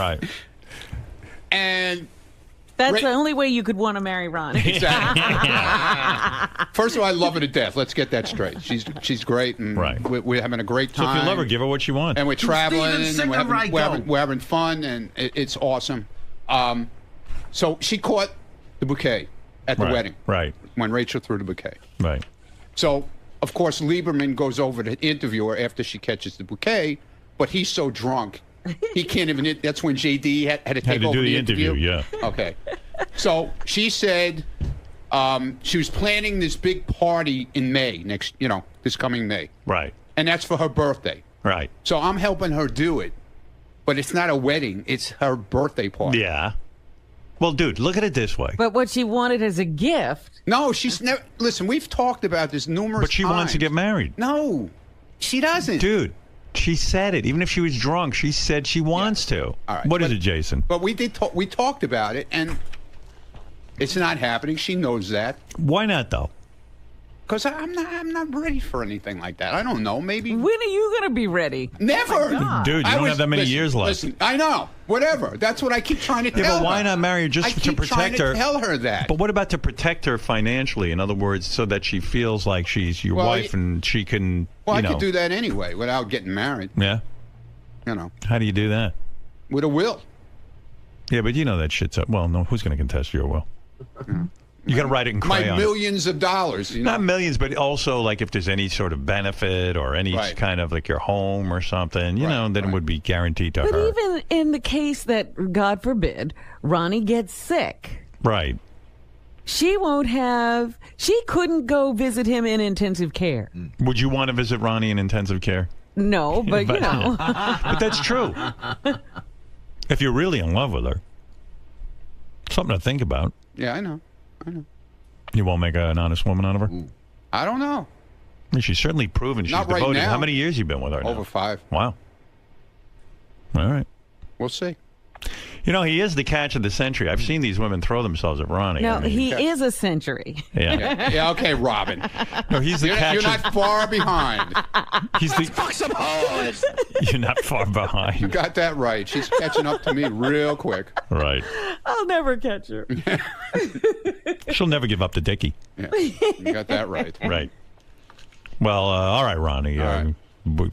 Right. And that's the only way you could want to marry Ronnie. Exactly. First of all, I love her to death. Let's get that straight. She's great, and we're having a great time. So if you love her, give her what she wants. And we're traveling, and we're having fun, and it's awesome. So she caught the bouquet at the wedding. Right. When Rachel threw the bouquet. Right. So, of course, Lieberman goes over to interview her after she catches the bouquet, but he's so drunk. He can't even. That's when JD had to take over the interview. Yeah. Okay. So she said she was planning this big party in May this coming May. Right. And that's for her birthday. Right. So I'm helping her do it, but it's not a wedding; it's her birthday party. Yeah. Well, dude, look at it this way. But what she wanted as a gift. No, she's never. Listen, we've talked about this numerous times. But she wants to get married. No, she doesn't. Dude. She said it. Even if she was drunk, she said she wants to. All right. What is it, Jason? But we talked about it, and it's not happening. She knows that. Why not, though? Because I'm not ready for anything like that. I don't know. Maybe. When are you going to be ready? Never. Oh Dude, you don't have that many years left. Listen, I know. Whatever. That's what I keep trying to tell her. Yeah, but why not marry her just to protect her? I keep trying to tell her that. But what about to protect her financially? In other words, so that she feels like she's your wife and she can, Well, I could do that anyway without getting married. Yeah? How do you do that? With a will. Yeah, but you know that shit's up. Well, no, who's going to contest your will? Yeah. You got to write it in crayon. My millions of dollars. Not millions, but also like if there's any sort of benefit or any kind of like your home or something, then it would be guaranteed to her. But even in the case that, God forbid, Ronnie gets sick. Right. She couldn't go visit him in intensive care. Would you want to visit Ronnie in intensive care? No, but you know. But that's true. If you're really in love with her. Something to think about. Yeah, I know. You won't make an honest woman out of her? I don't know. I mean, she's certainly proven she's Not devoted. right now. How many years you been with her now? Over 5. Wow. All right. We'll see. You know, he is the catch of the century. I've seen these women throw themselves at Ronnie. No, he is a century. Yeah. Yeah, okay, Robin. No, he's the catch. You're not far behind. He's the. Fuck some hoes. You're not far behind. You got that right. She's catching up to me real quick. Right. I'll never catch her. She'll never give up to Dickie. Yeah, you got that right. Right. Well, all right, Ronnie. A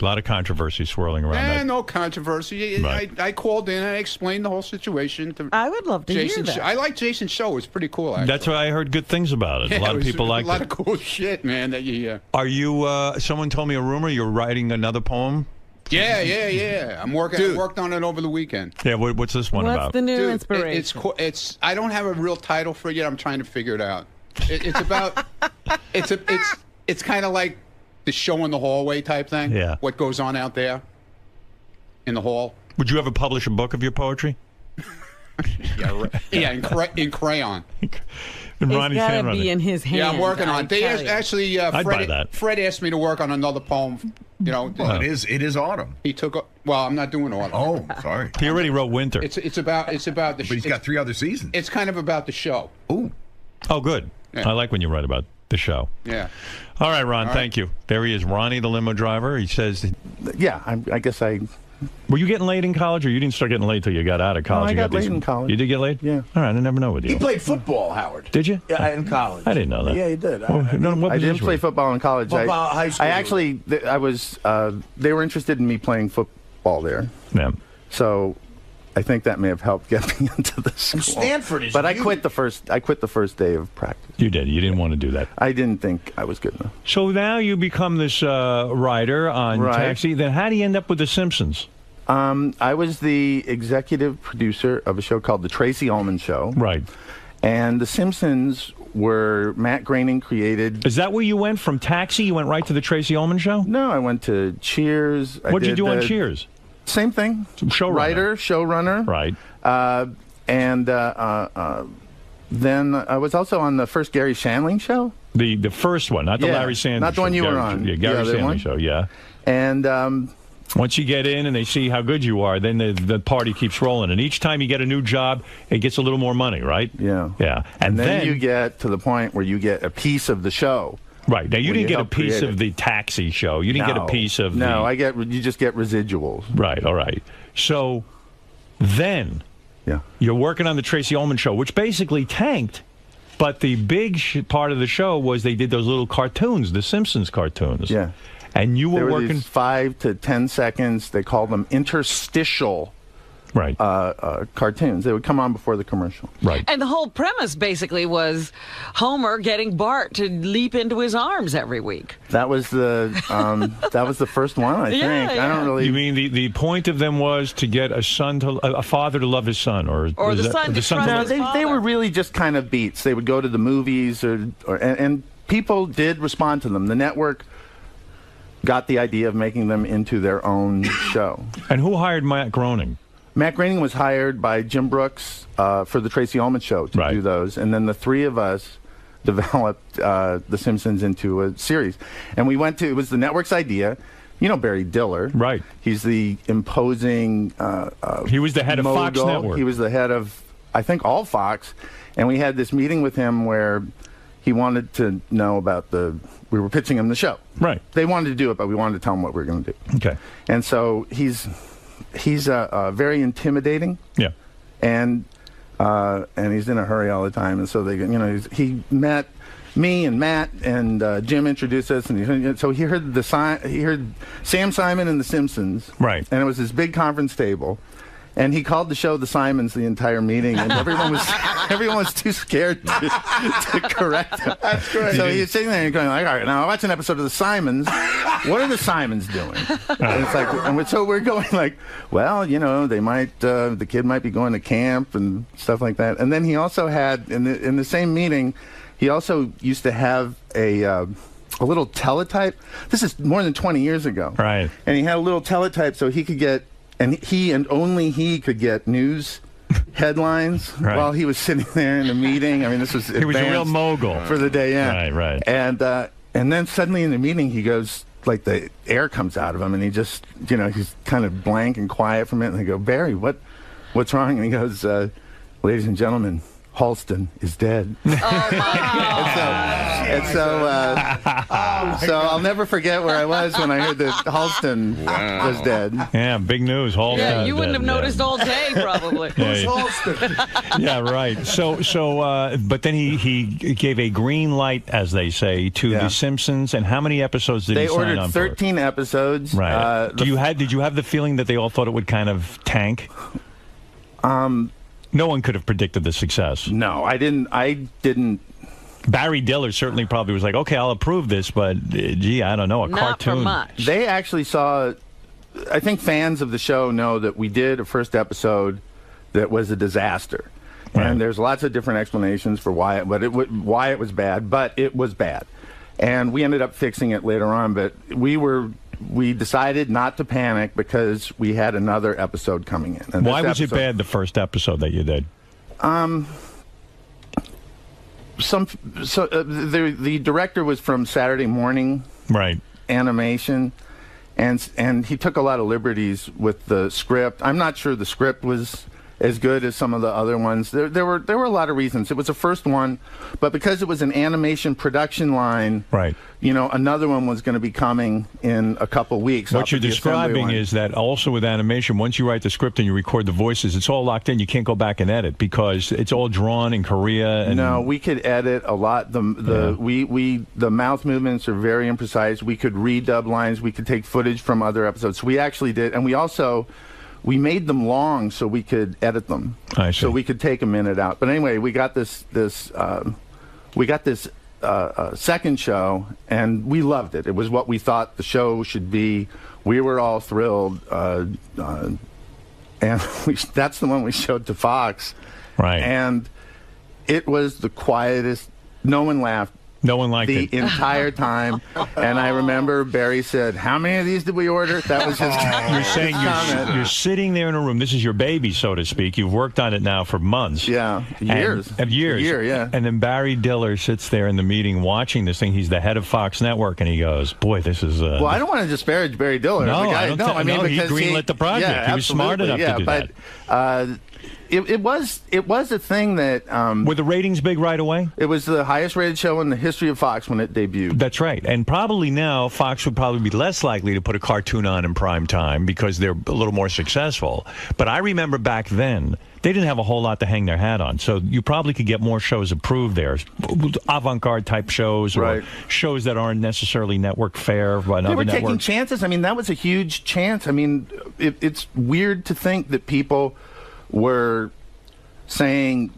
lot of controversy swirling around that. No controversy. Right. I called in and I explained the whole situation to I would love to Jason's hear that. I like Jason's show. It's pretty cool, actually. That's why I heard good things about it. Yeah, a lot of people like it. A lot of cool shit, man. That you. Are you? Someone told me a rumor you're writing another poem. Yeah. I'm working. I worked on it over the weekend. Yeah. What's this one about? What's the new inspiration? It's. I don't have a real title for it yet. I'm trying to figure it out. It's about. It's kind of like the show in the hallway type thing. Yeah. What goes on out there in the hall. Would you ever publish a book of your poetry? Yeah, in crayon. It's got to be in his hand. Yeah, I'm working on it. They actually, I'd buy that. Fred asked me to work on another poem. Well, it is autumn. He took. Well, I'm not doing autumn. Oh, sorry. He already wrote winter. It's about the. But he's got 3 other seasons. It's kind of about the show. Ooh. Oh, good. Yeah. I like when you write about the show. Yeah. All right, Ron. Thank you. There he is, Ronnie, the limo driver. He says. Yeah, I guess I. Were you getting laid in college, or you didn't start getting laid till you got out of college? No, I got laid in college. You did get laid? Yeah. All right, I never know with you. He played football, Howard. Did you? Yeah, in college. I didn't know that. Yeah, you did. What I didn't position play were you? football in college. Football, high school. I actually, I was. They were interested in me playing football there. Yeah. So, I think that may have helped get me into the school. And Stanford is. But I quit the first day of practice. You did. You didn't want to do that. I didn't think I was good enough. So now you become this writer on Right. Taxi. Then how do you end up with The Simpsons? I was the executive producer of a show called The Tracy Ullman Show. Right. And The Simpsons were Matt Groening created. Is that where you went from Taxi? You went right to The Tracy Ullman Show? No, I went to Cheers. What'd you do on Cheers? Same thing. Showrunner. Writer, showrunner. Right. Then I was also on the first Gary Shandling show. The first one, not the Yeah, Larry Sanders not the one show. you were Gary- on. Yeah, Gary The other Sanders one. show, yeah. And once you get in and they see how good you are, then the party keeps rolling. And each time you get a new job, it gets a little more money, right? Yeah. Yeah. And then you get to the point where you get a piece of the show. Right. Now, you when didn't you get a help piece create of it. the Taxi show. You didn't get a piece of you just get residuals. Right, all right. So Then you're working on the Tracy Ullman show, which basically tanked. But the big part of the show was they did those little cartoons, the Simpsons cartoons. Yeah. And you were There were working these 5 to 10 seconds. They called them interstitial cartoons. They would come on before the commercial. Right. And the whole premise basically was Homer getting Bart to leap into his arms every week. That was the first one, I think. Yeah. I don't really. You mean the point of them was to get a father to love his son, or the son to trust No, his they father. were really just kind of beats. They would go to the movies, and people did respond to them. The network got the idea of making them into their own show. And who hired Matt Groening? Matt Groening was hired by Jim Brooks for the Tracy Ullman show to do those, and then the three of us developed The Simpsons into a series. And we went to, it was the network's idea. You know Barry Diller. Right. He's the imposing he was the head of Fox mogul. Network. He was the head of, I think, all Fox. And we had this meeting with him where he wanted to know about we were pitching him the show. Right. They wanted to do it, but we wanted to tell him what we were going to do. Okay. And so he's very intimidating. Yeah. And he's in a hurry all the time. And so he met me and Matt and Jim introduced us, and so he heard Sam Simon and the Simpsons. Right. And it was this big conference table. And he called the show the Simons the entire meeting, and everyone was too scared to correct him. That's great. So he was sitting there and going like, all right, now watch an episode of the Simons. What are the Simons doing? And it's like, so we're going like, well, they might, the kid might be going to camp and stuff like that. And then he also had in the same meeting, he also used to have a little teletype. This is more than 20 years ago. Right. And he had a little teletype so he could get. And he and only he could get news headlines while he was sitting there in the meeting. I mean, this was he was a real mogul for the day. Yeah, right. And then suddenly in the meeting, he goes like the air comes out of him, and he just he's kind of blank and quiet for a minute. And they go, Barry, what's wrong? And he goes, ladies and gentlemen, Halston is dead. Oh my God! So I'll never forget where I was when I heard that Halston was dead. Yeah, big news. Halston. Yeah, you wouldn't have noticed all day, probably. Who's Halston? Yeah, right. So, but then he gave a green light, as they say, to the Simpsons. And how many episodes did he sign on for? They ordered 13 episodes. Right. Did you have the feeling that they all thought it would kind of tank? No one could have predicted the success. No, I didn't. Barry Diller certainly probably was like, okay, I'll approve this, but gee, I don't know, Not cartoon. for much. They actually saw. I think fans of the show know that we did a first episode that was a disaster, and there's lots of different explanations for why it was bad, but it was bad, and we ended up fixing it later on. But we decided not to panic because we had another episode coming in. And why was it bad, the first episode that you did? The director was from Saturday Morning Animation, and he took a lot of liberties with the script. I'm not sure the script was as good as some of the other ones. There were a lot of reasons. It was the first one, but because it was an animation production line, another one was going to be coming in a couple weeks. What you're describing is that also with animation, once you write the script and you record the voices, it's all locked in. You can't go back and edit because it's all drawn in Korea. And no, we could edit a lot. The mouth movements are very imprecise. We could redub lines. We could take footage from other episodes. We actually did, and we made them long so we could edit them. I see. So we could take a minute out. But anyway, we got this second show, and we loved it. It was what we thought the show should be. We were all thrilled, and that's the one we showed to Fox. Right. And it was the quietest. No one laughed. No one liked the it. entire time. And I remember Barry said, how many of these did we order? That was his You're saying you're sitting there in a room. This is your baby, so to speak. You've worked on it now for months. Yeah, years. Years. A year, yeah. And then Barry Diller sits there in the meeting watching this thing. He's the head of Fox Network, and he goes, boy, this is... well, I don't want to disparage Barry Diller. No, he greenlit the project. Yeah, he was smart enough to do that. it was a thing that were the ratings big right away? It was the highest rated show in the history of Fox when it debuted. That's right. And probably now Fox would probably be less likely to put a cartoon on in prime time because they're a little more successful. But I remember back then they didn't have a whole lot to hang their hat on, so you probably could get more shows approved there, avant-garde type shows or shows that aren't necessarily network fare. They were taking chances. I mean, that was a huge chance. I mean, it's weird to think that people were saying,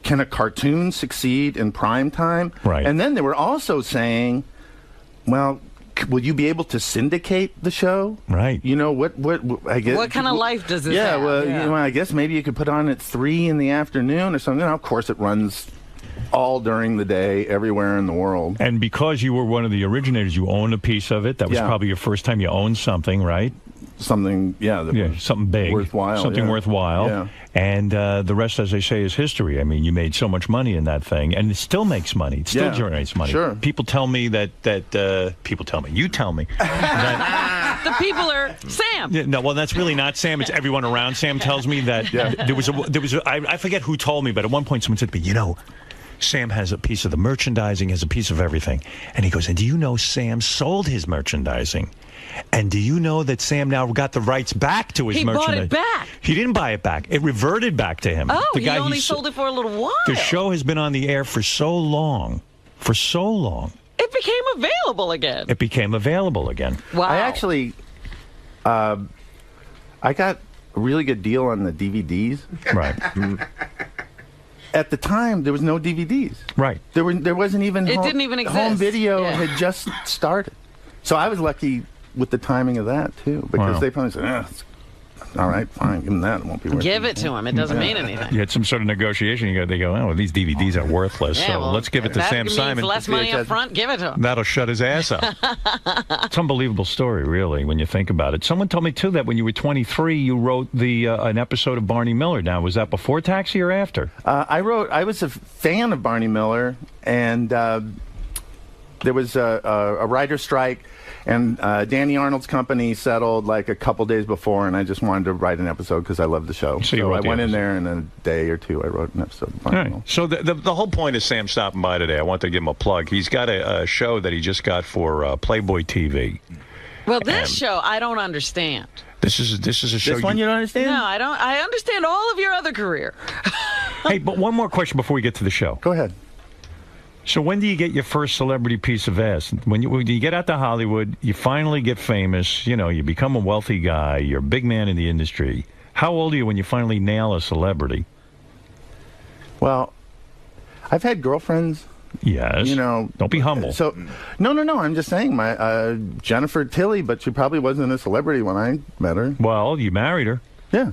can a cartoon succeed in prime time? Right. And then they were also saying, well, will you be able to syndicate the show? Right. You know, what I guess. What kind of life does this have? Well, you know, I guess maybe you could put on at 3 in the afternoon or something. Now, of course, it runs all during the day, everywhere in the world. And because you were one of the originators, you own a piece of it. That was probably your first time you owned something, right? Something, something big. Worthwhile. Something worthwhile. Yeah. And the rest, as they say, is history. I mean, you made so much money in that thing, and it still makes money. It still generates money. Sure. People tell me people tell me, you tell me. That, the people are Sam. Yeah, no, well, that's really not Sam. It's everyone around Sam tells me that there was I forget who told me, but at one point someone said to me, you know, Sam has a piece of the merchandising, has a piece of everything. And he goes, and do you know Sam sold his merchandising? And do you know that Sam now got the rights back to his merchandise? He bought it back. He didn't buy it back. It reverted back to him. Oh, the he only sold it for a little while. The show has been on the air for so long. For so long. It became available again. It became available again. Wow. I actually, I got a really good deal on the DVDs. Right. At the time, there was no DVDs. Right. There wasn't even. It didn't even exist. Home video had just started, so I was lucky with the timing of that too, because they probably said, all right, fine, give him that. It won't be worth Give it to him. It doesn't mean anything. You had some sort of negotiation. They go, oh, well, these DVDs are worthless, so let's give it to Sam Simon. Less money up front, give it to him. That'll shut his ass up. It's an unbelievable story, really, when you think about it. Someone told me, too, that when you were 23, you wrote an episode of Barney Miller. Now, was that before Taxi or after? I was a fan of Barney Miller, and there was a writer's strike. And Danny Arnold's company settled like a couple days before, and I just wanted to write an episode because I loved the show. So I went in there, and in a day or two, I wrote an episode. So the whole point is Sam stopping by today. I want to give him a plug. He's got a show that he just got for Playboy TV. Well, this show, I don't understand. This is a show. This one you don't understand? No, I don't. I understand all of your other career. Hey, but one more question before we get to the show. Go ahead. So when do you get your first celebrity piece of ass? When you get out to Hollywood, you finally get famous, you become a wealthy guy, you're a big man in the industry. How old are you when you finally nail a celebrity? Well, I've had girlfriends. Yes. Don't be humble. So, no. I'm just saying, my Jennifer Tilly, but she probably wasn't a celebrity when I met her. Well, you married her. Yeah.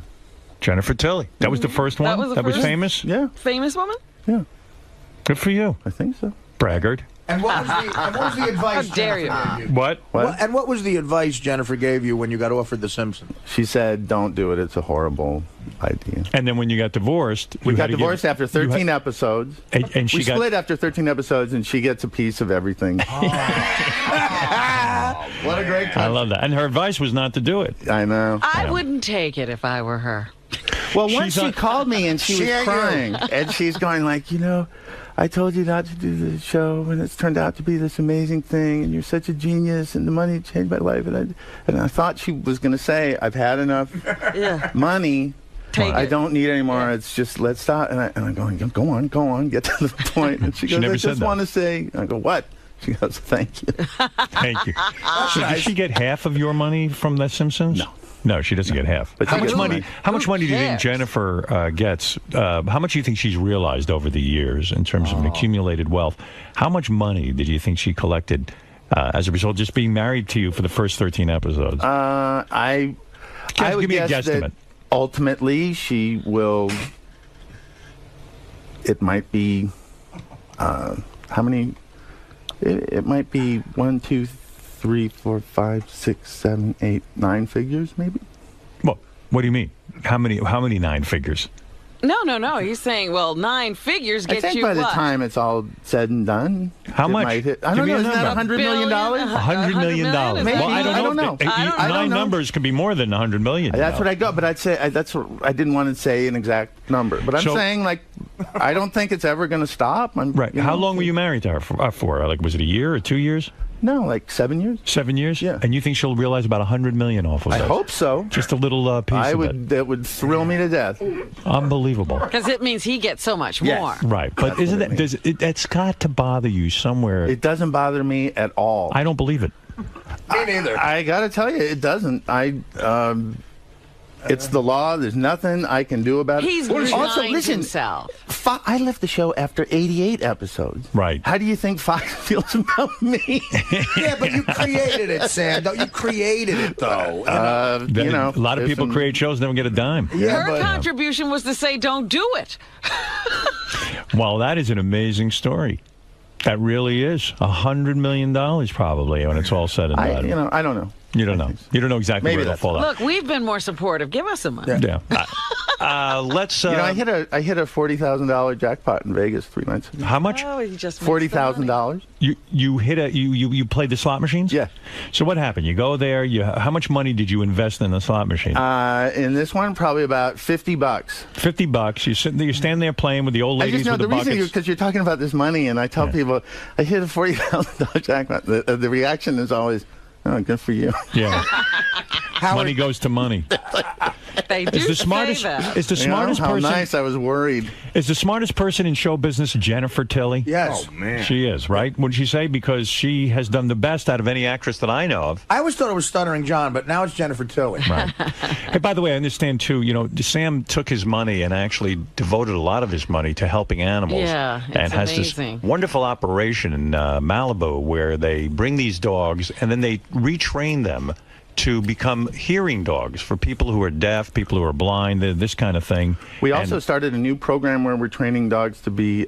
Jennifer Tilly. That was the first one? That was famous? Yeah. Famous woman? Yeah. Good for you. I think so. Braggart. And what was the advice? How dare you? What? And what was the advice Jennifer gave you when you got offered The Simpsons? She said, don't do it. It's a horrible idea. And then when you got divorced... We got divorced after 13 episodes. And she we split after 13 episodes, and she gets a piece of everything. What a great country. I love that. And her advice was not to do it. I know. I wouldn't take it if I were her. Well, once she called me, and she was crying. And she's going like, I told you not to do the show, and it's turned out to be this amazing thing, and you're such a genius, and the money changed my life. And I thought she was going to say, I've had enough money. I don't need any more. It's just, let's stop. And I'm going, go on, get to the point. And she goes, I just want to say, I go, what? She goes, thank you. Thank you. So did she get half of your money from The Simpsons? No, she doesn't get half. But how much money do you think Jennifer gets? How much do you think she's realized over the years in terms of an accumulated wealth? How much money did you think she collected as a result of just being married to you for the first 13 episodes? I would give me a guess guesstimate. that ultimately she will. It might be how many? It might be 1, 2, 3, 4, 5, 6, 7, 8, 9 figures, maybe. Well, what do you mean? How many 9 figures? No. He's saying, well, 9 figures I gets think you by the what? time it's all said and done, How it much? might hit, I Give don't me know. a Isn't that number. $100 million? $100 million. Maybe. Well, I don't know. I Nine don't know. numbers could be more than $100 million. That's what I got, but I'd say I didn't want to say an exact number, but I'm saying like I don't think it's ever going to stop. Right. How long were you married to her for? Like, was it a year or 2 years? No, like 7 years. 7 years? Yeah. And you think she'll realize about $100 million off of I this? hope so. Just a little piece of it. That would thrill me to death. Unbelievable. Because it means he gets so much Yes. more. Right, but isn't that that's got to bother you somewhere? It doesn't bother me at all. I don't believe it. Me neither. I got to tell you, it doesn't. It's the law. There's nothing I can do about it. He's also, resigned listen, himself. I left the show after 88 episodes. Right. How do you think Fox feels about me? Yeah, but you created it, Sam. You created it, though. A lot of people create shows, never get a dime. Her contribution was to say, don't do it. Well, that is an amazing story. That really is $100 million, probably, when it's all said and done. I don't know. You don't know. You don't know exactly Maybe where it'll fall out. Look, we've been more supportive. Give us some money. Yeah. Let's. I hit a $40,000 jackpot in Vegas 3 nights ago. How much? Oh, he just makes the money. $40,000. You hit you played the slot machines? Yeah. So what happened? You go there. How much money did you invest in the slot machine? In this one, probably about $50. $50. You sit there. You stand there playing with the old I ladies just know with the the reason buckets. because you're talking about this money, and I tell people I hit a $40,000 jackpot. The reaction is always, "Oh, good for you." Yeah. Money goes to money. They do Is the smartest? say that. Is the smartest how person? nice. I was worried. Is the smartest person in show business Jennifer Tilly? Yes. Oh, man. She is, right? Wouldn't she say? Because she has done the best out of any actress that I know of. I always thought it was Stuttering John, but now it's Jennifer Tilly. Right. Hey, by the way, I understand, too, Sam took his money and actually devoted a lot of his money to helping animals. Yeah, it's and has amazing. this wonderful operation in Malibu where they bring these dogs and then they retrain them to become hearing dogs for people who are deaf, people who are blind, this kind of thing. We also started a new program where we're training dogs to be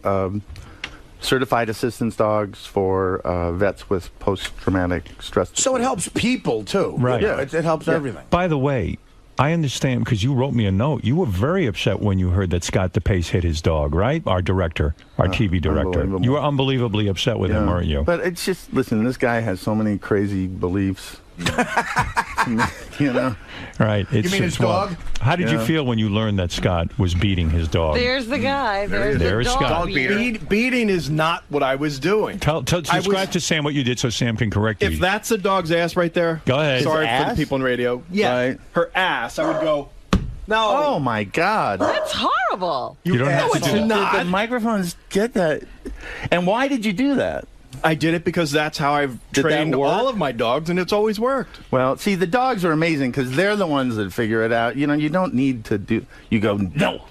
certified assistance dogs for vets with post-traumatic stress disorder. So it helps people, too. Right. Yeah, it helps everything. By the way, I understand because you wrote me a note. You were very upset when you heard that Scott DePace hit his dog, right? Our director, our TV director. You were unbelievably upset with him, weren't you? But it's just, listen, this guy has so many crazy beliefs. Right. You mean his dog? How did you feel when you learned that Scott was beating his dog? There's the guy. There's There's the Scott. dog beater. Beating is not what I was doing. Describe to Sam what you did so Sam can correct you. If that's a dog's ass right there, Go ahead. Sorry His for ass? the people on radio. Yeah, Right. her ass. I would go. No. Oh, my God. That's horrible. You don't have to it's do that. not. The microphones get that. And why did you do that? I did it because that's how I've Did that trained work? all of my dogs, and it's always worked. Well, see, the dogs are amazing because they're the ones that figure it out. You don't need to do. You go, no.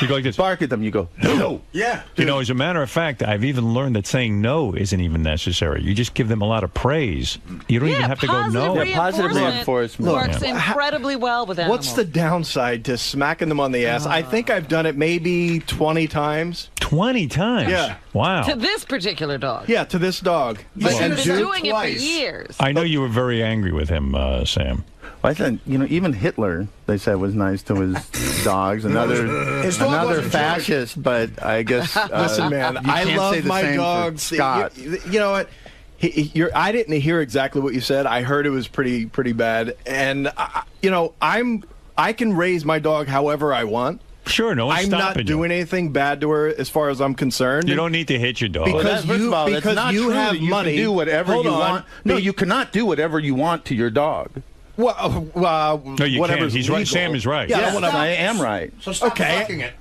You go like this. Bark at them. You go, no. Yeah. As a matter of fact, I've even learned that saying no isn't even necessary. You just give them a lot of praise. You don't even have to go no. Yeah, positive reinforcement. Works incredibly well with animals. What's the downside to smacking them on the ass? I think I've done it maybe 20 times. 20 times? Yeah. Wow. To this particular dog. Yeah, to this dog. But And you've been do doing twice. it for years. I know you were very angry with him, Sam. I said, even Hitler, they said, was nice to his dogs. His dog Another wasn't fascist, but I guess. Listen, man, you I can't say love the my same for dogs. Scott. You know what? I didn't hear exactly what you said. I heard it was pretty bad, and I can raise my dog however I want. Sure, no one's I'm not stopping doing anything bad to her as far as I'm concerned. You don't need to hit your dog. Because First of all, that's because not you true have that you money. can do whatever Hold you on. want. No, you cannot do whatever you want to your dog. Well, No, you can't. whatever's He's right. legal. Sam is right. Yeah, Yes, whatever. I am right. So stop Okay. fucking it.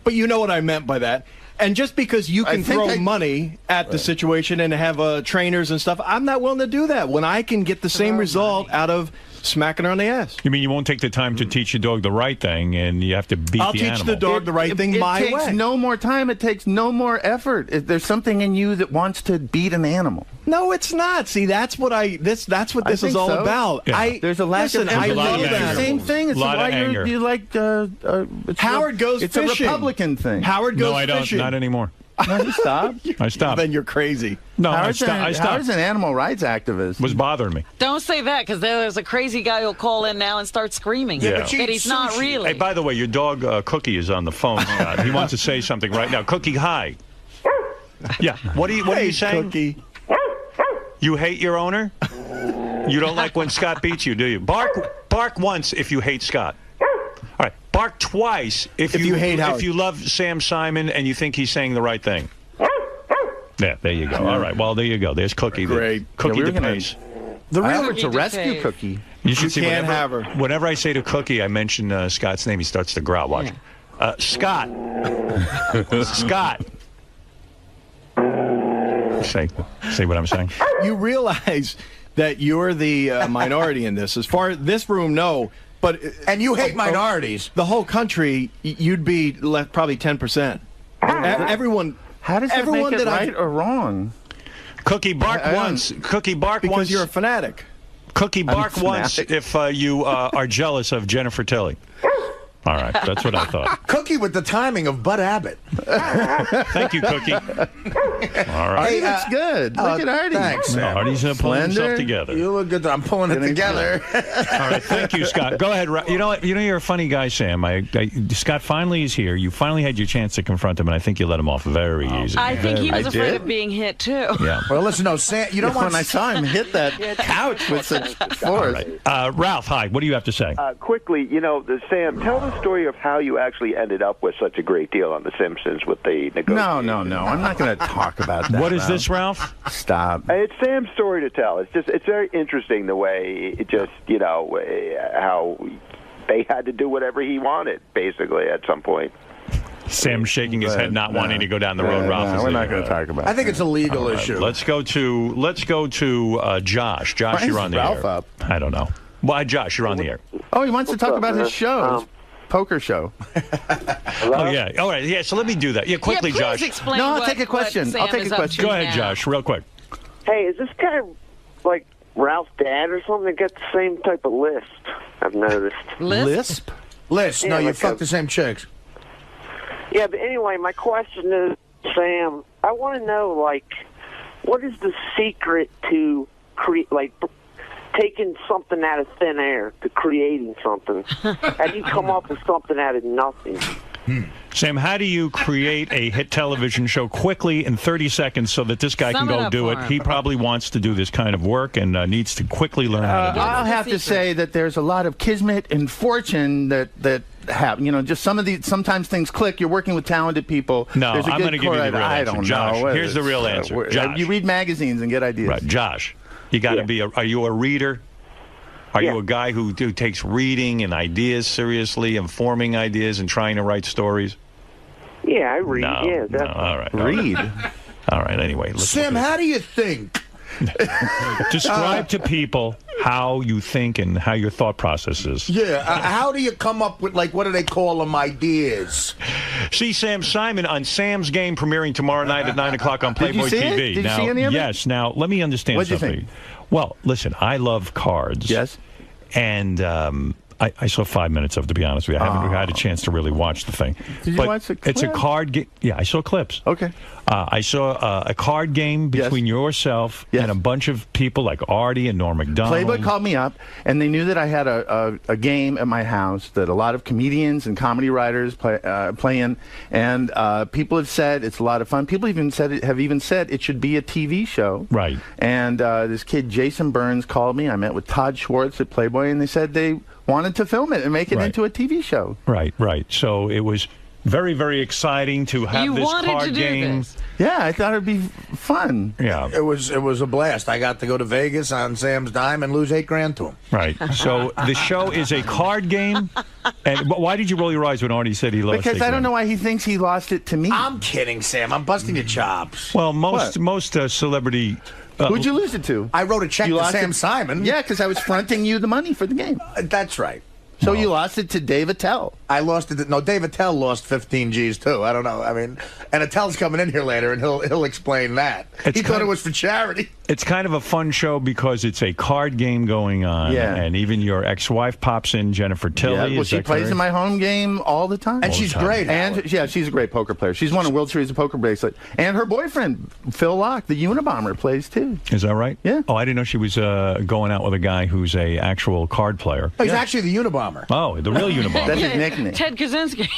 But you know what I meant by that. And just because you I can think throw money at the situation and have trainers and stuff, I'm not willing to do that when I can get the same result out of smacking her on the ass. You mean you won't take the time to teach your dog the right thing, and you have to beat I'll the teach animal? the dog the right thing my It takes way. no more time. It takes no more effort. There's something in you that wants to beat an animal. No, it's not. See, that's what that's what I this is think all so. about. Yeah. There's a lack Listen, of I There's a lot love of It's anger. the that. same thing. It's Lot of why anger. you like. It's Howard goes It's fishing. a Republican thing. Howard goes No, I don't. fishing. Not anymore. Stop. I stopped. Then you're crazy. No, I Howard's stopped. an animal rights activist. Was bothering me. Don't say that, because there's a crazy guy who'll call in now and start screaming. Yeah, but that he's not really. Hey, by the way, your dog Cookie is on the phone, Scott. He wants to say something right now. Cookie, hi. Yeah. What are you saying? Cookie. You hate your owner? You don't like when Scott beats you, do you? Bark once if you hate Scott. All right. Bark twice if you hate Howard. If you love Sam Simon and you think he's saying the right thing. Yeah, there you go. All right. Well, there you go. There's Cookie. Great. Cookie the pace. The real to rescue Cookie. You should see can't have her. Whenever I say to Cookie, I mention Scott's name, he starts to growl. Watch. Scott. Scott. Say what I'm saying. You realize that you're the minority in this. As far as this room, no. But and you hate minorities. The whole country, you'd be left probably 10%. Everyone. How does that make it right or wrong? Cookie, bark once. Cookie, bark because once. Because you're a fanatic. Cookie, bark once if you are jealous of Jennifer Tilly. All right, that's what I thought. Cookie with the timing of Bud Abbott. Thank you, Cookie. All right. Hey, that's good. Look at Artie. Thanks. No, Artie's pulling himself together. You look good. I'm pulling it together. All right, thank you, Scott. Go ahead. You know what? You're a funny guy, Sam. Scott finally is here. You finally had your chance to confront him, and I think you let him off very easy. I think he was afraid of being hit too. Yeah. Well, listen, no, Sam. You don't want. When I saw him hit that couch with such force. Right. Ralph, hi. What do you have to say? Quickly, Sam, tell the story of how you actually ended up with such a great deal on The Simpsons with the negotiations. No. I'm not going to talk about that. What is this, Ralph? Stop. It's Sam's story to tell. It's very interesting the way it just, how they had to do whatever he wanted, basically, at some point. Sam shaking his head, not wanting to go down the road. Ralph, we're not going to talk about it. I think it's a legal issue. Let's go to Josh. Josh, you're on the Ralph air. Up? I don't know. Why, Josh, you're on the air. Oh, he wants to talk about his show. His poker show. Oh, yeah. All right. Yeah, so let me do that. Yeah, quickly, Josh. Explain no, I'll take a question. I'll take a question. Go ahead, Josh, real quick. Hey, is this guy like Ralph's dad or something that got the same type of lisp? I've noticed. Lisp? Lisp. No, you fuck the same chicks. Yeah, but anyway, my question is, Sam, I want to know, what is the secret to taking something out of thin air to creating something? How do you come up with something out of nothing? Sam, how do you create a hit television show quickly in 30 seconds so that this guy can go do it? He probably wants to do this kind of work and needs to quickly learn how to do it. I'll have to say that there's a lot of kismet and fortune that happen. Just sometimes things click. You're working with talented people. No, there's a I'm good going to give you the real answer. I don't Josh, know. here's the real answer. Josh. You read magazines and get ideas. Right, Josh. You got to be. Are you a reader? Are you a guy who takes reading and ideas seriously, and forming ideas and trying to write stories? Yeah, I read. No, yeah, no, all right. Read. All right. Anyway, Sam, how do you think? Describe to people how you think and how your thought process is. Yeah, how do you come up with, what do they call them, ideas? See Sam Simon on Sam's Game premiering tomorrow night at 9 o'clock on Playboy TV. Did you see any of it? Yes. Now, let me understand What'd you something. think? Well, listen, I love cards. Yes. And I saw 5 minutes of it, to be honest with you. I haven't had a chance to really watch the thing. Did you watch the clip? It's a card game. Yeah, I saw clips. Okay. I saw a card game between yourself and a bunch of people like Artie and Norm Macdonald. Playboy called me up, and they knew that I had a game at my house that a lot of comedians and comedy writers play in, and people have said it's a lot of fun. People have even said it should be a TV show. Right. And this kid, Jason Burns, called me. I met with Todd Schwartz at Playboy, and they said they wanted to film it and make it into a TV show. Right. So it was very, very exciting to have this card game. Yeah, I thought it'd be fun. Yeah. It was a blast. I got to go to Vegas on Sam's dime and lose $8,000 to him. Right. So the show is a card game. And why did you roll your eyes when Artie said he lost? Because I don't know why he thinks he lost it to me. I'm kidding, Sam. I'm busting your chops. Well, most celebrity. Who'd you lose it to? I wrote a check to Sam Simon. Yeah, because I was fronting you the money for the game. That's right. So you lost it to Dave Attell. I lost it. No, Dave Attell lost 15 G's too. I don't know. I mean, and Attell's coming in here later, and he'll explain that. He thought it was for charity. It's kind of a fun show because it's a card game going on, and even your ex-wife pops in, Jennifer Tilly. Yeah, well, she plays in my home game all the time. And she's great. And she's a great poker player. She's won a World Series of Poker bracelet. And her boyfriend, Phil Locke, the Unabomber, plays too. Is that right? Yeah. Oh, I didn't know she was going out with a guy who's a actual card player. Oh, he's actually the Unabomber. Oh, the real Unabomber. That's his nickname. Ted Kaczynski.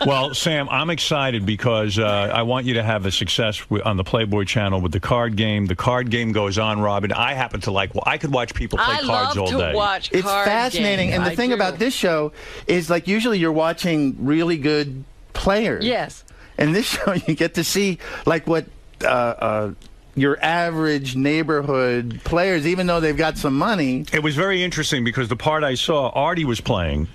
Well, Sam, I'm excited because I want you to have a success on the Playboy channel with the card game. The card game goes on, Robin. I happen to like. Well, I could watch people play cards all day. I love to watch It's card fascinating, games. and the thing about this show is, like, usually you're watching really good players. Yes. And this show, you get to see, like, what your average neighborhood players, even though they've got some money. It was very interesting because the part I saw, Artie was playing.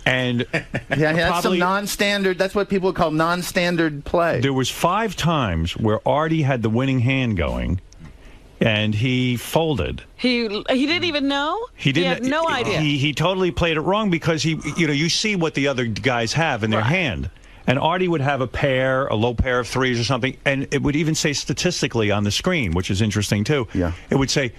And that's some non-standard. That's what people call non-standard play. There was 5 times where Artie had the winning hand going, and he folded. He didn't even know? He didn't. He had no idea. He totally played it wrong because you see what the other guys have in their hand. And Artie would have a low pair of 3s or something, and it would even say statistically on the screen, which is interesting too. Yeah. It would say,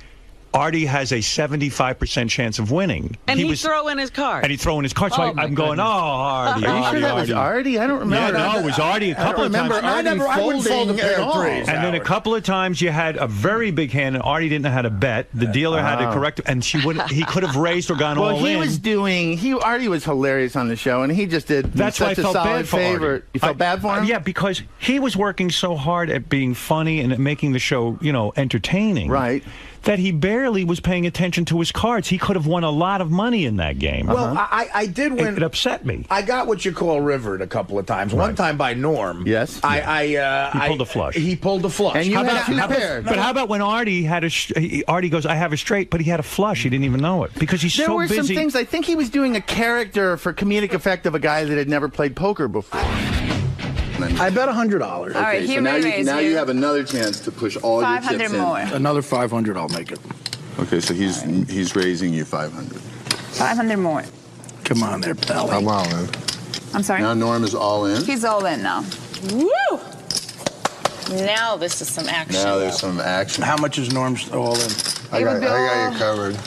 Artie has a 75% chance of winning. And he'd throw in his card. And he'd throw in his card. So I'm going, Artie, Are you Artie, sure that was Artie? I don't remember. Yeah, no, it was Artie a couple of times. I wouldn't fold a pair of 3s. And then a couple of times you had a very big hand, and Artie didn't know how to bet. The dealer had to correct him, and he could have raised or gone all in. Artie was hilarious on the show, and he just did That's why I felt bad for Artie. You felt bad for him? Yeah, because he was working so hard at being funny and at making the show, entertaining. Right. That he barely was paying attention to his cards. He could have won a lot of money in that game. Well, I did win. It upset me. I got what you call rivered a couple of times. One time by Norm. Yes. He pulled a flush. He pulled a flush. And you had 2 pairs. But how about when Artie had Artie goes, I have a straight, but he had a flush. He didn't even know it because he's so busy. There were some things. I think he was doing a character for comedic effect of a guy that had never played poker before. I bet $100. All right, so now you have another chance to push all your chips in. 500 more. Another 500, I'll make it. Okay, so he's raising you 500. 500 more. Come on there, pal. Come on, man. I'm sorry? Now Norm is all in. He's all in now. Woo! Now this is some action. Now there's some action. How much is Norm's all in? I got you covered.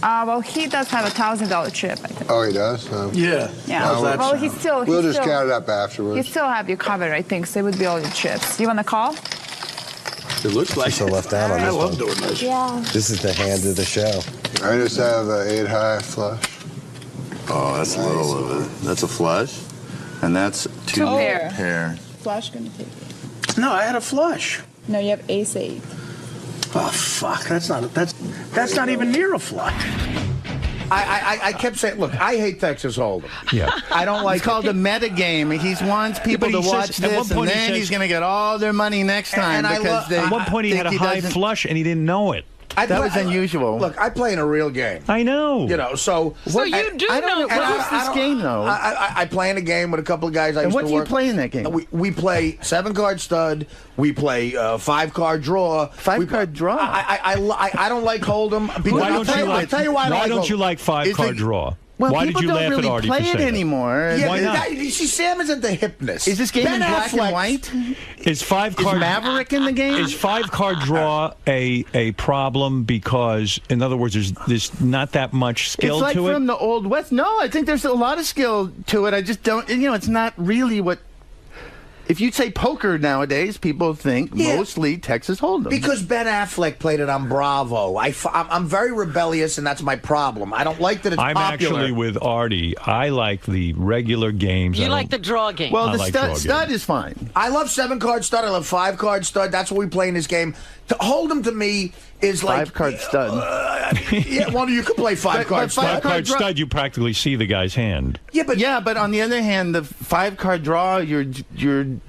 Well, he does have a $1,000 chip, I think. Oh, he does? Yeah. Well, he's still... We'll just count it up afterwards. He still have you covered, I think, so it would be all your chips. You want to call? It looks like so left out on this. I love doing this. Yeah. This is the hand of the show. I just have an 8 high flush. Oh, that's a little of it. That's a flush? And that's 2 pair. Flush gonna take it. No, I had a flush. No, you have ace 8. Oh, fuck. That's not even near a flush. I kept saying, look, I hate Texas Hold'em. Yeah. I don't like. It's called a meta game. He wants people to watch this, and then he's going to get all their money next time. At one point, he had a high flush, and he didn't know it. That was unusual. Look, I play in a real game. I know. So you do know. What is this game, though? I play in a game with a couple of guys I used to work. And what do you play in that game? We play 7-card stud. We play 5-card draw. 5-card draw? I don't like Hold'em. Why don't you like 5-card draw? Well, why did you laugh really at Artie play for it anymore. Yeah, why not? You see, Sam isn't the hipness. Is this game in black and white? Is 5-card Maverick in the game? Is 5-card draw a problem because, in other words, there's not that much skill to it? It's like from the Old West. No, I think there's a lot of skill to it. I just don't. It's not really what. If you say poker nowadays, people think mostly Texas Hold'em. Because Ben Affleck played it on Bravo. I'm very rebellious, and that's my problem. I don't like that it's popular. I'm actually with Artie. I like the regular games. You like the draw game. Well, the stud is fine. I love 7-card stud. I love 5-card stud. That's what we play in this game. Hold'em to me is like 5-card stud. Yeah, well, you could play 5-card stud. 5-card stud, you practically see the guy's hand. Yeah, but on the other hand, the 5-card draw, the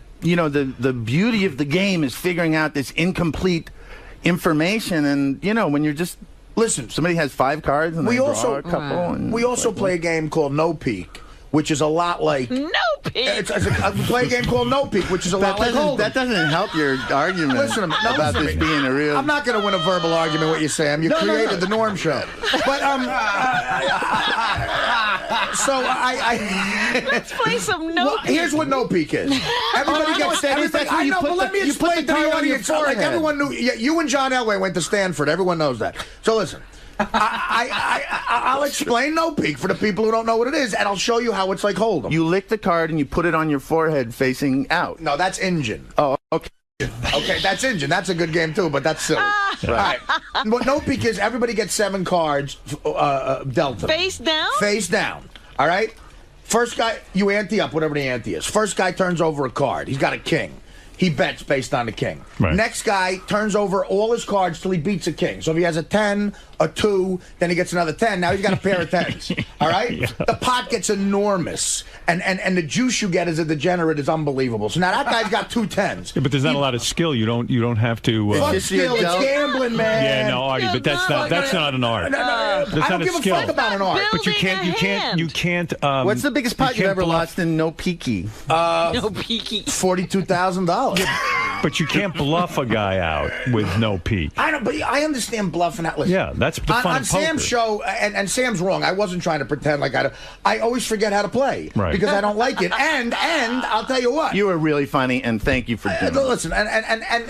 beauty of the game is figuring out this incomplete information, and when you're just somebody has 5 cards and they draw a couple. And we also play a game called No Peek, which is a lot like No Peek. We play a game called No Peek, which is a lot like Hold'em. That doesn't help your argument about this being a real. I'm not going to win a verbal argument with you, Sam. You created the Norm Show. But Let's play some no peek. Here's what no peek is. Everybody gets everything. I know, but let me explain to the audience. Like everyone knew. Yeah, you and John Elway went to Stanford. Everyone knows that. So listen. I'll explain no peek for the people who don't know what it is, and I'll show you how it's like hold'em. You lick the card and you put it on your forehead facing out. No, that's Injun. Oh, okay. Okay, that's Injun. That's a good game too, but that's silly. All right. What no peek is, everybody gets 7 cards dealt to them. Face down? Face down. All right? First guy, you ante up, whatever the ante is. First guy turns over a card. He's got a king. He bets based on the king. Right. Next guy turns over all his cards till he beats a king. So if he has a 10, a 2, then he gets another 10. Now he's got a pair of 10s. All right? Yeah. The pot gets enormous. And the juice you get as a degenerate is unbelievable. So now that guy's got 2 10s. Yeah, but there's not a lot of skill. You don't have to. Fuck skill. It's gambling, man. Yeah, no, Artie, but that's not an art. I don't give a fuck about an art. But you can't. What's the biggest pot you've ever lost in no peeky? No peeky. $42,000. But you can't bluff a guy out with no peek. I don't, but I understand bluffing out. Listen, yeah, that's the fun on of poker. Sam's show, and Sam's wrong. I wasn't trying to pretend like I always forget how to play because I don't like it. And I'll tell you what, you were really funny, and thank you for doing it. Listen, and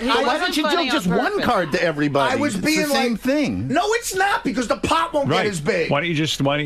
why don't you deal just one card to everybody? I was being it's the same thing. No, it's not because the pot won't get as big. Why don't you just? Well,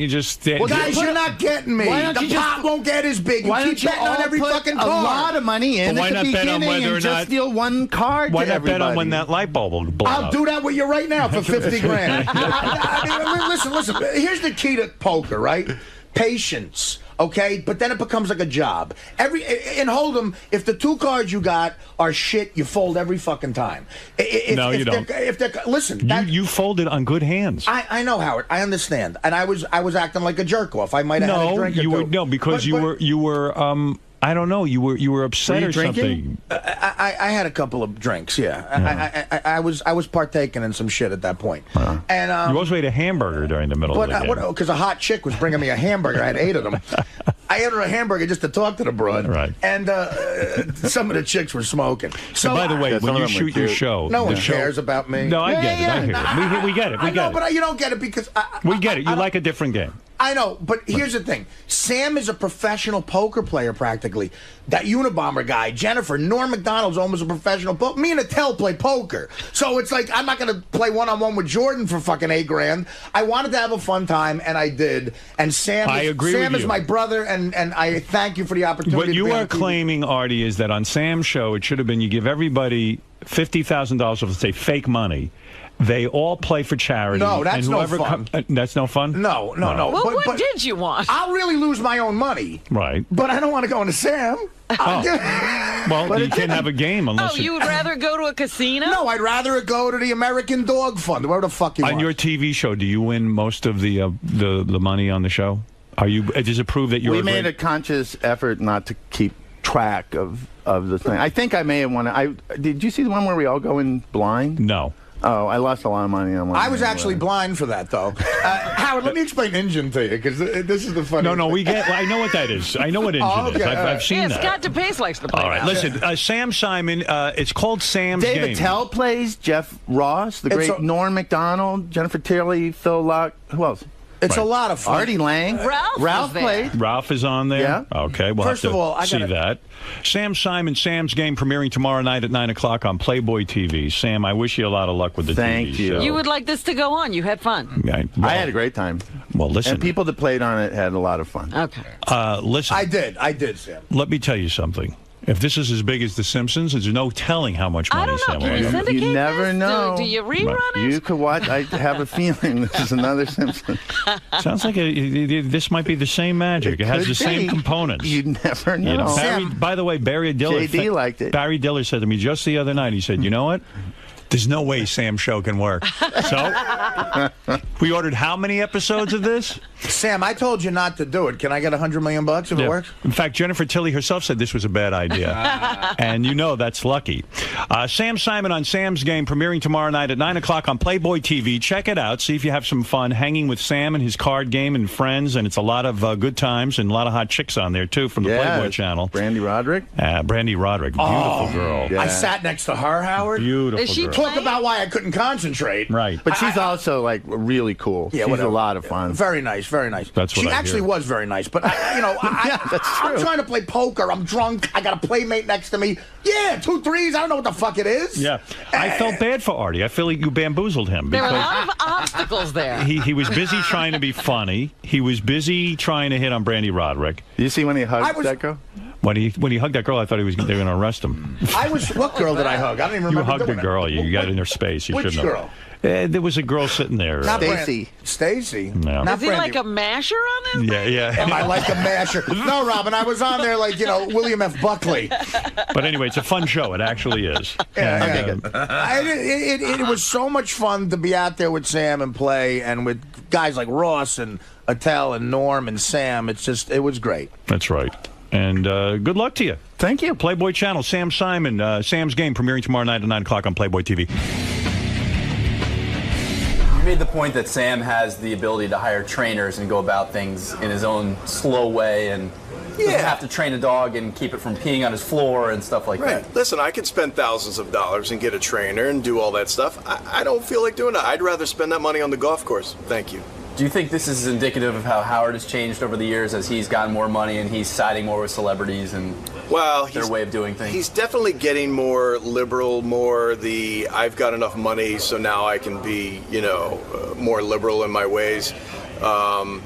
guys, you're not getting me. The pot won't get as big. You keep betting on every fucking card. A lot of money in at the beginning and just steal one card. Why not bet on when that light bulb will blow I'll do that with you right now for 50 grand. Listen. Here's the key to poker, right? Patience. Okay, but then it becomes like a job. In Hold'em, if the 2 cards you got are shit, you fold every fucking time. You don't. Listen, you folded on good hands. I know, Howard. I understand, and I was acting like a jerk off. I might have had a drink or two. No, because you were. I don't know. You were upset or something. I had a couple of drinks. Yeah, I was partaking in some shit at that point. And you also ate a hamburger during the middle of the game. Because a hot chick was bringing me a hamburger. I had 8 of them. I ordered a hamburger just to talk to the broad. Right. And some of the chicks were smoking. So by the way, when you shoot your show, no one cares about me. No, I get it. I hear it. We get it. I know, but you don't get it because we get it. You like a different game. I know, but here's the thing. Sam is a professional poker player, practically. That Unabomber guy, Jennifer, Norm Macdonald's almost a professional poker. Me and Attell play poker. So it's like, I'm not going to play one-on-one with Jordan for fucking $8 grand. I wanted to have a fun time, and I did. And Sam is my brother, and I thank you for the opportunity. What you are claiming, Artie, is that on Sam's show, it should have been you give everybody $50,000 of, let's say, fake money. They all play for charity. No, that's no fun. That's no fun? No. Well, what did you want? I'll really lose my own money. Right. But I don't want to go into Sam. Well, you can't have a game unless you would rather go to a casino? No, I'd rather go to the American Dog Fund. Where the fuck you want? On your TV show, do you win most of the money on the show? Does it prove that you're We made a conscious effort not to keep track of the thing. I think I may have won. Did you see the one where we all go in blind? No. Oh, I lost a lot of money on one. I was actually blind for that, though. Howard, let me explain Injun to you, because this is the funny No, we get. I know what that is. I know what Injun is. I've seen that. Scott DePace likes to play. All right, listen. Sam Simon. It's called Sam's Game. Dave Attell plays Jeff Ross, the great Norm Macdonald, Jennifer Tilly, Phil Locke. Who else? It's a lot of fun. Artie Lang. Ralph played. Ralph is on there? Yeah. Okay, we'll First have to of all, see that. Sam Simon, Sam's Game, premiering tomorrow night at 9 o'clock on Playboy TV. Sam, I wish you a lot of luck with the Thank TV you. show. You would like this to go on. You had fun. Well, I had a great time. Well, listen. And people that played on it had a lot of fun. Okay. Listen. I did, Sam. Let me tell you something. If this is as big as The Simpsons, there's no telling how much money Sam will Can you make. syndicate You never this? know. Do you rerun it? You could watch. I have a feeling this is another Simpsons. Sounds like this might be the same magic. It has the same components. You never know. You know, by the way, Barry Diller. JD liked it. Barry Diller said to me just the other night, he said, you know what? There's no way Sam's show can work. So, we ordered how many episodes of this? Sam, I told you not to do it. Can I get $100 million if it works? In fact, Jennifer Tilly herself said this was a bad idea. And you know that's lucky. Sam Simon on Sam's Game, premiering tomorrow night at 9 o'clock on Playboy TV. Check it out. See if you have some fun hanging with Sam and his card game and friends. And it's a lot of good times and a lot of hot chicks on there, too, from the Playboy channel. Brandy Roderick. Brandy Roderick. Beautiful girl. Yeah. I sat next to her, Howard. Beautiful Is she girl. talk about why I couldn't concentrate. Right. But she's also like really cool. Yeah, she's whatever. a lot of fun. Very nice, very nice. That's what she I actually hear. was very nice. But Yeah, that's I'm true. trying to play poker. I'm drunk. I got a playmate next to me. Yeah, 2 threes. I don't know what the fuck it is. Yeah. I felt bad for Artie. I feel like you bamboozled him. There were a because lot of obstacles there. he was busy trying to be funny. He was busy trying to hit on Brandy Roderick. You see when he hugged that girl? When he hugged that girl, I thought they were going to arrest him. What girl did I hug? I don't even You remember. hugged a doing it. girl. You got in her space. You Which shouldn't girl? have. There was a girl sitting there. Stacy. No. Not Is he Brandy. like a masher on this? Yeah. Am I like a masher? No, Robin. I was on there like William F. Buckley. But anyway, it's a fun show. It actually is. It was so much fun to be out there with Sam and play, and with guys like Ross and Attell and Norm and Sam. It was great. That's right. And good luck to you. Thank you. Playboy Channel, Sam Simon, Sam's Game, premiering tomorrow night at 9 o'clock on Playboy TV. You made the point that Sam has the ability to hire trainers and go about things in his own slow way and doesn't have to train a dog and keep it from peeing on his floor and stuff like that. Listen, I could spend thousands of dollars and get a trainer and do all that stuff. I don't feel like doing that. I'd rather spend that money on the golf course. Thank you. Do you think this is indicative of how Howard has changed over the years as he's gotten more money and he's siding more with celebrities and their way of doing things? He's definitely getting more liberal, more the I've got enough money so now I can be, more liberal in my ways. And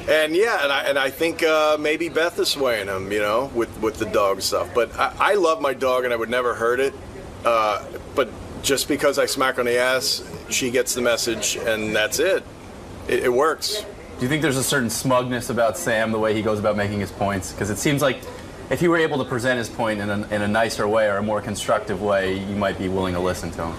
I think maybe Beth is swaying him, with the dog stuff. But I love my dog and I would never hurt it. But just because I smack her on the ass, she gets the message and that's it. It works. Do you think there's a certain smugness about Sam, the way he goes about making his points? Because it seems like if he were able to present his point in a nicer way or a more constructive way, you might be willing to listen to him.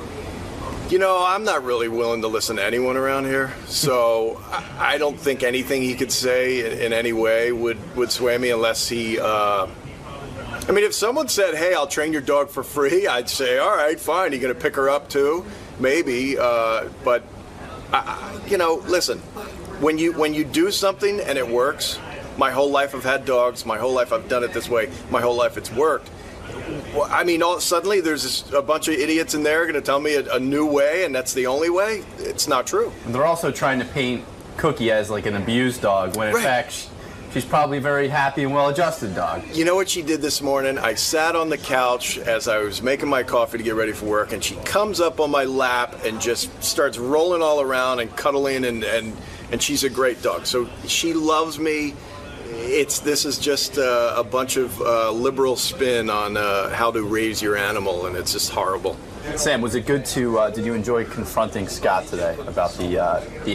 I'm not really willing to listen to anyone around here, so I don't think anything he could say in any way would sway me unless he... if someone said, hey, I'll train your dog for free, I'd say, all right, fine, you going to pick her up too? Maybe, but... listen, when you do something and it works, my whole life I've had dogs, my whole life I've done it this way, my whole life it's worked. Suddenly there's a bunch of idiots in there going to tell me a new way and that's the only way. It's not true. And they're also trying to paint Cookie as like an abused dog when in fact she's probably a very happy and well-adjusted dog. You know what she did this morning? I sat on the couch as I was making my coffee to get ready for work, and she comes up on my lap and just starts rolling all around and cuddling, and she's a great dog. So she loves me. This is just a bunch of liberal spin on how to raise your animal, and it's just horrible. Sam, was it good did you enjoy confronting Scott today about the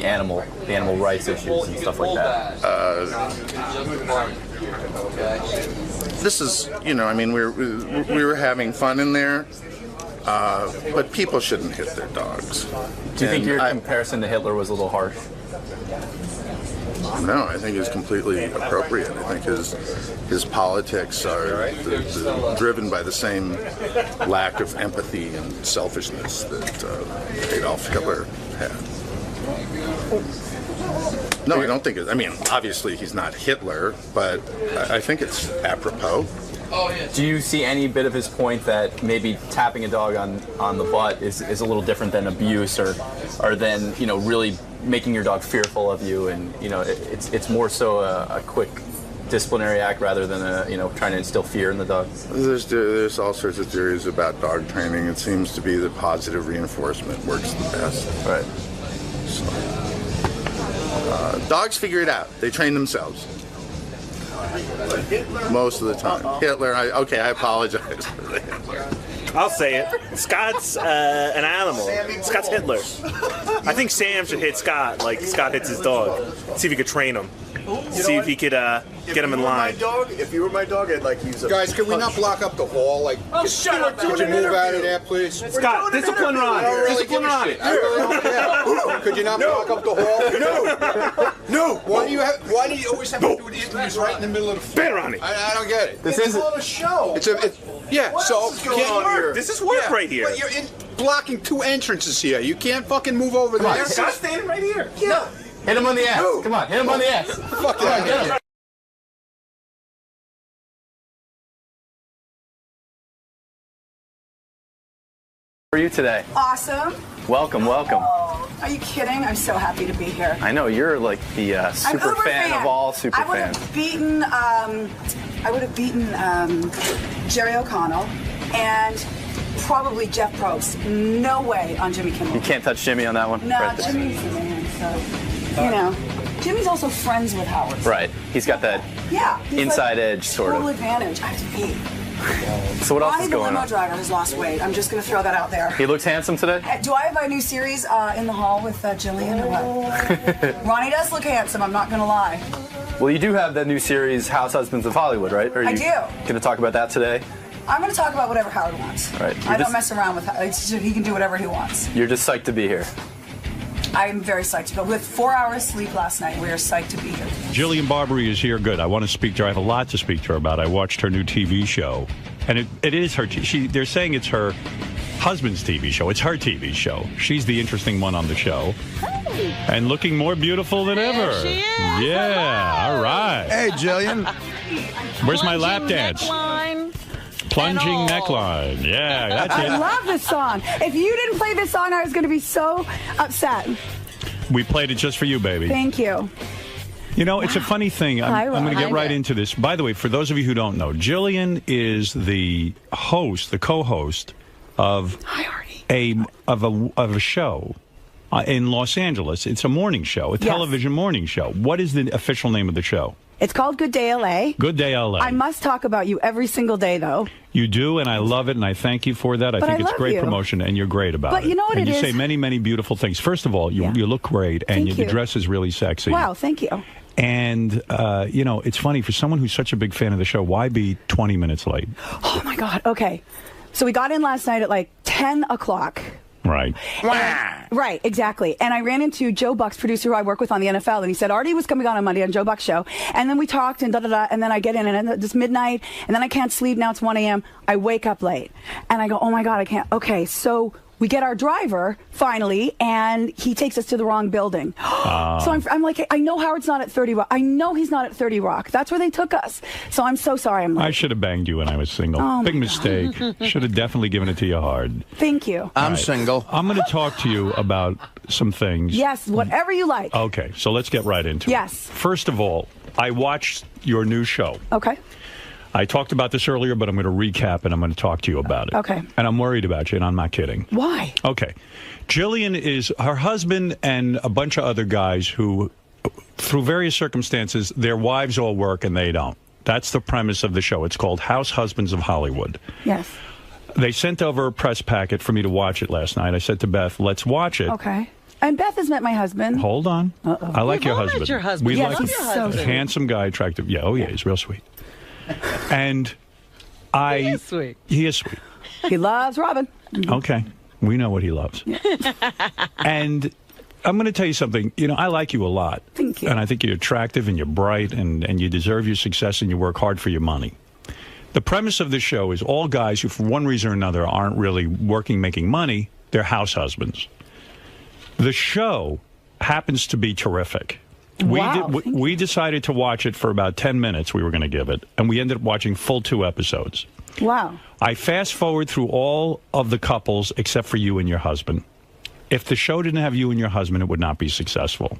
animal rights issues and stuff like that? This is, we were having fun in there, but people shouldn't hit their dogs. Do you think your comparison to Hitler was a little harsh? No, I think it's completely appropriate. I think his politics are driven by the same lack of empathy and selfishness that Adolf Hitler had. No, I don't think obviously he's not Hitler, but I think it's apropos. Do you see any bit of his point that maybe tapping a dog on the butt is a little different than abuse or than really making your dog fearful of you, and it's more so a quick disciplinary act rather than trying to instill fear in the dog? There's all sorts of theories about dog training. It seems to be that positive reinforcement works the best. Right. So, dogs figure it out. They train themselves. Most of the time. Hitler, I apologize for the Hitler. I'll say it. Scott's an animal. Scott's Hitler. I think Sam should hit Scott like Scott hits his dog. See if he could train him. See if he could get him in line. If you were my dog, I'd use a... Guys, can we not block up the hall? Shut up. Could you move out of there, please? Scott, discipline Ronnie. Discipline Ronnie. Could you not block up the hall? No. Why do you always have to do interviews right in the middle of the floor? Ben Ronnie. I don't get it. This is a show. This is work right here. But you're blocking 2 entrances here. You can't fucking move over there. Scott's standing right here. Yeah. Hit him on the ass. Come on, hit him on the ass. Fuck yeah. How are you today? Awesome. Welcome. Oh, are you kidding? I'm so happy to be here. I know you're like the super fan of all super fans. I would have beaten Jerry O'Connell and probably Jeff Probst. No way on Jimmy Kimmel. You can't touch Jimmy on that one? No, right Jimmy's the man, so, you know. Jimmy's also friends with Howard. Right. He's got that inside edge, sort total of. advantage. I have to pee. So what else Ronnie, is the going limo on? driver, has lost weight. I'm just going to throw that out there. He looks handsome today? Do I have a new series in the hall with Jillian or what? Ronnie does look handsome, I'm not going to lie. Well, you do have that new series, House Husbands of Hollywood, right? Are you I do. Going to talk about that today? I'm going to talk about whatever Howard wants. Right. I don't mess around with Howard. He can do whatever he wants. You're just psyched to be here. I'm very psyched. But with 4 hours sleep last night, we are psyched to be here. Jillian Barbary is here. Good. I want to speak to her. I have a lot to speak to her about. I watched her new TV show. And it is her. They're saying it's her husband's TV show. It's her TV show. She's the interesting one on the show. Hey. And looking more beautiful than ever. She is. Yeah. All right. Hey, Jillian. Where's my lap dance? Plunging neckline. Yeah, that's it. I love this song. If you didn't play this song, I was going to be so upset. We played it just for you, baby. Thank you. You know, it's a funny thing. I'm going to get right into this. By the way, for those of you who don't know, Jillian is the host, the co-host of a show in Los Angeles. It's a morning show, a television morning show. What is the official name of the show? It's called Good Day LA. Good Day LA. I must talk about you every single day, though. You do, and I love it, and I thank you for that. I think it's great promotion, and you're great about it. But you know what and it you is? say many, many beautiful things. First of all, you look great, and your dress is really sexy. Wow, thank you. And, you know, it's funny, for someone who's such a big fan of the show, why be 20 minutes late? Oh, my God. Okay. So we got in last night at like 10 o'clock. Right. Right, exactly. And I ran into Joe Buck's producer who I work with on the NFL, and he said Artie was coming on Monday on Joe Buck's show. And then we talked and da-da-da, and then I get in, and it's midnight, and then I can't sleep. Now it's 1 a.m. I wake up late. And I go, oh, my God, I can't. Okay, so we get our driver, finally, and he takes us to the wrong building. So I'm like, I know Howard's not at 30 Rock. I know he's not at 30 Rock. That's where they took us. So I'm so sorry I'm late. I should have banged you when I was single. Oh, big mistake. Should have definitely given it to you hard. Thank you. I'm single. I'm going to talk to you about some things. Yes, whatever you like. Okay, so let's get right into it. Yes. First of all, I watched your new show. Okay. I talked about this earlier, but I'm going to recap and I'm going to talk to you about it. Okay. And I'm worried about you, and I'm not kidding. Why? Okay. Jillian is her husband and a bunch of other guys who, through various circumstances, their wives all work and they don't. That's the premise of the show. It's called House Husbands of Hollywood. Yes. They sent over a press packet for me to watch it last night. I said to Beth, let's watch it. Okay. And Beth has met my husband. Hold on. Uh-oh. I like your husband. Your husband. We Yes, like he's him. so Handsome guy, attractive. Yeah, oh yeah, he's real sweet. And He is sweet. He is sweet. He loves Robin. Okay. We know what he loves. And I'm going to tell you something. You know, I like you a lot. Thank you. And I think you're attractive and you're bright and you deserve your success and you work hard for your money. The premise of this show is all guys who, for one reason or another, aren't really working, making money, they're house husbands. The show happens to be terrific. Wow, We decided to watch it for about 10 minutes, we were going to give it, and we ended up watching full 2 episodes. Wow. I fast forward through all of the couples except for you and your husband. If the show didn't have you and your husband, it would not be successful.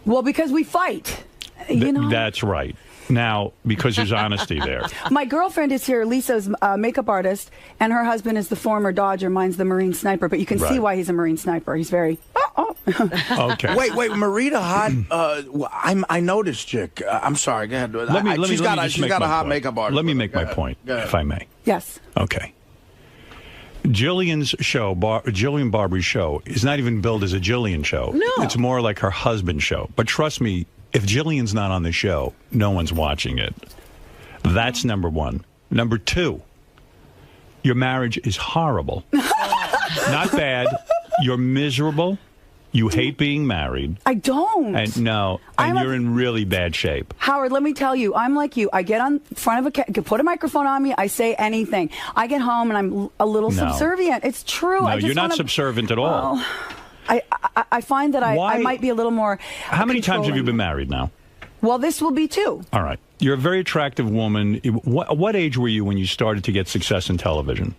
Well, because we fight. You know? That's right. Now, because there's honesty there. My girlfriend is here, Lisa's makeup artist, and her husband is the former Dodger. Mine's the Marine sniper, but you can see why he's a Marine sniper. He's very... Okay. Wait, Marita Hot. I noticed, chick. I'm sorry. Go ahead. She's got a hot makeup artist. Let me make my point, if I may. Yes. Okay. Jillian's show, Jillian Barbary's show, is not even billed as a Jillian show. No. It's more like her husband's show. But trust me, if Jillian's not on the show, no one's watching it. That's number one. Number two, your marriage is horrible. Not bad. You're miserable. You hate being married. I don't. And you're in really bad shape. Howard, let me tell you, I'm like you. I get on front of put a microphone on me, I say anything. I get home and I'm a little subservient. It's true. No, you're not subservient at all. Well, I find that I might be a little more How many times have you been married now? Well, this will be 2. All right. You're a very attractive woman. What age were you when you started to get success in television?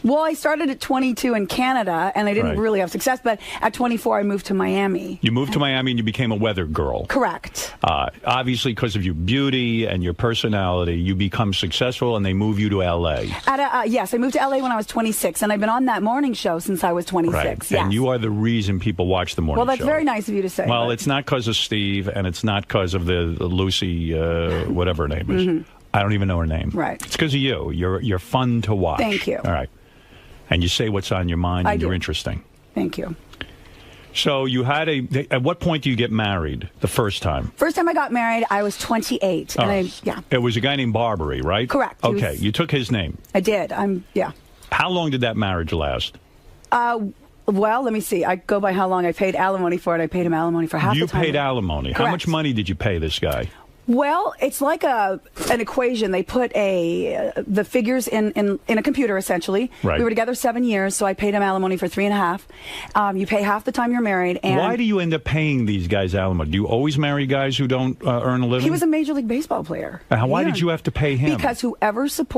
Well, I started at 22 in Canada, and I didn't really have success. But at 24, I moved to Miami. You moved to Miami, and you became a weather girl. Correct. Obviously, because of your beauty and your personality, you become successful, and they move you to L.A. Yes, I moved to L.A. when I was 26, and I've been on that morning show since I was 26. Right. Yes. And you are the reason people watch the morning show. Well, that's very nice of you to say. Well, it's not because of Steve, and it's not because of the Lucy, whatever her name is. Mm-hmm. I don't even know her name. Right. It's because of you. You're fun to watch. Thank you. All right. And you say what's on your mind, and you're interesting. Thank you. So you had at what point do you get married the first time? First time I got married, I was 28. And It was a guy named Barbary, right? Correct. Okay, you took his name. I did. How long did that marriage last? Well, let me see. I go by how long I paid alimony for it. I paid him alimony for half the time. You paid alimony. Correct. How much money did you pay this guy? Well, it's like an equation. They put the figures in a computer, essentially. Right. We were together 7 years, so I paid him alimony for 3.5. You pay half the time you're married. And why do you end up paying these guys alimony? Do you always marry guys who don't earn a living? He was a Major League Baseball player. Why did you have to pay him? Because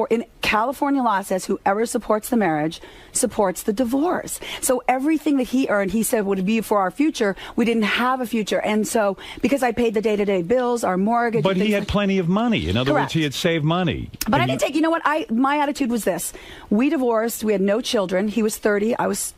in California law says whoever supports the marriage supports the divorce. So everything that he earned, he said would be for our future. We didn't have a future. And so because I paid the day-to-day bills, our mortgage. But he had plenty of money. In other words, he had saved money. But I didn't take, you know what? My attitude was this. We divorced. We had no children. He was 30. I was,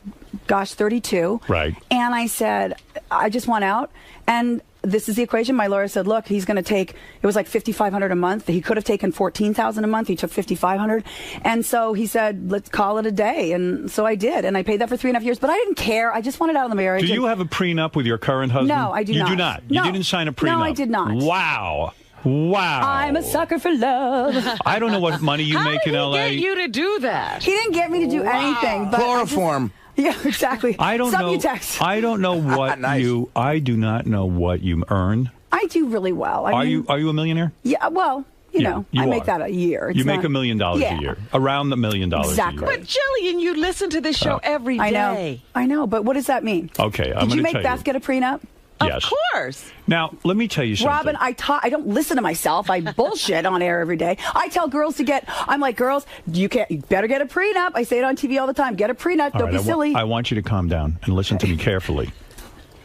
32. Right. And I said, I just want out. And this is the equation. My lawyer said, look, he's going to take, it was like $5,500 a month. He could have taken $14,000 a month. He took $5,500. And so he said, let's call it a day. And so I did. And I paid that for 3.5 years. But I didn't care. I just wanted out of the marriage. Do you have a prenup with your current husband? No, I do not. You do not? No. You didn't sign a prenup? No, I did not. Wow. Wow. I'm a sucker for love. I don't know what money you make in L.A. How did he get you to do that? He didn't get me to do anything. But chloroform. Yeah, exactly. I don't know. Subutex. I don't know what I do not know what you earn. I do really well. Are you a millionaire? Yeah, well, you know, I make that a year. You make $1 million a year. Around the $1 million a year. Exactly. But Jillian, you listen to this show every day. I know, but what does that mean? Okay, I'm Did you going to make tell Beth get a prenup? Yes. Of course. Now, let me tell you something. Robin, I don't listen to myself. I bullshit on air every day. I tell girls I'm like, girls, you better get a prenup. I say it on TV all the time. Get a prenup. Don't be silly. I want you to calm down and listen to me carefully.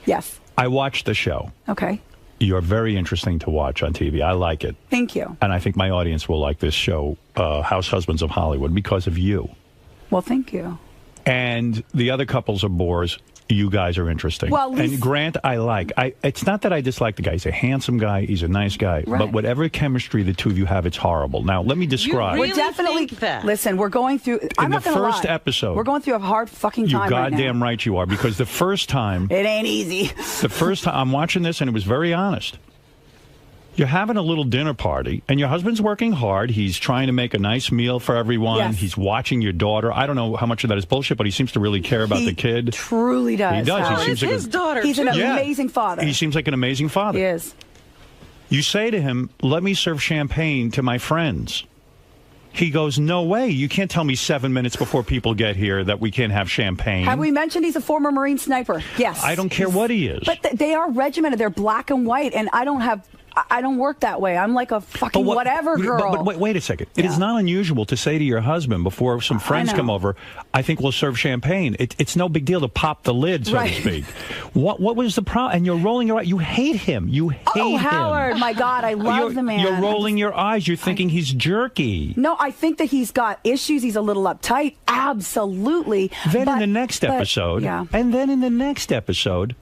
Yes. I watched the show. Okay. You're very interesting to watch on TV. I like it. Thank you. And I think my audience will like this show, House Husbands of Hollywood, because of you. Well, thank you. And the other couples are bores. You guys are interesting. Well, and Grant, I like. It's not that I dislike the guy. He's a handsome guy. He's a nice guy. Right. But whatever chemistry the two of you have, it's horrible. Now, let me describe. We're definitely. Listen, we're going through. I'm not going to lie. In the first episode, we're going through a hard fucking time. You goddamn right you are, because the first time it ain't easy. The first time I'm watching this, and it was very honest. You're having a little dinner party, and your husband's working hard. He's trying to make a nice meal for everyone. Yes. He's watching your daughter. I don't know how much of that is bullshit, but he seems to really care about the kid. Truly does. He does. Howard. He seems like his daughter. He's an amazing father. He seems like an amazing father. He is. You say to him, let me serve champagne to my friends. He goes, no way. You can't tell me 7 minutes before people get here that we can't have champagne. Have we mentioned he's a former Marine sniper? Yes. I don't care what he is. But they are regimented. They're black and white, and I don't work that way. I'm like a fucking whatever girl. But wait a second. It is not unusual to say to your husband before some friends come over, I think we'll serve champagne. It's no big deal to pop the lid, so to speak. What was the problem? And you're rolling your eyes. You hate him. You hate him. Oh, Howard, my God, I love the man. You're rolling your eyes. You're thinking he's jerky. No, I think that he's got issues. He's a little uptight. Absolutely. Then in the next episode, and then in the next episode,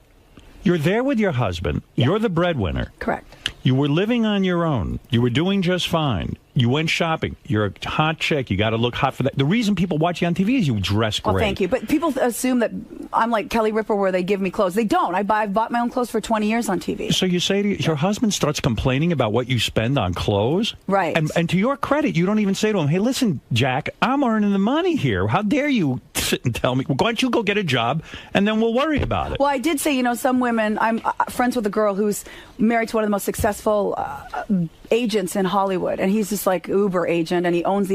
you're there with your husband. Yeah. You're the breadwinner. Correct. You were living on your own. You were doing just fine. You went shopping. You're a hot chick. You got to look hot for that. The reason people watch you on TV is you dress great. Well, thank you. But people assume that I'm like Kelly Ripa where they give me clothes. They don't. I've bought my own clothes for 20 years on TV. So you say to your husband starts complaining about what you spend on clothes? Right. And to your credit, you don't even say to him, hey, listen, Jack, I'm earning the money here. How dare you sit and tell me? Why don't you go get a job and then we'll worry about it? Well, I did say, some women, I'm friends with a girl who's married to one of the most successful agents in Hollywood, and he's just like Uber agent, and he owns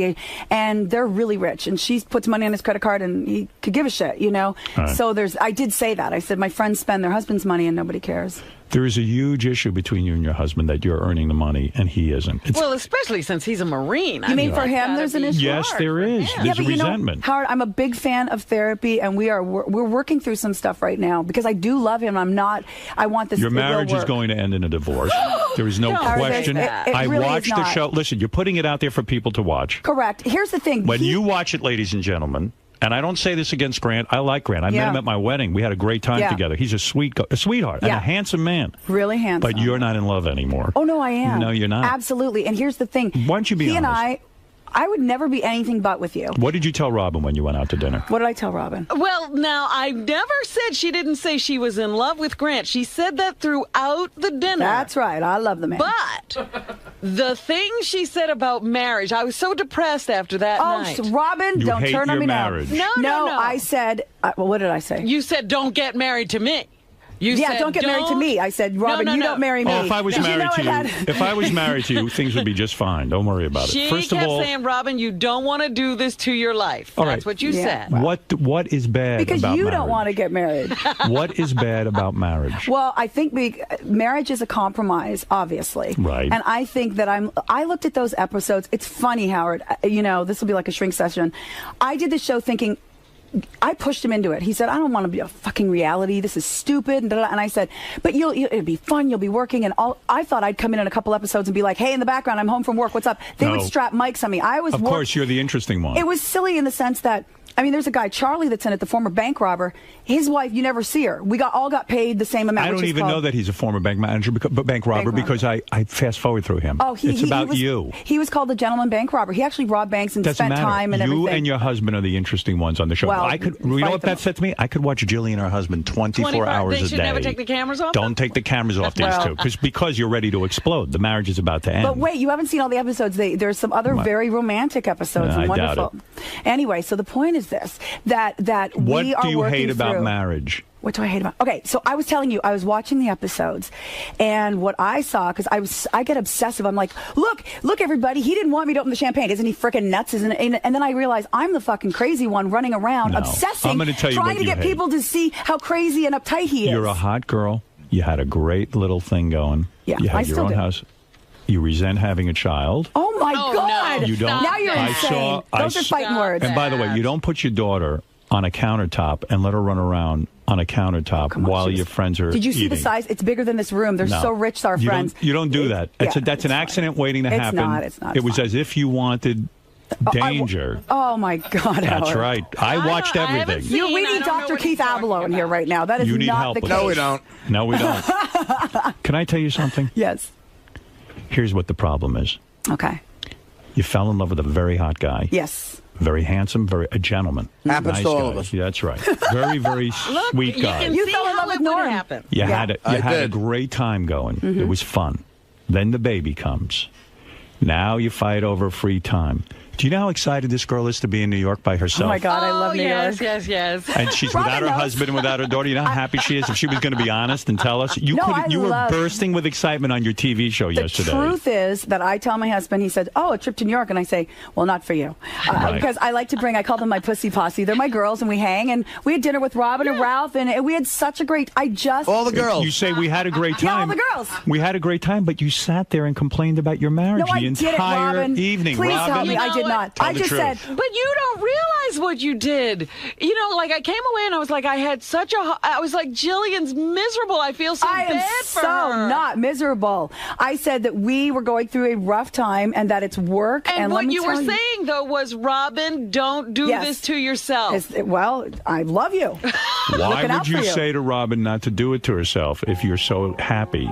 and they're really rich, and she puts money on his credit card, and he could give a shit, Right. So I did say that. I said my friends spend their husband's money, and nobody cares. There is a huge issue between you and your husband that you're earning the money and he isn't. Well, especially since he's a Marine. You mean for him there's an issue? Yes, there is. There's a resentment. Howard, I'm a big fan of therapy, and we're working through some stuff right now because I do love him. I want this. Your marriage is going to end in a divorce. There is no question. I really watched the show. Listen, you're putting it out there for people to watch. Correct. Here's the thing. When you watch it, ladies and gentlemen, and I don't say this against Grant. I like Grant. I met him at my wedding. We had a great time together. He's a sweetheart and a handsome man. Really handsome. But you're not in love anymore. Oh, no, I am. No, you're not. Absolutely. And here's the thing. Why don't you be honest? He and I would never be anything but with you. What did you tell Robin when you went out to dinner? What did I tell Robin? Well, now, I never said she didn't say she was in love with Grant. She said that throughout the dinner. That's right. I love the man. But the thing she said about marriage, I was so depressed after that night. Oh, Robin, you don't hate turn on your me marriage. now. No. I said, well, what did I say? You said, don't get married to me. You said, don't get married to me. I said, Robin, you don't marry me. Oh, if I was married to you, if I was married to you, things would be just fine. Don't worry about it. She First kept of all, saying, Robin, you don't want to do this to your life. All That's right. what you said. What is bad because about you marriage? don't want to get married. What is bad about marriage? Well, I think marriage is a compromise, obviously. Right. And I think that I looked at those episodes. It's funny, Howard. This will be like a shrink session. I did the show thinking, I pushed him into it. He said, I don't want to be a fucking reality. This is stupid. And I said, but it'll be fun. You'll be working. And I thought I'd come in a couple episodes and be like, hey, in the background, I'm home from work. What's up? They would strap mics on me. Of course, you're the interesting one. It was silly in the sense that, there's a guy, Charlie, that's in it, the former bank robber. His wife, you never see her. We all got paid the same amount. I don't even know that he's a former bank manager, bank robber, because I fast forward through him. Oh, it's about you. He was called the gentleman bank robber. He actually robbed banks and spent time and everything. You and your husband are the interesting ones on the show. Well, you know what that said to me? I could watch Jillian and her husband 24 hours a day. They should never take the cameras off Don't take the cameras off these two, because you're ready to explode. The marriage is about to end. But wait, you haven't seen all the episodes. There's some other very romantic episodes. I wonderful. doubt it. Anyway, so the point is this: that what we are do you hate about through. marriage? What do I hate about? Okay, so I was telling you, I was watching the episodes, and what I saw, because I get obsessive. I'm like, look, everybody, he didn't want me to open the champagne. Isn't he freaking nuts? And then I realize I'm the fucking crazy one running around, obsessing, I'm gonna tell you trying to get people to see how crazy and uptight he is. You're a hot girl. You had a great little thing going. Yeah, you had I your still own do. house. You resent having a child. Oh my God! No. You don't. Now you're insane. Those are fighting words. And by the way, you don't put your daughter on a countertop and let her run around on a countertop while your friends are Did you see eating. the size? It's bigger than this room. They're so rich, our friends. You don't do that. That's an accident waiting to happen. It's not. It was as if you wanted danger. Oh my God, That's Howard. right. I watched everything. We need Dr. Keith Abelow in here right now. That is You need not help the with case. that. No, we don't. No, we don't. Can I tell you something? Yes. Here's what the problem is. Okay. You fell in love with a very hot guy. Yes. Very handsome, a gentleman. Happens nice to all guy. of us. Yeah, that's right. Very, very sweet guy. You fell in love with Norm. You had a great time going. Mm-hmm. It was fun. Then the baby comes. Now you fight over free time. Do you know how excited this girl is to be in New York by herself? Oh my God, I love New York. Yes. And she's without her husband and without her daughter. You know how happy she is? If she was going to be honest and tell us, you were bursting with excitement on your TV show yesterday. The truth is that I tell my husband, he said, "Oh, a trip to New York," and I say, "Well, not for you," because I like to bring. I call them my pussy posse. They're my girls, and we hang. And we had dinner with Robin and Ralph, and we had such a great. All the girls. You say we had a great time. Yeah, all the girls. We had a great time, but you sat there and complained about your marriage the entire evening. Please Robin, tell me I did not. I just said. But you don't realize what you did. You know, like I came away and I was like, I was like, Jillian's miserable. I feel so bad for her. I am so not miserable. I said that we were going through a rough time and that it's work. And let what me you were tell saying, though, was, Robin, don't do this to yourself. Well, I love you. Why would you say to Robin not to do it to herself if you're so happy?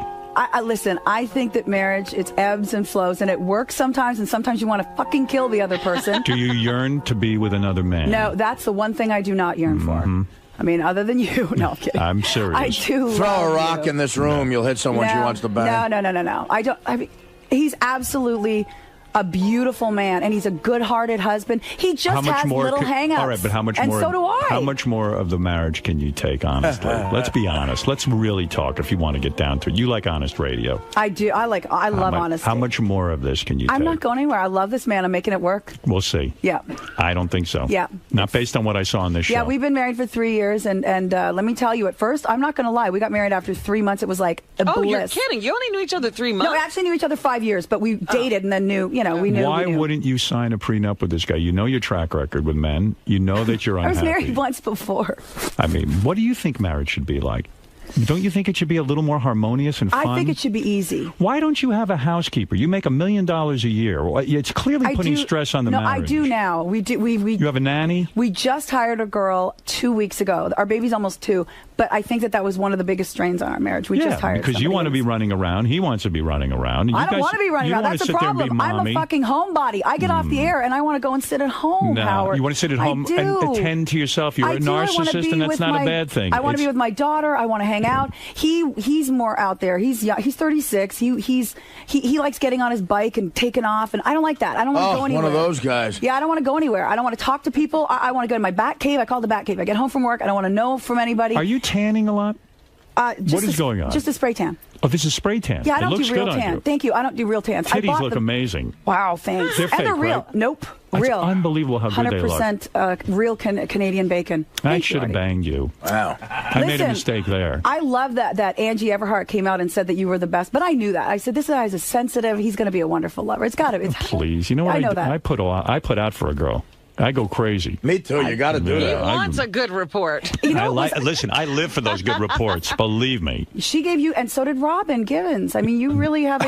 Listen, I think that marriage, it's ebbs and flows, and it works sometimes, and sometimes you want to fucking kill the other person. Do you yearn to be with another man? No, that's the one thing I do not yearn for. I mean, other than you. No, I'm kidding. I'm serious. I do Throw love a rock you. in this room, you'll hit someone she wants to bang. No. I mean, he's absolutely a beautiful man, and he's a good-hearted husband. He just has little hang-ups. All right, but how much and more? And so do I. How much more of the marriage can you take, honestly? Let's be honest. Let's really talk if you want to get down to it. You like honest radio. I do. I love honesty. How much more of this can you take? I'm not going anywhere. I love this man. I'm making it work. We'll see. Yeah. I don't think so. Yeah. Not based on what I saw on this show. Yeah, we've been married for 3 years, and let me tell you, at first, I'm not going to lie, we got married after 3 months. It was like a bliss. Oh, you're kidding. You only knew each other 3 months? No, we actually knew each other 5 years, but we dated and then knew, we knew. Why wouldn't you sign a prenup with this guy? You know your track record with men. You know that you're unhappy. I was married once before. I mean, what do you think marriage should be like? Don't you think it should be a little more harmonious and fun? I think it should be easy. Why don't you have a housekeeper? You make $1 million a year. It's clearly putting stress on the marriage. No, I do now. We do. You have a nanny? We just hired a girl 2 weeks ago. Our baby's almost 2. But I think that was one of the biggest strains on our marriage. We just hired because you want to be running around. He wants to be running around. I don't want to be running around. That's the problem. I'm a fucking homebody. I get off the air and I want to go and sit at home, Howard. You want to sit at home and attend to yourself. You're a narcissist, and that's not a bad thing. I want to be with my daughter. I want to hang out. He's more out there. He's young. He's 36. He likes getting on his bike and taking off, and I don't like that. I don't want to go anywhere. One of those guys. Yeah, I don't want to go anywhere. I don't want to talk to people. I want to go to my bat cave. I call it the bat cave. I get home from work. I don't want to know from anybody. Are you tanning a lot? What is going on? Just a spray tan. Oh, this is spray tan. Yeah, I don't looks do real good tan. on you. Thank you. I don't do real tans. Titties look amazing. Wow, thanks. They're fake, and they're real. right? Nope, That's real. Unbelievable how good they look. 100% real Canadian bacon. I should have banged you. Wow. I made a mistake there. I love that Angie Everhart came out and said that you were the best, but I knew that. I said, this guy is sensitive. He's going to be a wonderful lover. It's got to be. Please. You know what? I know that. I put out for a girl. I go crazy. Me too. You got to do that. He wants a good report. Listen, I live for those good reports. Believe me. She gave you, and so did Robin Givens. I mean, you really have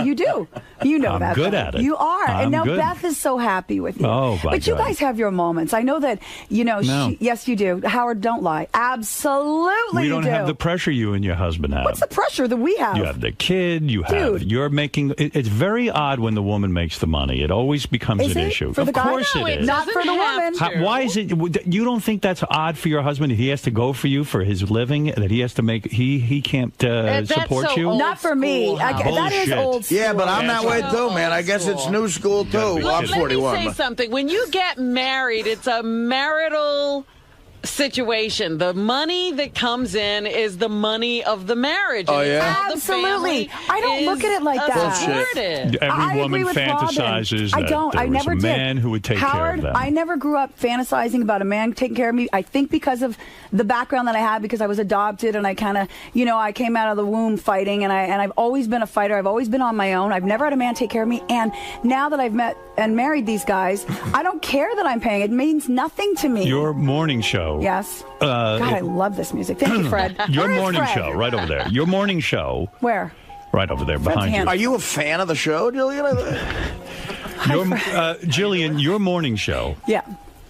you do. You know that. I'm good at it. You are. I'm and now good. Beth is so happy with you. Oh, my But you God. guys have your moments. I know that, No. yes, you do. Howard, don't lie. Absolutely We don't you do. have the pressure you and your husband have. What's the pressure that we have? You have the kid. You're making. It's very odd when the woman makes the money. It always becomes Is an it? issue. For the Of guy? course No, it is. Not for the woman. Why is it? You don't think that's odd for your husband that he has to go for you for his living? That he has to make. He can't support you. Not for me. That is old school. Yeah, but I'm that way too, man. I guess it's new school too. Well, I'm 41. let me say something. When you get married, it's a marital situation. The money that comes in is the money of the marriage. Oh, yeah? Absolutely. I don't look at it like that. Every woman fantasizes I that don't. there I was never a did. man who would take care Howard, of them. I never grew up fantasizing about a man taking care of me. I think because of the background that I had, because I was adopted and I kind of, I came out of the womb fighting, and I've always been a fighter. I've always been on my own. I've never had a man take care of me. And now that I've met and married these guys, I don't care that I'm paying. It means nothing to me. Your morning show. Yes. God, I love this music. Thank you, Fred. Your Where is morning Fred? show, right over there. Your morning show. Where? Right over there, behind you. Are you a fan of the show, Jillian? Jillian, your morning show. Yeah.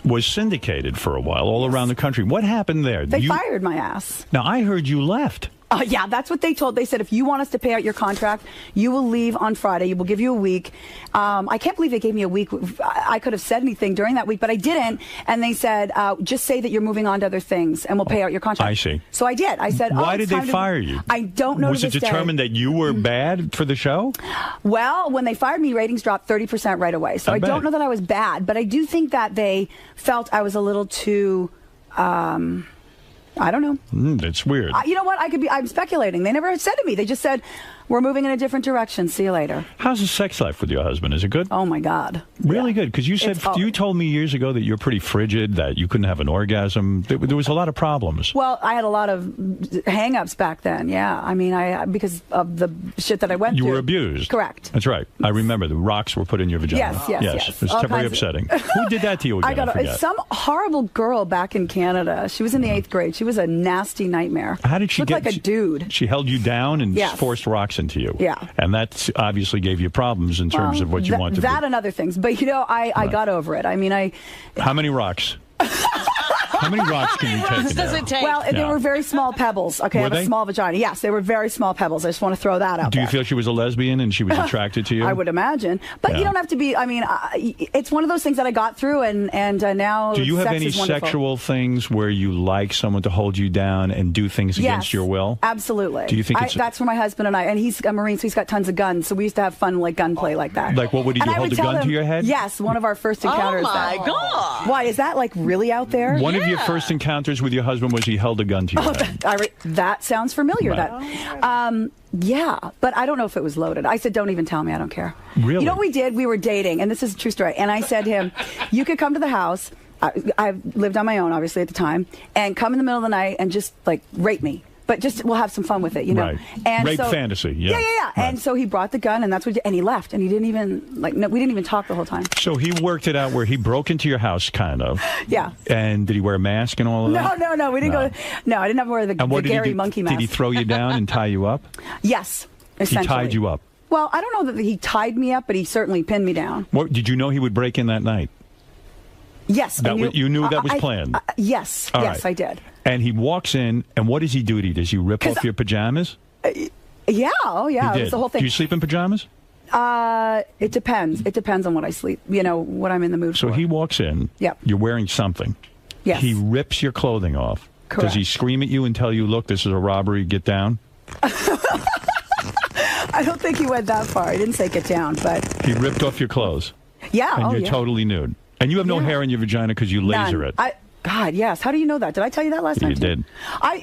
Was syndicated for a while all around the country. What happened there? They fired my ass. Now, I heard you left. Yeah, that's what they told. They said, if you want us to pay out your contract, you will leave on Friday. We'll give you a week. I can't believe they gave me a week. I could have said anything during that week, but I didn't. And they said, just say that you're moving on to other things, and we'll pay out your contract. I see. So I did. I said, why did they fire you? I don't know. Was it determined that you were bad for the show? Well, when they fired me, ratings dropped 30% right away. So I don't know that I was bad, but I do think that they felt I was a little too... I don't know. That's weird. You know what? I'm speculating. They never said to me. They just said, we're moving in a different direction. See you later. How's the sex life with your husband? Is it good? Oh, my God. Really good? Because you told me years ago that you're pretty frigid, that you couldn't have an orgasm. There was a lot of problems. Well, I had a lot of hang-ups back then, yeah. I mean, because of the shit that I went through. You were abused. Correct. That's right. I remember the rocks were put in your vagina. Yes. It was very upsetting. Who did that to you again? I forget. Some horrible girl back in Canada. She was in the 8th grade. She was a nasty nightmare. How did she looked like a dude. She held you down and forced rocks into you. Yeah. And that obviously gave you problems in terms of what you wanted to do. That and other things. But, I got over it. I mean, How many rocks? How many rocks can you take? Does it take? Well, they were very small pebbles. Okay, I have a small vagina. Yes, they were very small pebbles. I just want to throw that out Do you there. feel she was a lesbian and she was attracted to you? I would imagine. But you don't have to be, I mean, it's one of those things that I got through, and now Do you have sex any is wonderful. sexual things where you like someone to hold you down and do things against your will? Absolutely. Do you think that's for my husband and I, and he's a Marine, so he's got tons of guns, so we used to have fun, like gunplay like that. Like what would he do, hold a gun to your head? Yes, one of our first encounters. Oh my God. Why, is that like really out there? One of your first encounters with your husband was he held a gun to your head. That sounds familiar. Right. Yeah, but I don't know if it was loaded. I said, don't even tell me. I don't care. Really? You know what we did? We were dating, and this is a true story. And I said to him, you could come to the house. I lived on my own, obviously, at the time, and come in the middle of the night and just, like, rape me. But just, we'll have some fun with it, you know? Right. And rape fantasy, yeah. Yeah. Right. And so he brought the gun, and that's what and he left. And he didn't even, we didn't even talk the whole time. So he worked it out where he broke into your house, kind of. Yeah. And did he wear a mask and all of that? No, we didn't go. No, I didn't have to wear the Gary Monkey mask. Did he throw you down and tie you up? Yes, essentially. He tied you up? Well, I don't know that he tied me up, but he certainly pinned me down. What, did you know he would break in that night? Yes. You knew that was planned? Yes. All yes, right. I did. And he walks in, and what does he do to you? Does he rip off your pajamas? Yeah. Oh, yeah. He It was the whole thing. Do you sleep in pajamas? It depends. It depends on what I sleep. You know, what I'm in the mood for. So he walks in. Yep. You're wearing something. Yes. He rips your clothing off. Correct. Does he scream at you and tell you, look, this is a robbery, get down? I don't think he went that far. He didn't say get down, but... He ripped off your clothes. Yeah. And you're yeah. totally nude. And you have no hair in your vagina because you laser None. it. God, yes. How do you know that? Did I tell you that last time? You did.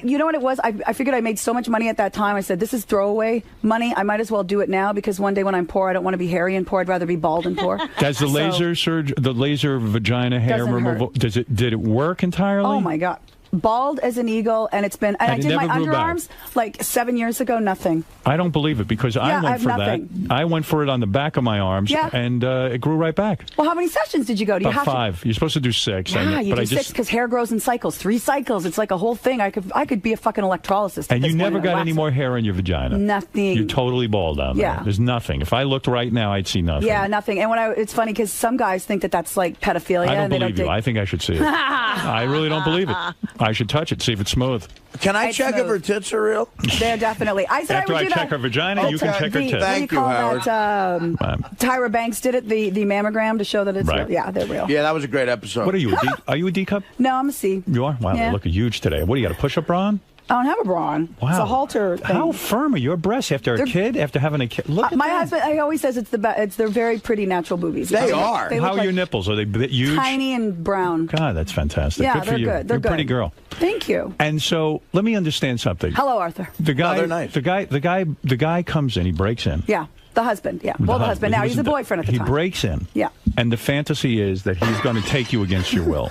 You know what it was? I figured I made so much money at that time. I said, this is throwaway money. I might as well do it now because one day when I'm poor, I don't want to be hairy and poor. I'd rather be bald and poor. Does the laser vagina hair removal, did it work entirely? Oh, my God. Bald as an eagle, and it's been... And I did my underarms like 7 years ago, nothing. I don't believe it because I went for that. I went for it on the back of my arms, and it grew right back. Well, how many sessions did you go? Do you About have 5. You're supposed to do 6. Yeah, you do 6 because hair grows in cycles. 3 cycles. It's like a whole thing. I could be a fucking electrolysis. And you never got any more hair in your vagina? Nothing. You're totally bald down there. Yeah. There's nothing. If I looked right now, I'd see nothing. Yeah, nothing. And it's funny because some guys think that that's like pedophilia. I don't and they believe you. I think I should see it. I really don't believe it. I should touch it, see if it's smooth. Can I check if her tits are real? They're definitely. I said After I would do check her vagina, you can check her tits. Thank you, Howard. Tyra Banks did it, the mammogram to show that it's real. Yeah, they're real. Yeah, that was a great episode. What are you, are you a D cup? No, I'm a C. You are? Wow, Yeah. they look huge today. What do you got, a push-up bra on? I don't have a bra on. Wow. It's a halter thing. How firm are your breasts after a kid? After having a kid? Look at my that. husband, he always says they're very pretty natural boobies. They are. They How look are your nipples? Are they huge? tiny and brown. God, that's fantastic. Yeah, good for they're you. good. They're You're a pretty good. girl. Thank you. And so, let me understand something. Hello, Arthur. The guy, they're nice. the guy comes in. He breaks in. Yeah, the husband. Yeah, well, the husband. Now he's a boyfriend at the time. He breaks in. Yeah. And the fantasy is that he's going to take you against your will.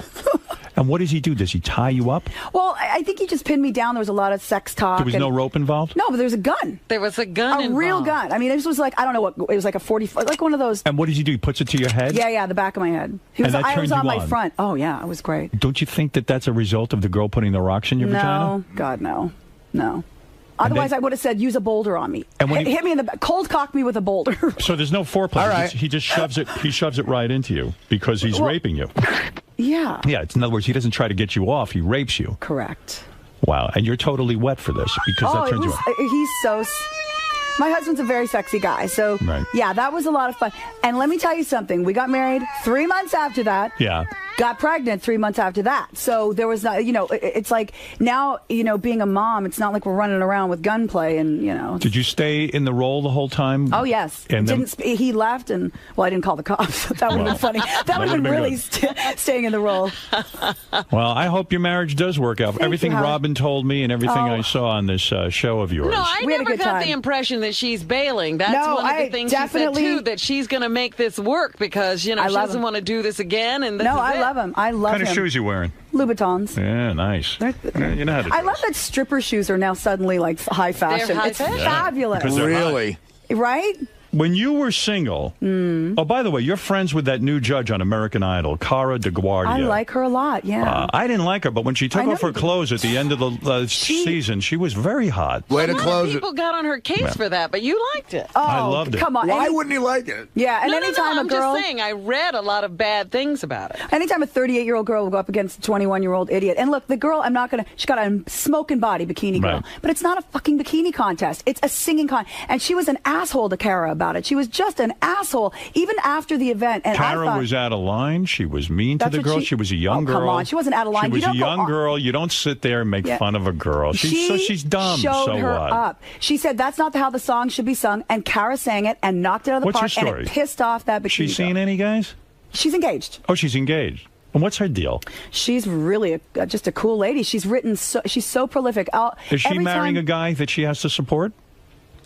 And what does he do? Does he tie you up? Well, I think he just pinned me down. There was a lot of sex talk. There was no rope involved? No, but there was a gun. There was a gun A real involved. gun. I mean, this was like, I don't know what, it was like a 40, like one of those. And what does he do? He puts it to your head? Yeah, the back of my head. And that I was turned on you my on? front. Oh, yeah, it was great. Don't you think that that's a result of the girl putting the rocks in your vagina? No, God, no. Otherwise, I would have said, use a boulder on me. And when hit me in the back. Cold cock me with a boulder. So there's no foreplay. All right. He just shoves it. He shoves it right into you because he's raping you. Yeah. Yeah. It's, in other words, he doesn't try to get you off. He rapes you. Correct. Wow. And you're totally wet for this because that turns you on. He's so... My husband's a very sexy guy, so Right. yeah, that was a lot of fun. And let me tell you something. We got married 3 months after that. Yeah. Got pregnant 3 months after that. So there was not, it's like now, being a mom, it's not like we're running around with gunplay and, Did you stay in the role the whole time? Oh, yes. And then, He left and, well, I didn't call the cops. That would have been funny. That would have been really staying in the role. well, I hope your marriage does work out. Everything Howard. Robin told me and everything I saw on this show of yours. No, I We had a never good got time. the impression that she's bailing. That's No, one of the things she said, definitely- too, that she's going to make this work because, she love doesn't him. want to do this again. And this No, is I it. love him. I love What kind him. of shoes you wearing? Louboutins. Yeah, nice. Yeah, you know how to do I love that stripper shoes are now suddenly like high fashion. high It's fashion. fabulous. Because they're Really? Right? When you were single, oh, by the way, you're friends with that new judge on American Idol, Cara DeGuardia. I like her a lot, yeah. I didn't like her, but when she took off her clothes at the end of the season, she was very hot. Way to close it. People got on her case for that, but you liked it. Oh, I loved it. Come on. Why wouldn't you like it? Yeah, and no, anytime I'm a girl... just saying, I read a lot of bad things about it. Anytime a 38-year-old girl will go up against a 21-year-old idiot. And look, the girl, I'm not going to... She's got a smoking body, bikini girl. Right. But it's not a fucking bikini contest. It's a singing contest. And she was an asshole to Cara about it. She was just an asshole, even after the event. And Cara was out of line. She was mean to the girl. She was a young girl. Come on. She wasn't out of line. She was a young girl. You don't sit there and make fun of a girl. She's dumb. Showed her what? up. She said that's not how the song should be sung. And Cara sang it and knocked it out of the What's park. her story? And it pissed off that bikini She seen girl. any guys? She's engaged. Oh, she's engaged. And what's her deal? She's really just a cool lady. She's written. She's so prolific. Is she marrying a guy that she has to support?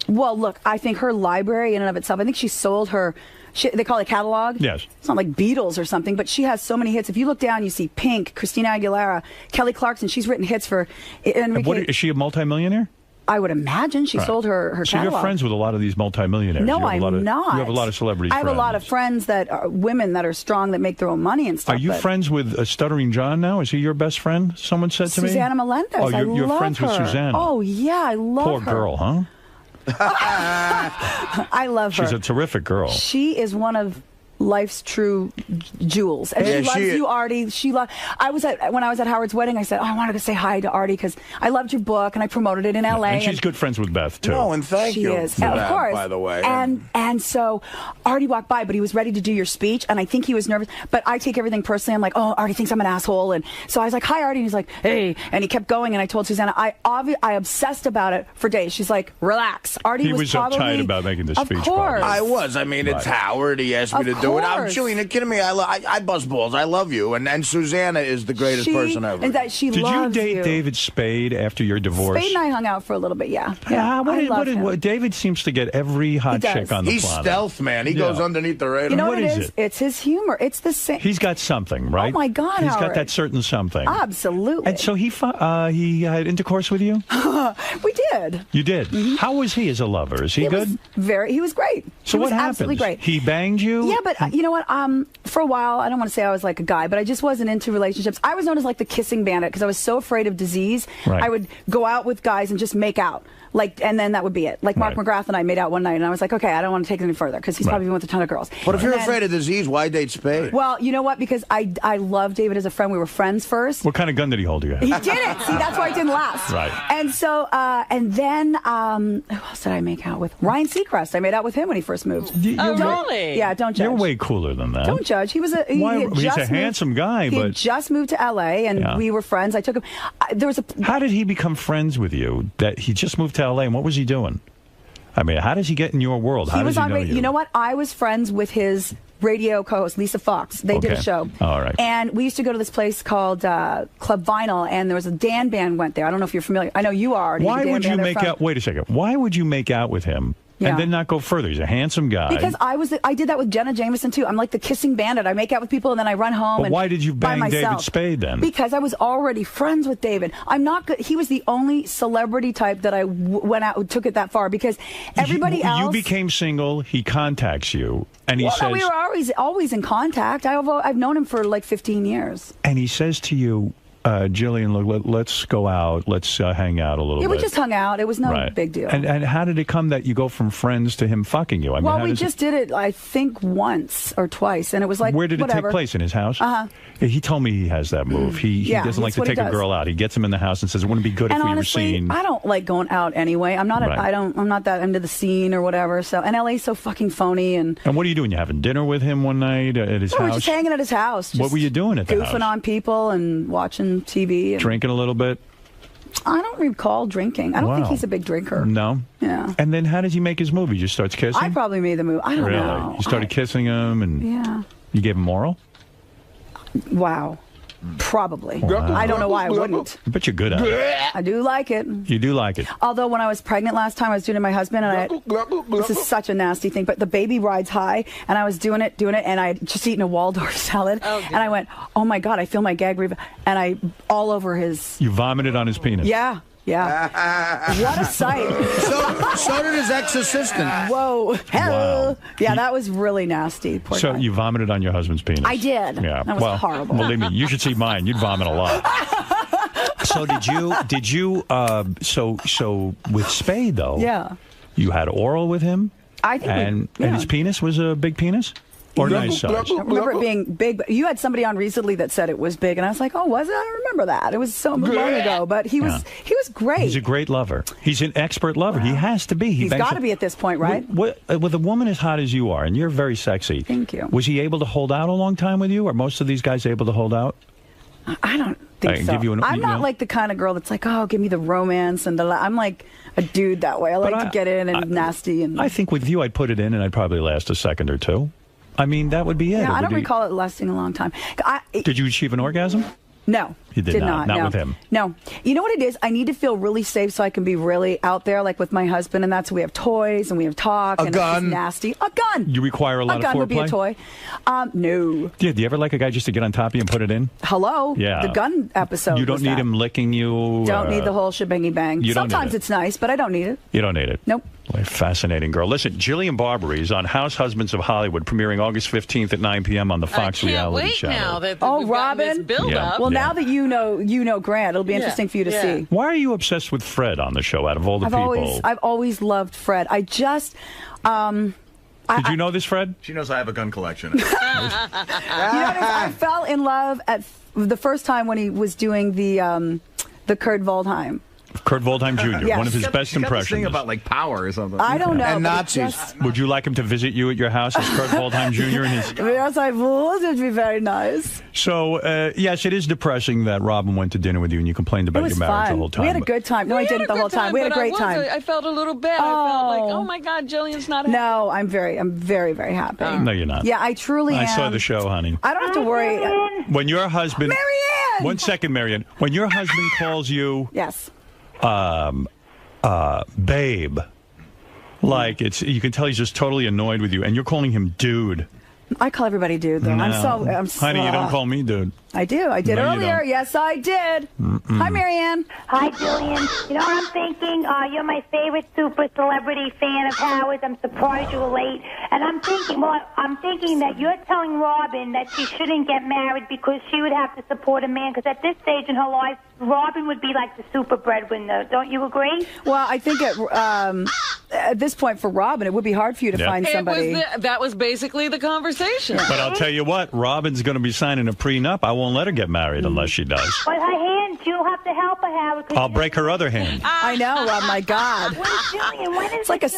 Well, look, I think her library in and of itself, I think she sold her, they call it catalog. Yes. It's not like Beatles or something, but she has so many hits. If you look down, you see Pink, Christina Aguilera, Kelly Clarkson. She's written hits for Enrique. Is she a multimillionaire? I would imagine she sold her catalog. So you're friends with a lot of these multimillionaires. No, I'm not. You have a lot of celebrity friends. I have friends. a lot of friends that are women that are strong, that make their own money and stuff. Are you friends with Stuttering John now? Is he your best friend? Someone said to me. Susanna Melendez. Oh, you're love friends her. with Susanna. Oh, yeah, I love Poor her. Poor girl, huh? I love her. She's a terrific girl. She is one of life's true jewels, and she loves you, Artie. When I was at Howard's wedding, I said, I wanted to say hi to Artie because I loved your book and I promoted it in L.A. And she's good friends with Beth too. No, and thank you. She is, for of that, course. by the way. And so Artie walked by, but he was ready to do your speech, and I think he was nervous. But I take everything personally. I'm like, oh, Artie thinks I'm an asshole, and so I was like, hi, Artie, and he's like, hey, and he kept going, and I told Susanna, I obsessed about it for days. She's like, relax. Artie was probably uptight about making the speech. Of course, I was. I mean, it's Howard. He asked me to do it. I'm Julian. Kidding me? I bust balls. I love you, and Susanna is the greatest person ever. And that she Did loves you date David Spade after your divorce? Spade and I hung out for a little bit. Yeah. What David seems to get every hot chick on the planet. He's stealth, man. He goes underneath the radar. You know what it is is? it? It's his humor. It's the same. He's got something, right? Oh my God, He's got Howard. that certain something. Absolutely. And so he had intercourse with you? We did. You did. How was he as a lover? Is he good? He was great. So what happened? Absolutely great. He banged you? Yeah, but you know what? For a while, I don't want to say I was like a guy, but I just wasn't into relationships. I was known as like the kissing bandit because I was so afraid of disease. Right. I would go out with guys and just make out. And then that would be it. Like Mark McGrath and I made out one night, and I was like, okay, I don't want to take it any further because he's probably been with a ton of girls. But if you're afraid of disease, why date Spade? Well, you know what? Because I love David as a friend. We were friends first. What kind of gun did he hold you? He didn't. See, that's why it didn't last. Right. And so, and then, who else did I make out with? Ryan Seacrest. I made out with him when he first moved. Really? Yeah, don't judge. You're way cooler than that. Don't judge. He was he's a handsome guy, He but had just moved to L.A. and we were friends. I took him. How did he become friends with you? That he just moved to L.A. and what was he doing? I mean, how does he get in your world? How does he know you? You know what? I was friends with his radio co-host, Lisa Fox. They did a show. All right. And we used to go to this place called Club Vinyl, and there was a Dan band went there. I don't know if you're familiar. I know you are. Why would you make out? Wait a second. Why would you make out with him? Yeah. And then not go further. He's a handsome guy. Because I did that with Jenna Jameson too. I'm like the kissing bandit. I make out with people and then I run home. But why did you bang David Spade then? Because I was already friends with David. I'm not good. He was the only celebrity type that I went out, took it that far. Because everybody else. You became single. He contacts you, and he says, "No, we were always in contact. I've known him for like 15 years." And he says to you, Jillian, look, let's go out. Let's hang out a little bit. Yeah, we just hung out. It was no big deal. And how did it come that you go from friends to him fucking you? I mean, we just did it, I think, once or twice, and it was like, where did whatever. it take place? In his house? Uh-huh. He told me he has that move. He doesn't like to take a girl out. He gets him in the house and says, it wouldn't be good if we were seen. I don't like going out anyway. I'm not. I'm not that into the scene or whatever. So, and LA's so fucking phony. And what are you doing? You having dinner with him one night at his house? We're just hanging at his house. What were you doing at the house? Goofing on people and watching TV. And drinking a little bit. I don't recall drinking. I don't think he's a big drinker. No. Yeah. And then how did he make his move? He just starts kissing. I probably made the move. I don't know. You started kissing him, and you gave him oral. Wow. Probably. Wow. I don't know why I wouldn't. I bet you're good at it. I do like it. You do like it. Although when I was pregnant last time, I was doing it to my husband, and this is such a nasty thing, but the baby rides high, and I was doing it, and I had just eaten a Waldorf salad, and I went, oh my God, I feel my gag and all over his... You vomited on his penis. Yeah. Yeah. What a sight. So did his ex-assistant. Whoa. Hell. Wow. Yeah, that was really nasty. Poor So guy. you vomited on your husband's penis? I did. Yeah. That was horrible. Believe me, you should see mine. You'd vomit a lot. So did you so with Spade though? Yeah. You had oral with him? I think and his penis was a big penis? Or nice size? I remember it being big. You had somebody on recently that said it was big, and I was like, "Oh, was it? I remember that. It was so long ago." But he was great. He's a great lover. He's an expert lover. Wow. He has to be. He's got to be at this point, right? With a woman as hot as you are, and you're very sexy. Thank you. Was he able to hold out a long time with you? Are most of these guys able to hold out? I don't think so. I'm not like the kind of girl that's like, "Oh, give me the romance," and I'm like a dude that way. I like to get in and nasty. And I think with you, I'd put it in, and I'd probably last a second or two. I mean, that would be it. Yeah, I don't recall it lasting a long time. Did you achieve an orgasm? No. You did not. Not no. with him. No. You know what it is? I need to feel really safe so I can be really out there, like with my husband, and that's we have toys and we have talk. A gun. It's nasty. A gun. You require a lot of foreplay? A gun would be a toy. No. Yeah, do you ever like a guy just to get on top of you and put it in? Hello? Yeah. The gun episode. You don't need him licking you? Don't need the whole shebangy bang. Sometimes it's nice, but I don't need it. You don't need it? Nope. What a fascinating girl. Listen, Jillian Barbary is on House Husbands of Hollywood, premiering August 15th at 9 p.m. on the Fox reality channel. Now that Robin. Well, now that you know Grant, it'll be interesting for you to see. Why are you obsessed with Fred on the show out of all the people? I've always loved Fred. I just... Did you know this, Fred? She knows I have a gun collection. I fell in love at the first time when he was doing the Kurt Waldheim. Kurt Waldheim Jr., Yes. one of his best impressions. Thing about like power or something. I don't know. And Nazis. Would you like him to visit you at your house as Kurt Waldheim Jr. and his... Yes, I would. It would be very nice. So, yes, it is depressing that Robin went to dinner with you and you complained about your marriage the whole time. We had a good time. No, I didn't the whole time. We had a great time. I felt a little bad. I felt like, oh my God, Jillian's not happy. No, I'm very, very happy. No, you're not. Yeah, I truly am. I saw the show, honey. I don't have to worry. When your husband... Marianne! 1 second, Marianne. When your husband calls you... Yes. Babe, like you can tell he's just totally annoyed with you, and you're calling him dude. I call everybody dude, though. No. I'm so. Honey, you don't call me dude. I do. I did No, you earlier. don't. Yes, I did. Hi, Marianne. Hi, Jillian. You know what I'm thinking? You're my favorite super celebrity fan of Howard's. I'm surprised you were late. And I'm thinking that you're telling Robin that she shouldn't get married because she would have to support a man. Because at this stage in her life, Robin would be like the super breadwinner. Don't you agree? Well, I think at this point for Robin, it would be hard for you to find somebody. That was basically the conversation. But I'll tell you what, Robin's going to be signing a prenup. I won't let her get married unless she does. But her hands, you'll have to help her, Howard. I'll break her other hand. I know, Rob. My God. It's like a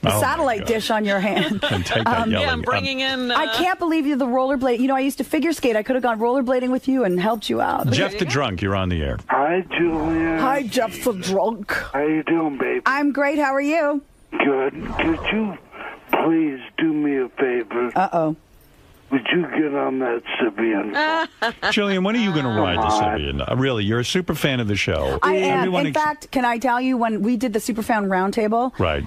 satellite dish on your hand. And take that yelling. Yeah, I'm bringing in... I can't believe you're the rollerblade. You know, I used to figure skate. I could have gone rollerblading with you and helped you out. Jeff the Drunk, you're on the air. Hi, Julia. Hi, Jeff the Drunk. How you doing, baby? I'm great. How are you? Good. Could you please do me a favor? Uh-oh. Would you get on that Sibian? Jillian, when are you going to ride the Sibian? Really, you're a super fan of the show. I am. In fact, can I tell you, when we did the Superfan Roundtable, right?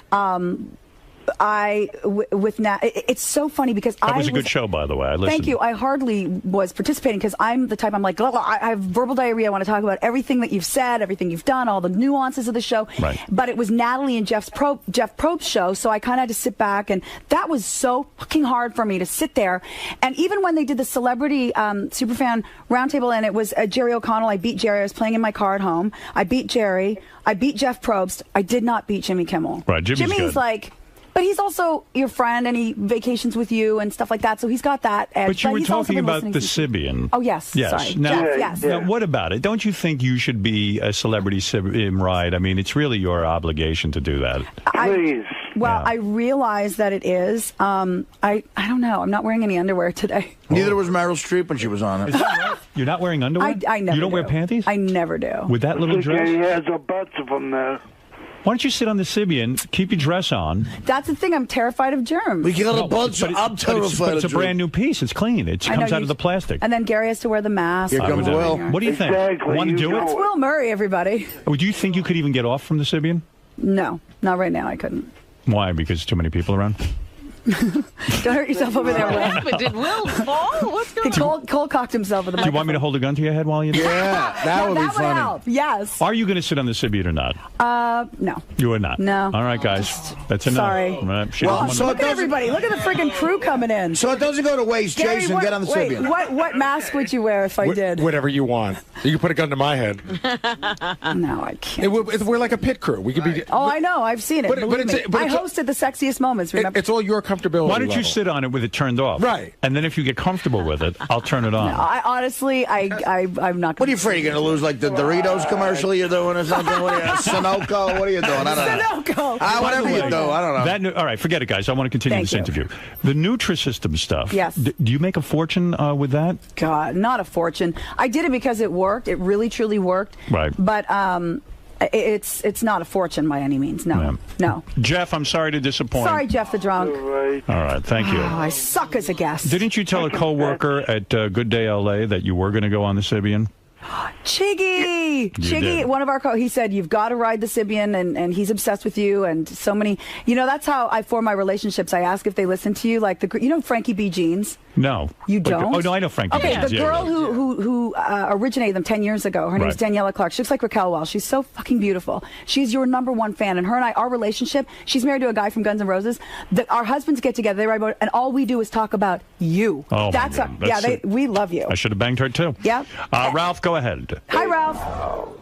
It's so funny because that was a good show, by the way. I listened. Thank you. I hardly was participating because I'm the type, I'm like, I have verbal diarrhea. I want to talk about everything that you've said, everything you've done, all the nuances of the show. Right. But it was Natalie and Jeff Probst's show, so I kind of had to sit back, and that was so fucking hard for me to sit there. And even when they did the celebrity Superfan Roundtable, and it was Jerry O'Connell, I beat Jerry. I was playing in my car at home. I beat Jerry. I beat Jeff Probst. I did not beat Jimmy Kimmel. Right. Jimmy's good. Like... But he's also your friend, and he vacations with you and stuff like that, so he's got that edge. But you were talking about the Sibian. Oh, yes. Sorry. Now, yes. Now, what about it? Don't you think you should be a celebrity Sibian ride? I mean, it's really your obligation to do that. Please. I realize that it is. I don't know. I'm not wearing any underwear today. Neither was Meryl Streep when she was on it. Is that right? You're not wearing underwear? I never You don't wear panties? I never do. With that little dress? He has a bunch of them there. Why don't you sit on the Sibian, keep your dress on? That's the thing. I'm terrified of germs. We got a bunch of... I'm terrified It's a brand new piece. It's clean. It comes out of the plastic. And then Gary has to wear the mask. Here comes Will. What do you think? Exactly. Want to do it? It's Will Murray, everybody. Do you think you could even get off from the Sibian? No, not right now. I couldn't. Why? Because too many people around? Don't hurt yourself over there, Will. But did Will fall? What's going on? Cole cocked himself with the Do you want me to hold a gun to your head while you do it? Yeah, that would be funny. Help. Yes. Are you going to sit on the Sybian or not? No. You are not? No. All right, guys. That's enough. Sorry. Right. Look at everybody. Look at the freaking crew coming in. So it doesn't go to waste. Gary, Jason, get on the Sybian. What mask would you wear if I did? Whatever you want. You can put a gun to my head. No, I can't. We're like a pit crew. We could be. Oh, I know. I've seen it. Believe me. I hosted the sexiest moments. Remember? It's all your comfortability. Why don't you sit on it with it turned off? Right. And then if you get comfortable with it, I'll turn it on. No, I'm not. What are you afraid you're going to lose, like the Doritos commercial you're doing or something? What are you, Sunoco? What are you doing? I don't know. Sunoco. Whatever you do, I don't know. All right, forget it, guys. I want to continue this interview. The Nutrisystem stuff. Yes. Do you make a fortune with that? God, not a fortune. I did it because it worked. It really, truly worked. Right. But it's not a fortune by any means. No. Yeah. No. Jeff, I'm sorry to disappoint. Sorry, Jeff the drunk. All right, thank you. Oh, I suck as a guest. Didn't you tell a coworker at Good Day LA that you were going to go on the Sybian? Chiggy, one of our he said, you've got to ride the Sybian, and he's obsessed with you, and so many, that's how I form my relationships. I ask if they listen to you, like Frankie B. Jeans? No. You don't? Oh, no, I know Frankie B. Okay, Jeans. the girl who originated them 10 years ago, her name's Daniela Clark. She looks like Raquel Welch. She's so fucking beautiful. She's your #1 fan, and her and I, our relationship, she's married to a guy from Guns N' Roses. Our husbands get together, they write about it, and all we do is talk about you. Oh, That's we love you. I should have banged her, too. Yep. Ralph, go ahead. Hi, Ralph.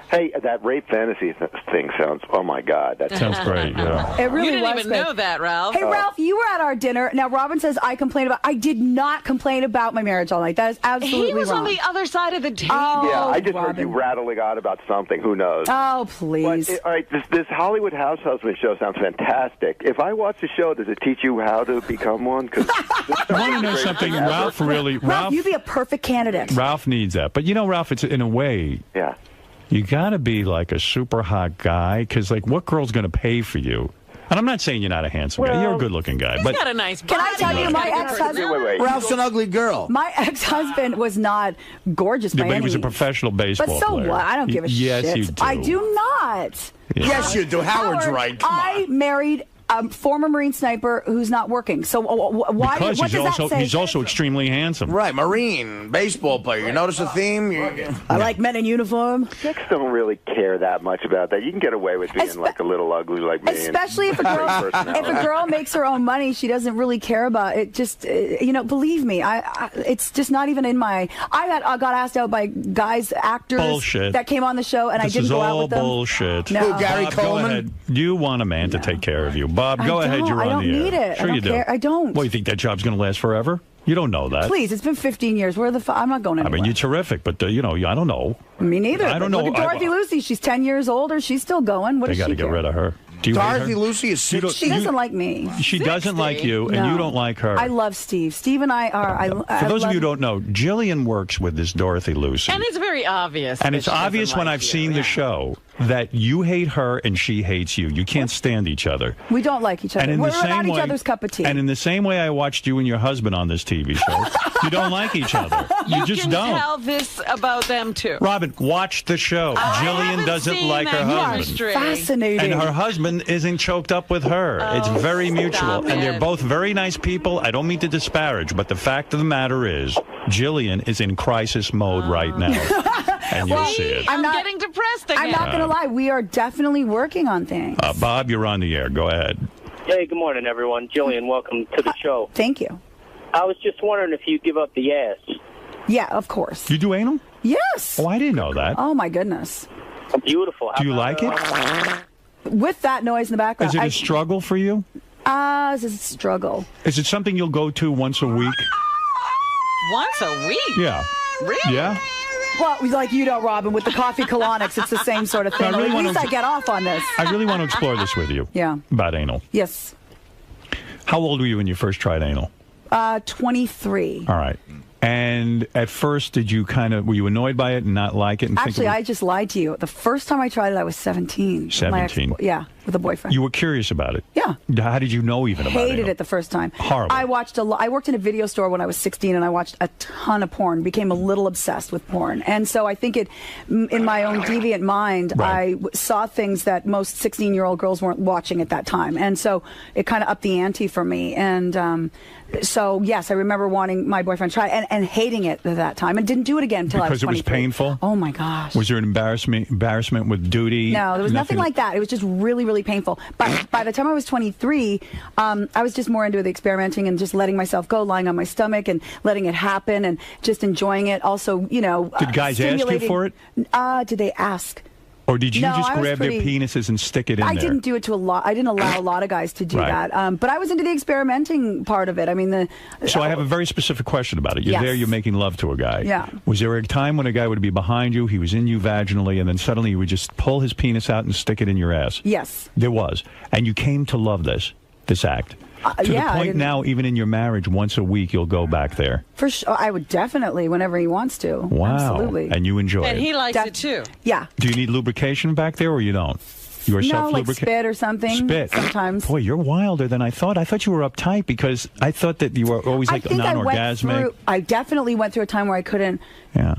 Hey, that rape fantasy thing sounds, oh my God. That sounds great, yeah. It really you didn't was even great. know that, Ralph. Hey, Ralph, you were at our dinner. Now, Robin says I did not complain about my marriage all night. That is absolutely He was wrong. on the other side of the table. Yeah, I just Robin. heard you rattling on about something. Who knows? Oh, please. But, all right, this Hollywood House Husband show sounds fantastic. If I watch the show, does it teach you how to become one? Because I want to know something. Ralph, you'd be a perfect candidate. Ralph needs that. But, Ralph, it's in a way. Yeah. You got to be like a super hot guy, because what girl's going to pay for you? And I'm not saying you're not a handsome guy. You're a good-looking guy. He's got a nice body. Can I tell you, my ex-husband... Ralph's an ugly girl. My ex-husband was not gorgeous by but he was a any means. professional baseball But so player. what? I don't give a shit. Yes, you do. I do not. Yeah. Yes, you do. Howard's right. Come I married a former Marine sniper who's not working. So why? Because what does that say? he's also extremely handsome. Right, Marine, baseball player. You notice a theme? I like men in uniform. Chicks don't really care that much about that. You can get away with being like a little ugly like me. Especially if a girl makes her own money, she doesn't really care about it. Just believe me, it's just not even in my. I got asked out by guys, actors that came on the show, and This I didn't go out with them. is all bullshit. No. Gary Bob, Coleman? go ahead. You want a man to take care of you. Bob, go ahead. You're on the air. I don't need it. Sure I don't you do. care. I don't. Well, you think that job's going to last forever? You don't know that. Please, it's been 15 years. I'm not going anywhere. I mean, you're terrific, but, I don't know. Me neither. I don't know. Look at Dorothy Lucy. She's 10 years older. She's still going. What They does got she to get care? rid of her. Do you hate Dorothy her? Lucy is 60. She doesn't like me. She doesn't like you, and No. you don't like her. I love Steve. Steve and I are. For those of you who don't know, Jillian works with this Dorothy Lucy. And it's very obvious. And that it's she doesn't obvious when like I've you. seen the show that you hate her and she hates you. You can't stand each other. We don't like each other. And in We're the same not each way, other's cup of tea. And in the same way I watched you and your husband on this TV show, you don't like each other. You just can don't. tell this about them too. Robin, watch the show. Jillian doesn't seen like her that husband. chemistry. Fascinating. And her husband isn't choked up with her. It's very mutual. stop And they're it. both very nice people. I don't mean to disparage, but the fact of the matter is, Jillian is in crisis mode right now. And you'll see it. I'm getting depressed again. I'm not going to lie. We are definitely working on things. Bob, you're on the air. Go ahead. Hey, good morning, everyone. Jillian, welcome to the show. Thank you. I was just wondering if you give up the ass. Yeah, of course. You do anal? Yes. Oh, I didn't know that. Oh, my goodness. Beautiful. Do you like it? With that noise in the background. Is it a struggle for you? It's a struggle. Is it something you'll go to once a week? Once a week? Yeah. Really? Yeah? Well, like you know, Robin, with the coffee colonics, it's the same sort of thing. I really At wanna- least I get off on this. I really want to explore this with you. Yeah. About anal. Yes. How old were you when you first tried anal? 23. All right. And at first, were you annoyed by it and not like it? And Actually, I just lied to you. The first time I tried it, I was 17. 17. Yeah. with a boyfriend. You were curious about it? Yeah. How did you know even about it? Hated it the first time. Horrible. I watched I worked in a video store when I was 16, and I watched a ton of porn, became a little obsessed with porn. And so I think in my own deviant mind, I saw things that most 16-year-old girls weren't watching at that time. And so it kind of upped the ante for me. And so, yes, I remember wanting my boyfriend to try it and hating it at that time, and didn't do it again until I was 23. Because it was painful? Oh, my gosh. Was there an embarrassment with duty? No, there was nothing like that. It was just really, really painful. But by the time I was 23, I was just more into the experimenting and just letting myself go, lying on my stomach and letting it happen and just enjoying it. Also, you know, did guys ask you for it? Did they ask? Or did you just grab their penises and stick it in there? I didn't do it to a lot. I didn't allow a lot of guys to do that. But I was into the experimenting part of it. I mean, So I have a very specific question about it. You're there, you're making love to a guy. Yeah. Was there a time when a guy would be behind you, he was in you vaginally, and then suddenly you would just pull his penis out and stick it in your ass? Yes. There was. And you came to love this act. To the point now, even in your marriage, once a week, you'll go back there. For sure. I would definitely, whenever he wants to. Wow. Absolutely. And you enjoy it. And he likes it too. Yeah. Do you need lubrication back there, or you don't? You are no, like spit or something. Spit. Sometimes. Boy, you're wilder than I thought. I thought you were uptight because I thought that you were always like non-orgasmic. I definitely went through a time where I couldn't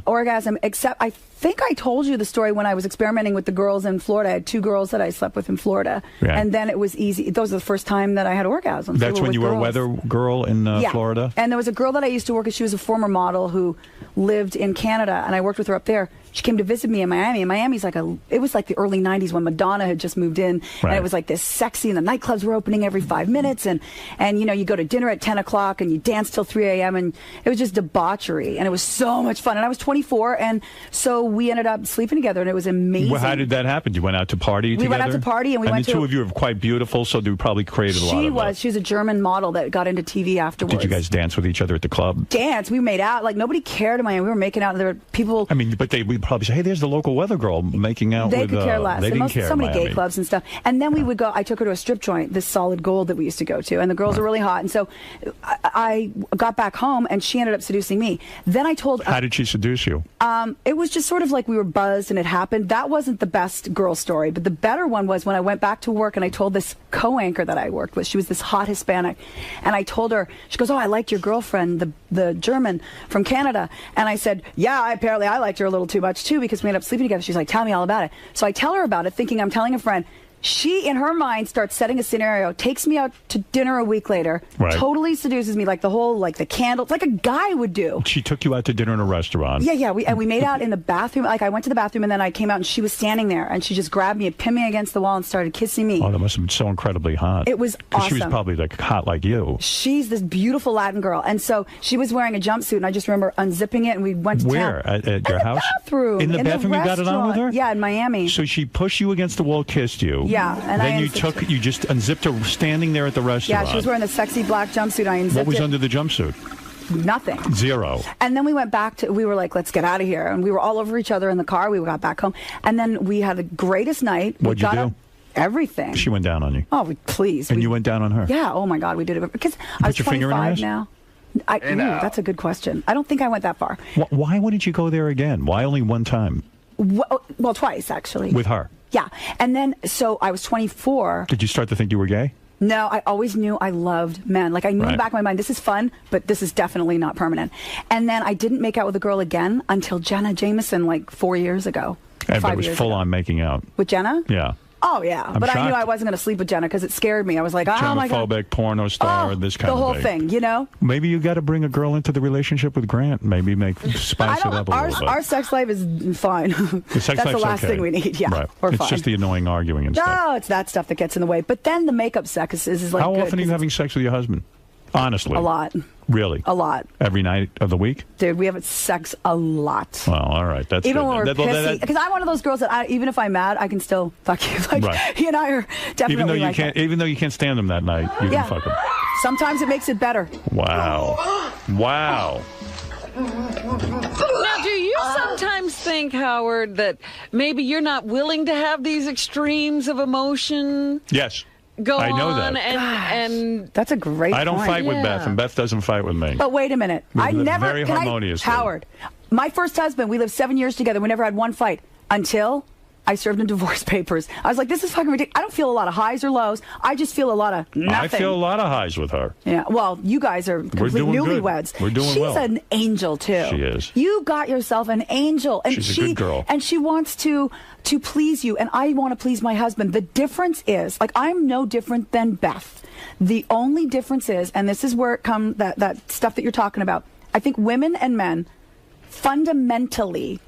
orgasm, except I think I told you the story when I was experimenting with the girls in Florida. I had 2 girls that I slept with in Florida. Yeah. And then it was easy. Those were the first time that I had orgasms. That's when you were a weather girl in Florida? And there was a girl that I used to work with. She was a former model who lived in Canada, and I worked with her up there. She came to visit me in Miami. And Miami's it was like the early 90s when Madonna had just moved in. And it was like this sexy, and the nightclubs were opening every 5 minutes. And you know, you go to dinner at 10 o'clock and you dance till 3 a.m. And it was just debauchery. And it was so much fun. And I was 24. And so we ended up sleeping together, and it was amazing. Well, how did that happen? You went out to party together? We went out to party, and we went to... the 2 of you are quite beautiful, so they probably created a lot of She was a German model that got into TV afterwards. Did you guys dance with each other at the club? Dance. We made out. Like, nobody cared in Miami. We were making out. There were people... I mean, but they would probably say, hey, there's the local weather girl making out they with... They could care less. They didn't care so many Miami. gay clubs and stuff. And then we would go... I took her to a strip joint, this Solid Gold that we used to go to, and the girls were really hot. And so I got back home, and she ended up seducing me. Then I told... How did she seduce you? It was just sort of like we were buzzed and it happened. That wasn't the best girl story, but the better one was when I went back to work and I told this co-anchor that I worked with. She was this hot Hispanic, and I told her, she goes, oh, I liked your girlfriend, the German from Canada. And I said, yeah, apparently I liked her a little too much too, because we ended up sleeping together. She's like, tell me all about it. So I tell her about it, thinking I'm telling a friend. She, in her mind, starts setting a scenario, takes me out to dinner a week later, totally seduces me, like the candles, like a guy would do. She took you out to dinner in a restaurant. Yeah. We made out in the bathroom. Like, I went to the bathroom, and then I came out, and she was standing there, and she just grabbed me and pinned me against the wall and started kissing me. Oh, that must have been so incredibly hot. It was awesome. She was probably like hot like you. She's this beautiful Latin girl, and so she was wearing a jumpsuit, and I just remember unzipping it, and we went to Where? town. At your house? Bathroom. In the bathroom, you got it on with her? Yeah, in Miami. So she pushed you against the wall, kissed you. Yeah, and then you just unzipped her standing there at the restaurant. Yeah, she was wearing the sexy black jumpsuit. I unzipped What was it. under the jumpsuit? Nothing. Zero. And then we went back we were like, let's get out of here. And we were all over each other in the car. We got back home. And then we had the greatest night. What'd you do? Everything. She went down on you. Oh, please. And you went down on her? Yeah. Oh, my God. We did it. Because I was 25 now. That's a good question. I don't think I went that far. Why wouldn't you go there again? Why only one time? Well, twice, actually. With her? Yeah. And then, so I was 24. Did you start to think you were gay? No, I always knew I loved men. Like, I knew in the back of my mind, this is fun, but this is definitely not permanent. And then I didn't make out with a girl again until Jenna Jameson, like 4 years ago. And it was full on making out. With Jenna? Yeah. Oh, yeah. I'm but shocked. I knew I wasn't going to sleep with Jenna because it scared me. I was like, oh, my God. Germophobic, porno star, this kind of thing. The whole thing, you know? Maybe you got to bring a girl into the relationship with Grant. Maybe spice it up a little bit. Our sex life is fine. That's the last thing we need. Yeah, right. we're it's fine. just the annoying arguing and stuff. No, it's that stuff that gets in the way. But then the makeup sex is like How good, often are you having sex with your husband? Honestly. A lot. Really? A lot. Every night of the week? Dude, we have sex a lot. Well, all right. That's even good. when we're pissy. Because I'm one of those girls that even if I'm mad, I can still fuck you. Like, right. He and I are definitely even though you can't stand him that night, you can fuck him. Sometimes it makes it better. Wow. Wow. Now, do you sometimes think, Howard, that maybe you're not willing to have these extremes of emotion? Yes. Go I know on that. And that's a great I don't point. fight with Beth, and Beth doesn't fight with me. But wait a minute. We I live never very harmoniously. Howard, my first husband, we lived 7 years together. We never had one fight until I served in divorce papers. I was like, this is fucking ridiculous. I don't feel a lot of highs or lows. I just feel a lot of nothing. I feel a lot of highs with her. Yeah, well, you guys are complete newlyweds. We're doing well. She's an angel, too. She is. You got yourself an angel. And She's a good girl. And she wants to please you, and I want to please my husband. The difference is, like, I'm no different than Beth. The only difference is, and this is where it comes, that stuff that you're talking about, I think women and men, fundamentally,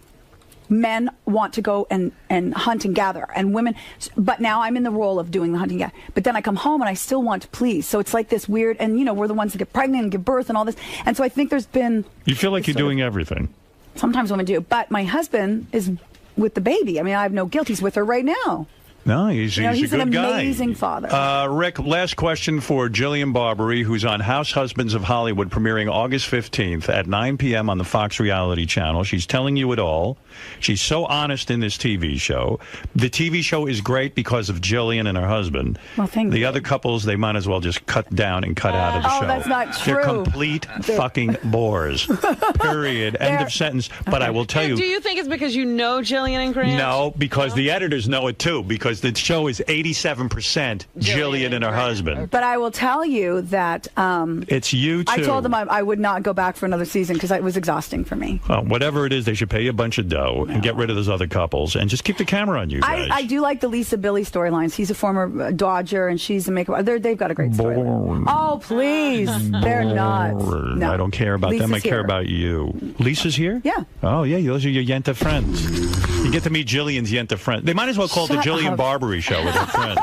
men want to go and hunt and gather, and women, but now I'm in the role of doing the hunting gather. But then I come home and I still want to please. So it's like this weird, and we're the ones that get pregnant and give birth and all this. And so I think there's been... You feel like you're doing everything. Sometimes women do. But my husband is with the baby. I mean, I have no guilt. He's with her right now. No, he's a good an guy. Amazing father. Rick, last question for Jillian Barbary, who's on House Husbands of Hollywood, premiering August 15th at 9 p.m. on the Fox Reality Channel. She's telling you it all. She's so honest in this TV show. The TV show is great because of Jillian and her husband. Well, thank you. The other couples, they might as well just cut down and cut out of the show. That's not true. They're complete fucking bores. Period. End of sentence. But I will tell you... Do you think it's because you know Jillian and Grant? No, because the editors know it too, because the show is 87% Jillian and her husband. But I will tell you that... it's you, too. I told them I would not go back for another season because it was exhausting for me. Whatever it is, they should pay you a bunch of dough and get rid of those other couples and just keep the camera on you guys. I do like the Lisa Billy storylines. He's a former Dodger, and she's a makeup... They've got a great storyline. Oh, please. They're not. No. I don't care about them. I care about you. Lisa's here? Yeah. Oh, yeah. Those are your Yenta friends. You get to meet Jillian's Yenta friends. They might as well call it the Jillian Barbary Show with her friends.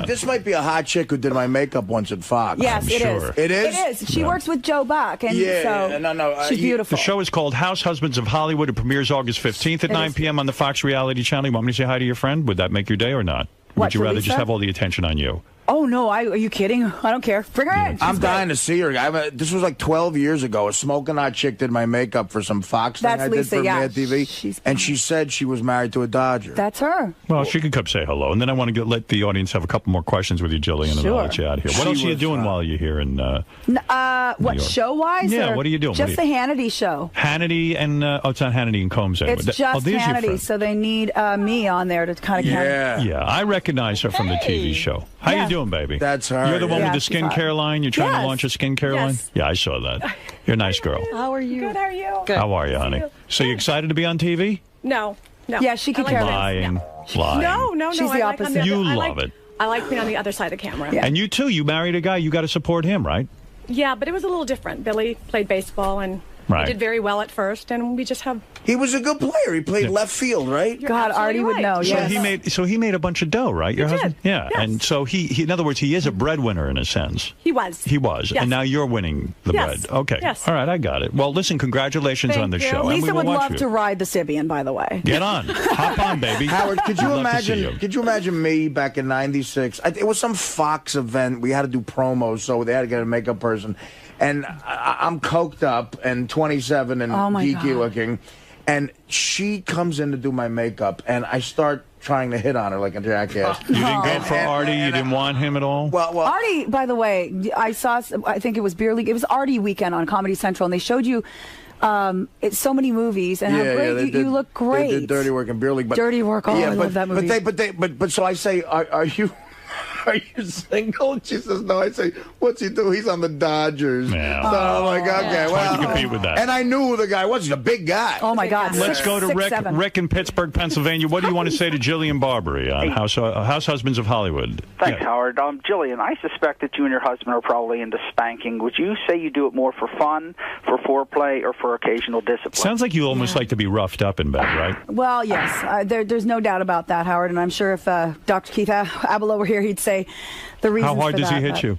This might be a hot chick who did my makeup once at Fox. Yes, it is. It is? It is. She works with Joe Buck, and she's beautiful. The show is called House Husbands of Hollywood. It premieres August 15th at 9 p.m. on the Fox Reality Channel. You want me to say hi to your friend? Would that make your day or not? Would you rather just have all the attention on you? Oh, no. Are you kidding? I don't care. Bring her in. I'm dying to see her. This was like 12 years ago. A smoking hot chick did my makeup for some Fox thing I did for Mad TV. And she said she was married to a Dodger. That's her. Well, she could come say hello. And then I want to let the audience have a couple more questions with you, Jillian, and I'll let you out of here. What else are you doing while you're here in what, show-wise? Yeah, what are you doing? Just the Hannity show. Hannity and... it's not Hannity and Combs. It's just Hannity, so they need me on there to kind of... Yeah, I recognize her from the TV show. How you doing, baby? That's her. You're the one with the skincare line? You're trying to launch a skincare line? Yeah, I saw that. You're a nice girl. How are you? Good, how are you? Good. How are you, honey? So you excited to be on TV? No. Yeah, she could care less. Lying. No. She's the opposite. You love it. I like being on the other side of the camera. Yeah. And you, too. You married a guy. You got to support him, right? Yeah, but it was a little different. Billy played baseball, and he did very well at first, and we just have... He was a good player. He played left field, right? God, Artie would know. So he made a bunch of dough, right? Your husband? Did. Yeah. Yes. And so he, in other words, he is a breadwinner in a sense. He was. He was. Yes. And now you're winning the bread. Okay. Yes. All right, I got it. Well, listen, congratulations on the show. Lisa would love to ride the Sibian, by the way. Get on. Hop on, baby. Howard, could you imagine me back in '96? It was some Fox event. We had to do promos, so they had to get a makeup person. And I'm coked up and 27 and geeky looking. And she comes in to do my makeup, and I start trying to hit on her like a jackass. You didn't go for Artie? You didn't want him at all? Well, Artie, by the way, I think it was Beer League. It was Artie weekend on Comedy Central, and they showed you it's so many movies, and how great you look great. They did Dirty Work and Beer League. Dirty Work, I love that movie. But so I say, are you... Are you single? And she says, no. I say, what's he do? He's on the Dodgers. Yeah. So I'm like, okay, well. Hard to compete with that. And I knew who the guy was. He's a big guy. Oh, my God. Let's go to Rick in Pittsburgh, Pennsylvania. What do you want to say to Jillian Barbary on House Husbands of Hollywood? Thanks, Howard. Jillian, I suspect that you and your husband are probably into spanking. Would you say you do it more for fun, for foreplay, or for occasional discipline? Sounds like you almost like to be roughed up in bed, right? Well, yes. There's no doubt about that, Howard. And I'm sure if Dr. Keith Abelo were here, he'd say the reason. How hard does he hit you?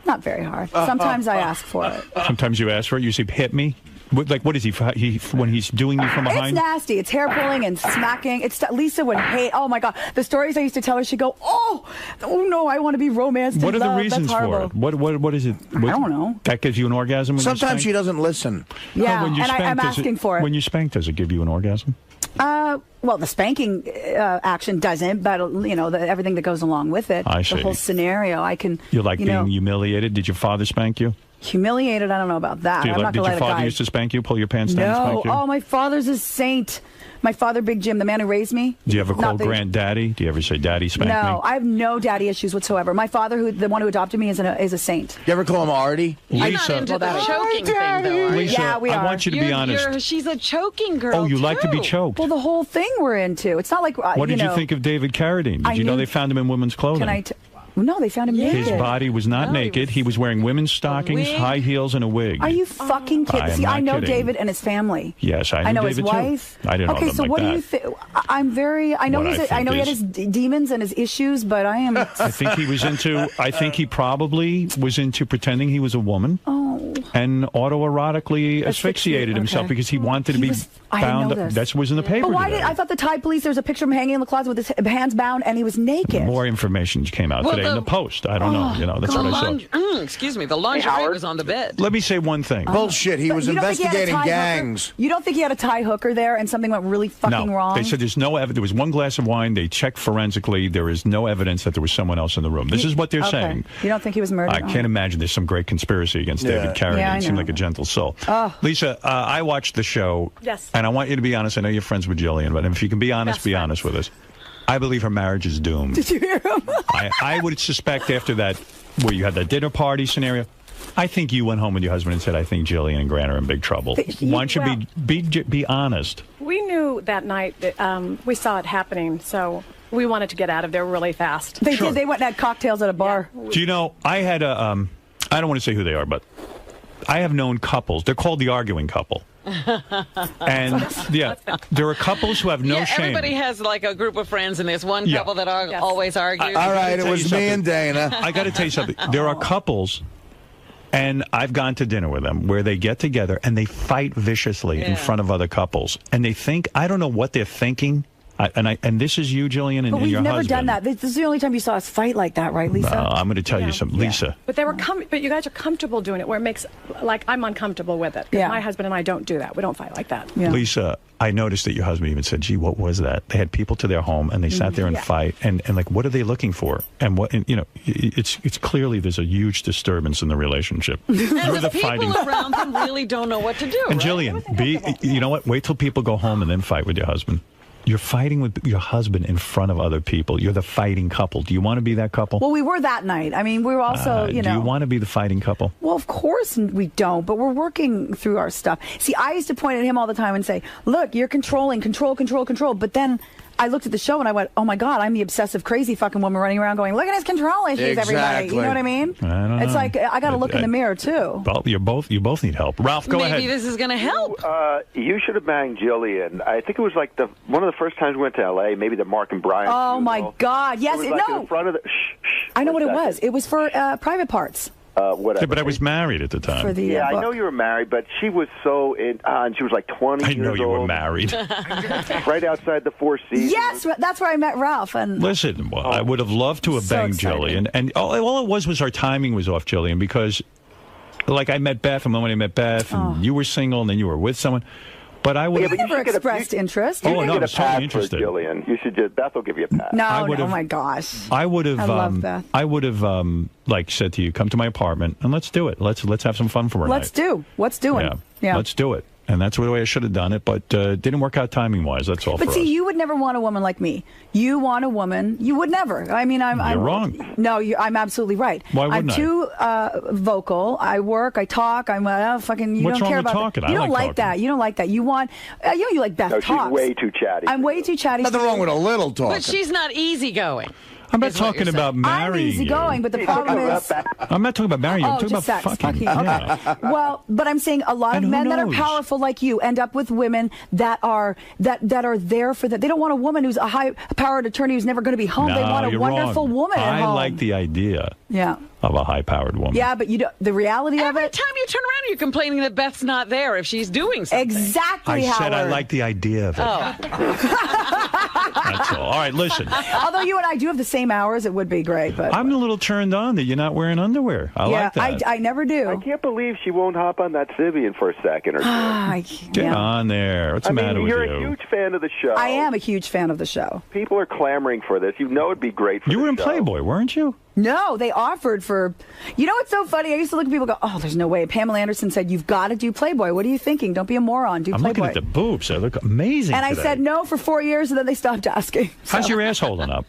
Not very hard. Sometimes I ask for it. Sometimes you ask for it. You say, hit me? What is he when he's doing you from behind? It's nasty. It's hair pulling and smacking. Lisa would hate. Oh my God, the stories I used to tell her. She'd go, oh no, I want to be romanced. What are the reasons for it? What is it? I don't know. That gives you an orgasm. When Sometimes she doesn't listen. Yeah, and I'm asking for it. When you spank, does it give you an orgasm? Well, the spanking action doesn't, but everything that goes along with it. I see. The whole scenario. I can. You like being humiliated? Did your father spank you? Humiliated? I don't know about that. Did your father used to spank you, pull your pants down and spank you? Oh, my father's a saint. My father, Big Jim, the man who raised me. Do you ever call granddaddy? Do you ever say daddy spank me? No, I have no daddy issues whatsoever. My father, the one who adopted me, is a saint. You ever call him Artie? Lisa. I'm not into the choking thing, though. Lisa, yeah, we are. I want you to be honest. She's a choking girl. Oh, you too. like to be choked? Well, the whole thing we're into. It's not like What did you think of David Carradine? Did you know they found him in women's clothing? No, they found him naked. His body was not naked. He was wearing women's stockings, high heels, and a wig. Are you fucking kidding? See, I know David and his family. Yes, I know David his wife. Too. I didn't know them so like what that. do you think? I'm very. I know I know he had his demons and his issues, but I am. I think he was into. I think he probably was into pretending he was a woman. And autoerotically asphyxiated himself because he wanted to be bound up. That was in the paper. But why today. I thought the Thai police, there was a picture of him hanging in the closet with his hands bound and he was naked. More information came out today in the Post. I don't know. That's what I saw. Excuse me. The lingerie was on the bed. Let me say one thing. Bullshit. He was investigating gangs. You don't think he had a Thai hooker there and something went really fucking wrong? They said there's no evidence. There was one glass of wine. They checked forensically. There is no evidence that there was someone else in the room. This is what they're saying. You don't think he was murdered? I can't imagine there's some great conspiracy against David Carradine. Yeah, he seemed like a gentle soul. Lisa, I watched the show. Yes. And I want you to be honest. I know you're friends with Jillian, but if you can be honest, be honest with us. I believe her marriage is doomed. Did you hear him? I would suspect after that, where you had that dinner party scenario, I think you went home with your husband and said, I think Jillian and Grant are in big trouble. Why don't you be honest? We knew that night that we saw it happening, so we wanted to get out of there really fast. They did. They went and had cocktails at a bar. Yeah. Do you know, I had a, I don't want to say who they are, but I have known couples. They're called the arguing couple. And there are couples who have no shame. Everybody has like a group of friends, and there's one couple that always argues. All right, it was me and Dana. I got to tell you something. There are couples, and I've gone to dinner with them, where they get together and they fight viciously in front of other couples. And they think, I don't know what they're thinking. And this is you, Jillian, and your husband. But we've never done that. This is the only time you saw us fight like that, right, Lisa? I'm going to tell you something. Lisa. But but you guys are comfortable doing it, where it makes, like, I'm uncomfortable with it. My husband and I don't do that. We don't fight like that. Lisa, I noticed that your husband even said, gee, what was that? They had people to their home, and they sat there and fight, and like, what are they looking for? And it's clearly there's a huge disturbance in the relationship. And the people around them really don't know what to do. And Jillian, you know what? Wait till people go home and then fight with your husband. You're fighting with your husband in front of other people. You're the fighting couple. Do you want to be that couple? Well, we were that night. I mean, we were also, Do you want to be the fighting couple? Well, of course we don't, but we're working through our stuff. See, I used to point at him all the time and say, look, you're controlling, control. But then I looked at the show and I went, oh my God, I'm the obsessive, crazy fucking woman running around going, look at his control issues, everybody. You know what I mean? I don't know. It's like, I got to look in the mirror, too. Well, you both need help. Ralph, go ahead. Maybe this is going to help. You should have banged Jillian. I think it was like one of the first times we went to L.A., maybe the Mark and Brian. Oh, my God. Yes, it was like in front of the... I know what it was. It was for private parts. Whatever. Yeah, but I was married at the time. For the, I know you were married, but she was so and she was like 20 years old. I know you were married. Right outside the Four Seasons. Yes, that's where I met Ralph. And listen, I would have loved to have banged Jillian. And all it was our timing was off, Jillian, because like I met Beth, and when I met Beth, and you were single, and then you were with someone. But I would have never expressed interest. Oh, no, I was totally interested. Jillian, you should just, Beth will give you a pass. No, oh my gosh. I would have. I love Beth. I would have like said to you, come to my apartment and let's do it. Let's have some fun for a night. What's doing? Yeah, let's do it. And that's the way I should have done it, but didn't work out timing-wise. That's all. But see, you would never want a woman like me. You want a woman. You would never. I mean, I'm wrong. No, I'm absolutely right. Why wouldn't I'm too vocal. I work. I talk. I'm fucking. You What's don't wrong care with about talking? You don't like that. You don't like that. You want. You like Beth talks. She's way too chatty. I'm way too chatty. Nothing wrong with a little talking. But she's not easygoing. I'm not talking about marrying I'm easygoing, but the problem is... I'm not talking about marrying you. I'm talking about fucking. Okay. Well, but I'm saying a lot of men that are powerful like you end up with women that are there for them. They don't want a woman who's a high-powered attorney who's never going to be home. They want a wonderful woman at home. I like the idea. Yeah. Of a high-powered woman. Yeah, but the reality of it... Every time you turn around, you're complaining that Beth's not there if she's doing something. Exactly, I said Howard. I like the idea of it. That's all. All right, listen. Although you and I do have the same hours, it would be great. But I'm a little turned on that you're not wearing underwear. I like that. I never do. I can't believe she won't hop on that Sybian for a second or two. Get on there. What's the matter with you? You're a huge fan of the show. I am a huge fan of the show. People are clamoring for this. You know it'd be great for You were in show. Playboy, weren't you? No, they offered for. You know what's so funny? I used to look at people and go, "Oh, there's no way." Pamela Anderson said, "You've got to do Playboy. What are you thinking? Don't be a moron. Do I'm Playboy." looking at the boobs. They look amazing. And today. I said no for 4 years, and then they stopped asking. How's your ass holding up?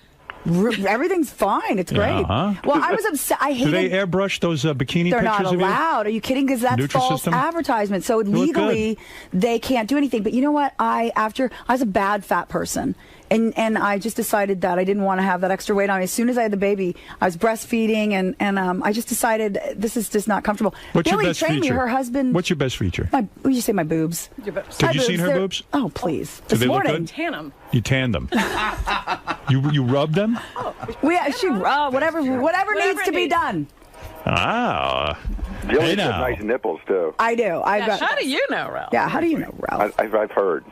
Everything's fine. It's great. Yeah, huh? Well, I was upset. I hated. Do they airbrush those bikini They're pictures not of you? allowed. Are you kidding? Because that's false Nutrisystem? advertisement. So You look legally, they can't do anything. But you know what? I was a bad fat person. And I just decided that I didn't want to have that extra weight on me. As soon as I had the baby, I was breastfeeding, and I just decided this is just not comfortable. What's Billy your best trained feature? me. Her husband. What's your best feature? Would you say my boobs? Have you seen her boobs? Oh, please. Do This they look morning. good? Tan them. You tan them. you rub them? Whatever needs to be done. Ah. Jillian Hey, got now. nice nipples too. I do. How do you know, Ralph? Yeah, how do you know, Ralph? I've heard.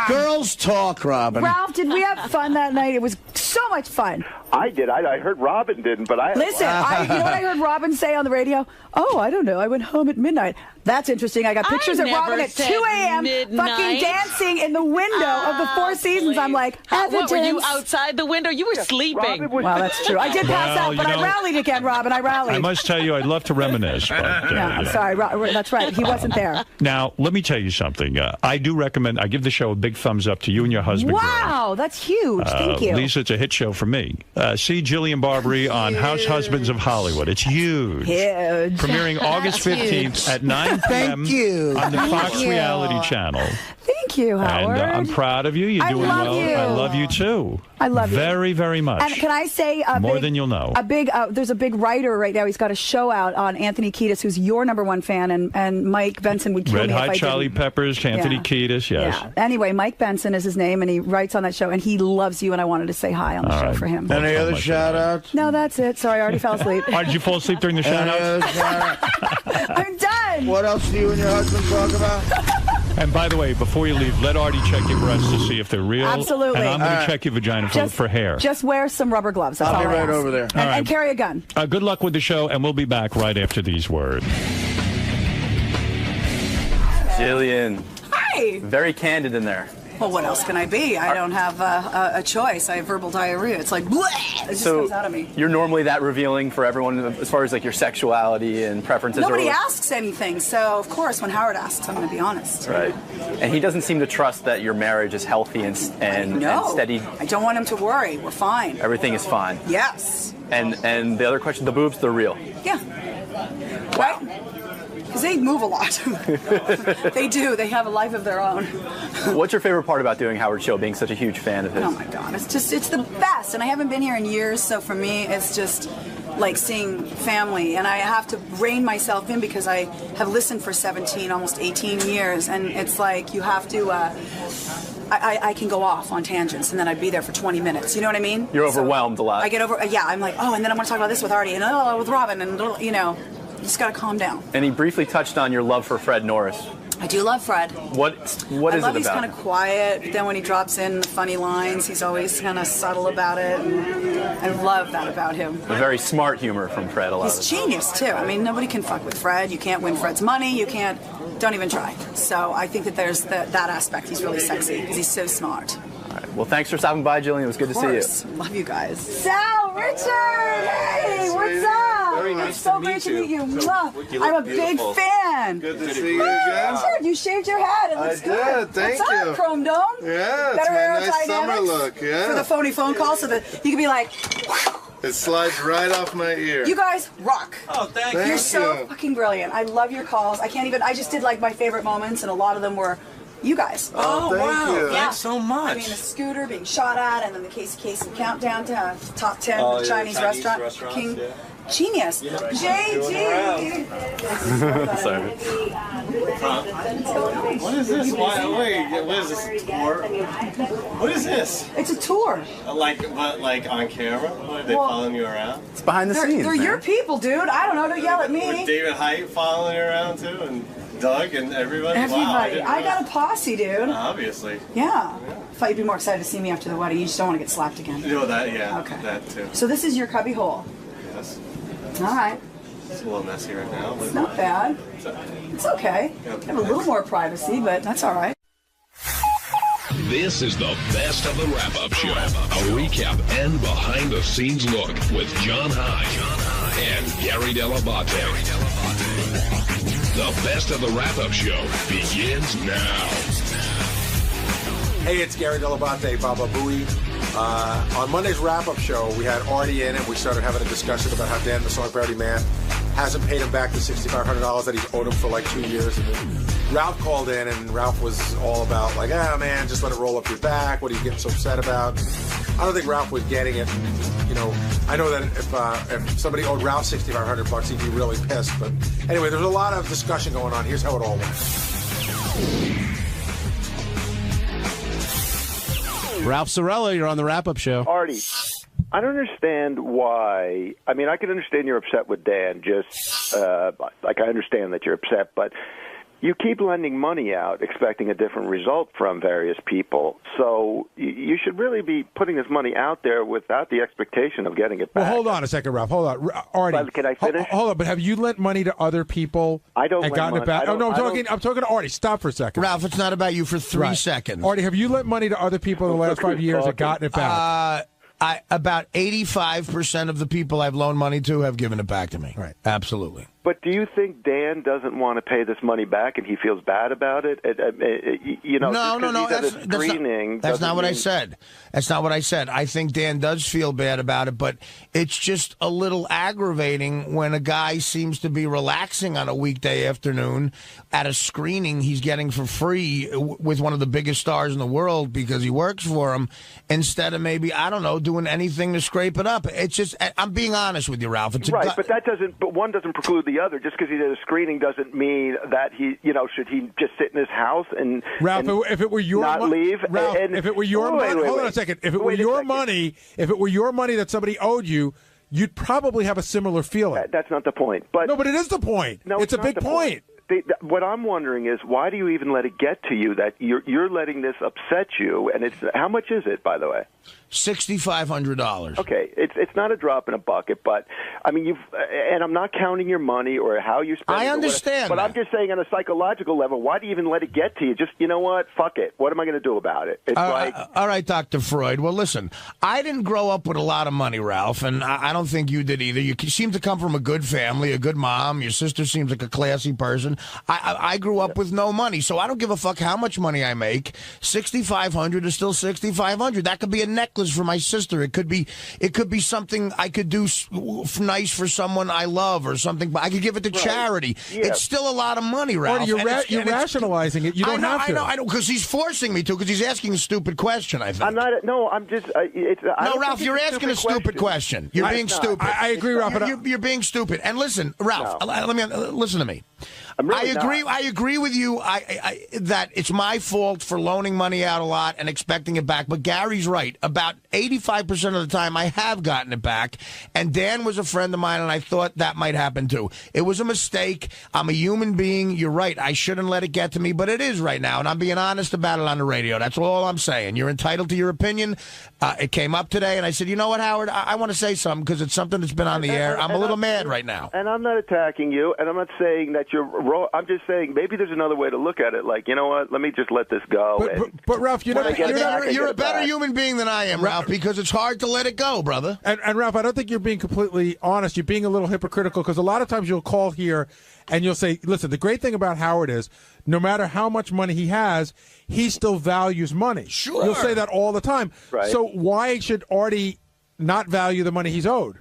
Girls talk, Robin. Ralph, did we have fun that night? It was so much fun. I did. I heard Robin didn't, but I Listen, you know what I heard Robin say on the radio? Oh, I don't know. I went home at midnight. That's interesting. I got pictures of Robin at 2 a.m. fucking dancing in the window of the Four Seasons. I'm like, What were you evidence. outside the window? You were sleeping. Well, that's true. I did pass Well, out, but you I know, rallied again, Robin. I rallied. I must tell you, I'd love to reminisce. But, I'm sorry. That's right. He wasn't there. Now, let me tell you something. I do recommend, I give the show a big thumbs up to you and your husband. Wow, that's huge. Thank you. Lisa, it's a hit show for me. See Jillian Barbary on House Husbands of Hollywood. It's huge. Huge. Premiering August 15th at 9 p.m. Thank you. on the Fox Thank you. Reality Channel. Thank you, Howard. And I'm proud of you. You're I doing love well. you. I love you too. I love you. Very, very much. And can I say more than you'll know? There's a big writer right now. He's got a show out on Anthony Kiedis, who's your #1 fan, and Mike Benson would kill Red me if Hot I Chili didn't. Peppers, Anthony Yeah. Kiedis, yes. Yeah. Anyway, Mike Benson is his name, and he writes on that show, and he loves you, and I wanted to say hi on the All show right. for him. Any other shout-outs? No, that's it. Sorry, I already fell asleep. Did you fall asleep during the shout-outs? I'm done. What else do you and your husband talk about? And by the way, before you leave, let Artie check your breasts to see if they're real. Absolutely. And I'm going All to right. check your vagina for hair. Just wear some rubber gloves. That's I'll be all I right ask. over there. And, All right. and carry a gun. Good luck with the show, and we'll be back right after these words. Jillian. Hi. Very candid in there. Well, what else can I be? I don't have a choice. I have verbal diarrhea. It's like, bleh! It just comes out of me. You're normally that revealing for everyone as far as like your sexuality and preferences. Nobody asks anything, so of course, when Howard asks, I'm going to be honest. Right. And he doesn't seem to trust that your marriage is healthy and steady. I don't want him to worry. We're fine. Everything is fine. Yes. And the other question, the boobs, they're real. Yeah. Right? Because they move a lot. They do. They have a life of their own. What's your favorite part about doing Howard's show, being such a huge fan of his? Oh my God, it's the best. And I haven't been here in years, so for me, it's just like seeing family. And I have to rein myself in because I have listened for 17, almost 18 years. And it's like you have to, I can go off on tangents and then I'd be there for 20 minutes. You know what I mean? You're overwhelmed a lot. I get I'm like, oh, and then I'm going to talk about this with Artie and with Robin and, you know, you just got to calm down. And he briefly touched on your love for Fred Norris. I do love Fred. What is I love it about he's kind of him? quiet, but then when he drops in the funny lines, he's always kind of subtle about it. And I love that about him. A very smart humor from Fred a lot of He's the time. genius too. I mean, nobody can fuck with Fred. You can't win Fred's money. You can't. Don't even try. So I think that there's that aspect. He's really sexy because he's so smart. All right. Well, thanks for stopping by, Jillian. It was good to see you. Love you guys. Sal, Richard, hey, what's up? Very nice It's so to great meet to meet you. you. Mwah. You I'm a look beautiful. big fan. Good to see you Hey, again. Richard, you shaved your head. It looks I good. did, thank What's you. up, Chrome Dome? Yeah, it's Better my aerodynamics nice summer look, yeah. For the phony phone call so that you can be like, It slides right off my ear. you guys rock. Oh, thank You're you. so fucking brilliant. I love your calls. I just did like my favorite moments, and a lot of them were you guys. Oh, thank you. Yeah. Thanks so much. I mean, the scooter being shot at, and then the Casey Kasem countdown to top 10 Oh, yeah, Chinese restaurant. restaurants, King. yeah. Genius. JG. Sorry. What is this? Wait, what is this? A tour? What is this? It's a tour. Like on camera? What, are they Well, following you around? It's behind the scenes. They're your people, dude. I don't know. Don't yell at With me. David Height following you around too, and Doug and everybody. Wow, Everybody. didn't I know. got a posse, dude. Obviously. Yeah. I thought you'd be more excited to see me after the wedding. You just don't want to get slapped again. No, that, yeah. Okay. That too. So this is your cubby hole. Yes. All right. It's a little messy right now, but It's not bad. It's okay. It's okay. Yep. I have a little more privacy, but that's all right. This is the best of the wrap-up show. A recap and behind-the-scenes look with John High and Gary Dell'Abate. The best of the wrap-up show begins now. Hey, it's Gary Dell'Abate, Baba Booey. On Monday's wrap-up show, we had Artie in, and we started having a discussion about how Dan the Songbird Man hasn't paid him back the $6,500 that he's owed him for like 2 years. And then Ralph called in, and Ralph was all about like, man, just let it roll up your back. What are you getting so upset about? I don't think Ralph was getting it. You know, I know that if somebody owed Ralph $6,500, he'd be really pissed. But anyway, there's a lot of discussion going on. Here's how it all went. Ralph Sorella, you're on the wrap-up show. Artie, I don't understand why. I mean, I can understand you're upset with Dan, just like I understand that you're upset, but you keep lending money out expecting a different result from various people. So you should really be putting this money out there without the expectation of getting it back. Well, hold on a second, Ralph. Hold on. Artie, but can I finish? Hold on, but have you lent money to other people I don't and gotten it back? Oh, no, I'm talking to Artie. Stop for a second. Ralph, it's not about you for 3 seconds. Artie, have you lent money to other people in the last 5 years and gotten it back? About 85% of the people I've loaned money to have given it back to me. Right. Absolutely. But do you think Dan doesn't want to pay this money back and he feels bad about it? You know, no. That's not what I said. That's not what I said. I think Dan does feel bad about it, but it's just a little aggravating when a guy seems to be relaxing on a weekday afternoon at a screening he's getting for free with one of the biggest stars in the world because he works for him, instead of maybe, I don't know, doing anything to scrape it up. It's just, I'm being honest with you, Ralph. It's right, but one doesn't preclude the other. Just because he did a screening doesn't mean that he, should he just sit in his house and Ralph, if it were your not leave? Ralph, if it were your money, hold on a second. If it were your money, that somebody owed you, you'd probably have a similar feeling. That's not the point. But no, but it is the point. No, it's a big point. What I'm wondering is, why do you even let it get to you that you're letting this upset you? And it's how much is it, by the way? $6,500. Okay, it's not a drop in a bucket, but I mean, and I'm not counting your money or how you spend it. I understand, but I'm just saying on a psychological level, why do you even let it get to you? Just, you know what? Fuck it. What am I going to do about it? It's all right, Dr. Freud. Well, listen, I didn't grow up with a lot of money, Ralph, and I don't think you did either. You seem to come from a good family, a good mom. Your sister seems like a classy person. I grew up with no money, so I don't give a fuck how much money I make. $6,500 is still $6,500. That could be a necklace for my sister. It could be something I could do nice for someone I love or something. But I could give it to charity. Yeah. It's still a lot of money, Ralph. Artie, you're rationalizing it. You don't have to. I know, because he's forcing me to. Because he's asking a stupid question. I think. I'm not. No, I'm just. No, Ralph, you're asking a stupid question. You're being stupid. I agree, Ralph. You're being stupid. And listen, Ralph, listen to me. I agree with you that it's my fault for loaning money out a lot and expecting it back. But Gary's right. About 85% of the time, I have gotten it back. And Dan was a friend of mine, and I thought that might happen too. It was a mistake. I'm a human being. You're right. I shouldn't let it get to me, but it is right now. And I'm being honest about it on the radio. That's all I'm saying. You're entitled to your opinion. It came up today, and I said, you know what, Howard? I want to say something because it's something that's been on the air. I'm a little mad right now. And I'm not attacking you, and I'm not saying that you're wrong. I'm just saying maybe there's another way to look at it. Like, you know what? Let me just let this go. But Ralph, you're a better human being than I am, Ralph, because it's hard to let it go, brother. And Ralph, I don't think you're being completely honest. You're being a little hypocritical because a lot of times you'll call here and you'll say, listen, the great thing about Howard is no matter how much money he has, he still values money. Sure. You'll say that all the time. Right. So why should Artie not value the money he's owed?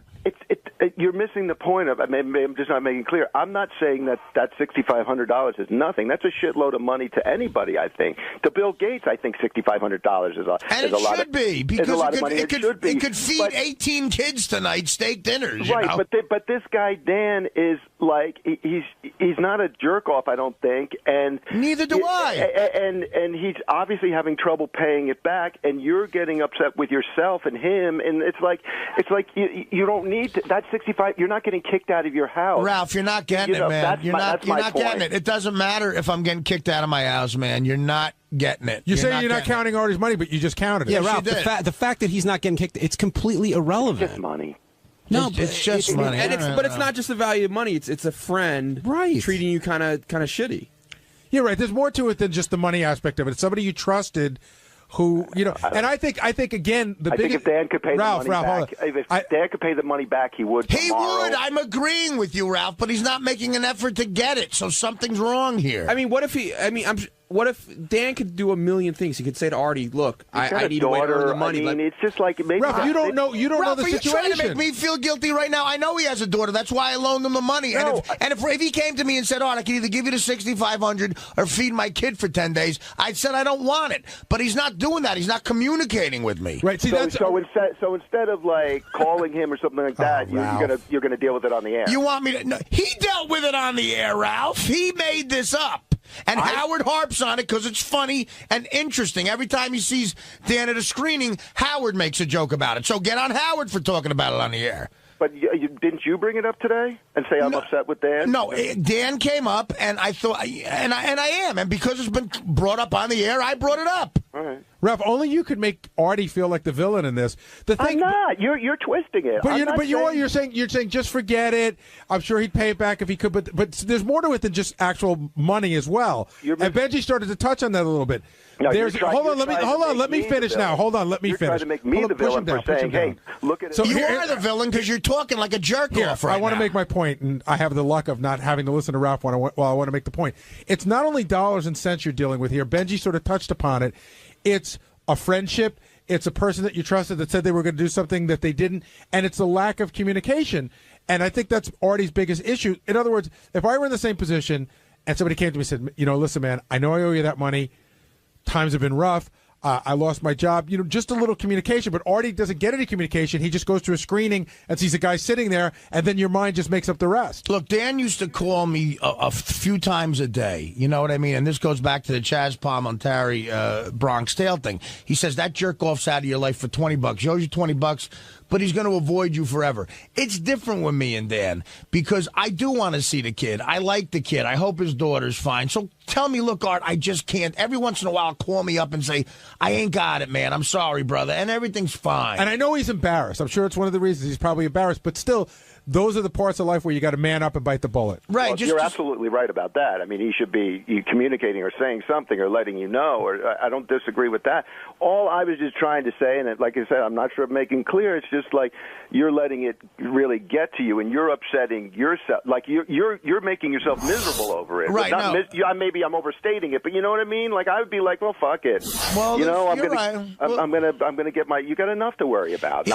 You're missing the point of it. Maybe I'm just not making it clear. I'm not saying that $6,500 is nothing. That's a shitload of money to anybody, I think. To Bill Gates, I think $6,500 is a lot. And it should be, because it could feed 18 kids tonight steak dinners. Right, you know? but this guy, Dan, is like, he's not a jerk-off, I don't think. And neither do I. And he's obviously having trouble paying it back, and you're getting upset with yourself and him. And it's like you don't need to, that's 65. You're not getting kicked out of your house, Ralph. You're not getting it, man. You're not getting it. It doesn't matter if I'm getting kicked out of my house, man. You're not getting it. You're saying you're not counting Artie's money, but you just counted it. Yeah, Ralph. The fact that he's not getting kicked, it's completely irrelevant. It's just money. No, it's just money. But it's not just the value of money. It's a friend treating you kind of shitty. Yeah, right. There's more to it than just the money aspect of it. It's somebody you trusted who, and I think again, I think if Dan could pay Ralph, the money back, if Dan could pay the money back, he would. He tomorrow. would. I'm agreeing with you, Ralph, but he's not making an effort to get it, so something's wrong here. I mean, what if what if Dan could do a million things? He could say to Artie, "Look, I need to wait to earn the money." I mean, it's just like maybe. Ralph, you don't know. You don't Ralph, know the are situation. you trying to make me feel guilty right now? I know he has a daughter. That's why I loaned him the money. No, and if he came to me and said, "Oh, I can either give you the $6,500 or feed my kid for 10 days," I said I don't want it. But he's not doing that. He's not communicating with me. Right. See, so instead of like calling him or something like that, you're gonna deal with it on the air. You want me to? No, he dealt with it on the air, Ralph. He made this up. And Howard harps on it because it's funny and interesting. Every time he sees Dan at a screening, Howard makes a joke about it. So get on Howard for talking about it on the air. But didn't you bring it up today and say I'm upset with Dan? No, Dan came up, and I thought, and I am, and because it's been brought up on the air, I brought it up. All right. Ralph, only you could make Artie feel like the villain in this. I'm not. You're twisting it. But you're saying just forget it. I'm sure he'd pay it back if he could. But there's more to it than just actual money as well. And Benji started to touch on that a little bit. No, hold on. Let me finish now. Hold on. Let me finish. You're trying to make me the villain for saying, "Hey, look at it." So you are the villain because you're talking like a jerk off right now. I want to make my point, and I have the luck of not having to listen to Ralph while I want to make the point. It's not only dollars and cents you're dealing with here. Benji sort of touched upon it. It's a friendship. It's a person that you trusted that said they were going to do something that they didn't, and it's a lack of communication. And I think that's Artie's biggest issue. In other words, if I were in the same position and somebody came to me and said, listen, man, I know I owe you that money. Times have been rough. I lost my job. Just a little communication. But Artie doesn't get any communication. He just goes to a screening and sees a guy sitting there, and then your mind just makes up the rest. Look, Dan used to call me a few times a day. You know what I mean? And this goes back to the Chaz Palminteri Bronx Tale thing. He says that jerk-off's out of your life for $20. He owes you $20, but he's going to avoid you forever. It's different with me and Dan because I do want to see the kid. I like the kid. I hope his daughter's fine. So tell me, look, Art, I just can't. Every once in a while, call me up and say, I ain't got it, man. I'm sorry, brother. And everything's fine. And I know he's embarrassed. I'm sure it's one of the reasons he's probably embarrassed. But still, those are the parts of life where you got to man up and bite the bullet. Right. Well, you're absolutely right about that. I mean, he should be communicating or saying something or letting you know. Or I don't disagree with that. All I was just trying to say, and like I said, I'm not sure I'm making clear. It's just like you're letting it really get to you, and you're upsetting yourself. Like you're making yourself miserable over it. Right. Maybe I'm overstating it, but you know what I mean. Like I would be like, well, fuck it. Well, I'm gonna get my. You got enough to worry about.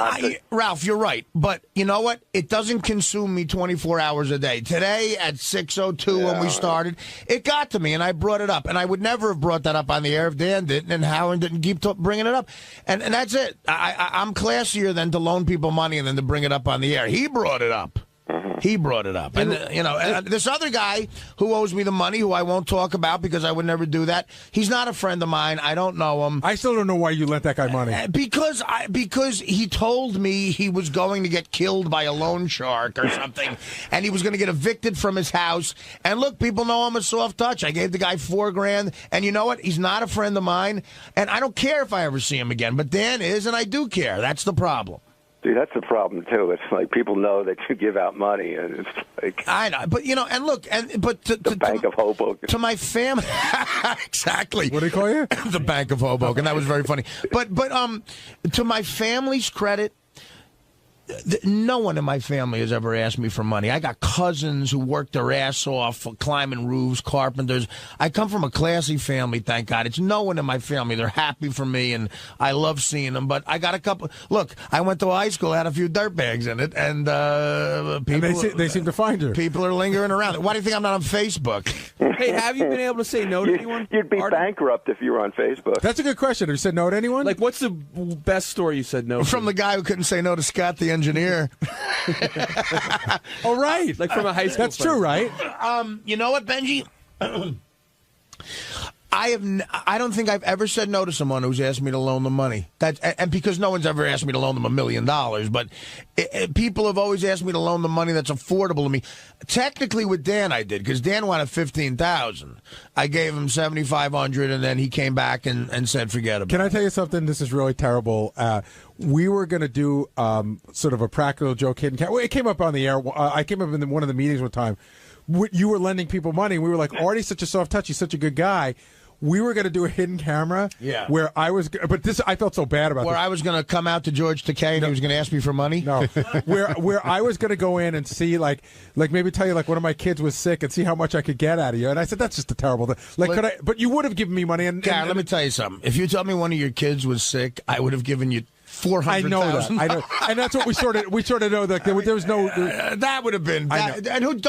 Ralph, you're right, but you know what? It doesn't consume me 24 hours a day. Today at 6:02 when we started, it got to me, and I brought it up. And I would never have brought that up on the air if Dan didn't, and Howard didn't keep bringing it up. And that's it. I'm classier than to loan people money and then to bring it up on the air. He brought it up. He brought it up. And, this other guy who owes me the money, who I won't talk about because I would never do that, he's not a friend of mine. I don't know him. I still don't know why you lent that guy money. Because he told me he was going to get killed by a loan shark or something, and he was going to get evicted from his house. And look, people know I'm a soft touch. I gave the guy $4,000, and you know what? He's not a friend of mine, and I don't care if I ever see him again. But Dan is, and I do care. That's the problem. Dude, that's the problem too. It's like people know that you give out money, and it's like I know, but and look, the Bank of Hoboken. To my family, exactly. What do they call you? The Bank of Hoboken. That was very funny. But to my family's credit, no one in my family has ever asked me for money. I got cousins who work their ass off climbing roofs, carpenters. I come from a classy family, thank God. It's no one in my family. They're happy for me, and I love seeing them. But I got a couple. Look, I went to a high school, had a few dirtbags in it, and people. And they seem to find her. People are lingering around. Why do you think I'm not on Facebook? Hey, have you been able to say no to anyone? You'd be bankrupt if you were on Facebook. That's a good question. Have you said no to anyone? Like, what's the best story you said no to? From the guy who couldn't say no to Scott the engineer. Oh, right. Like from a high school That's friend. true, right? You know what, Benji? I don't think I've ever said no to someone who's asked me to loan them money. And because no one's ever asked me to loan them $1 million, but people have always asked me to loan them money that's affordable to me. Technically, with Dan, I did because Dan wanted $15,000. I gave him $7,500, and then he came back and said, "Forget about it." Can I tell you something? This is really terrible. We were going to do sort of a practical joke. It came up on the air. I came up in one of the meetings one time. You were lending people money. We were like, Artie's such a soft touch. He's such a good guy. we were going to do a hidden camera. Yeah. Where I was, but this I felt so bad about. Where I was going to come out to George Takei and he was going to ask me for money. No. where I was going to go in and see like maybe tell you like one of my kids was sick and see how much I could get out of you. And I said that's just a terrible thing. Like, could I? But you would have given me money. And let me tell you something. If you told me one of your kids was sick, I would have given you $400,000. I know that. I know, and that's what we sort of know that there was no. That would have been. And who,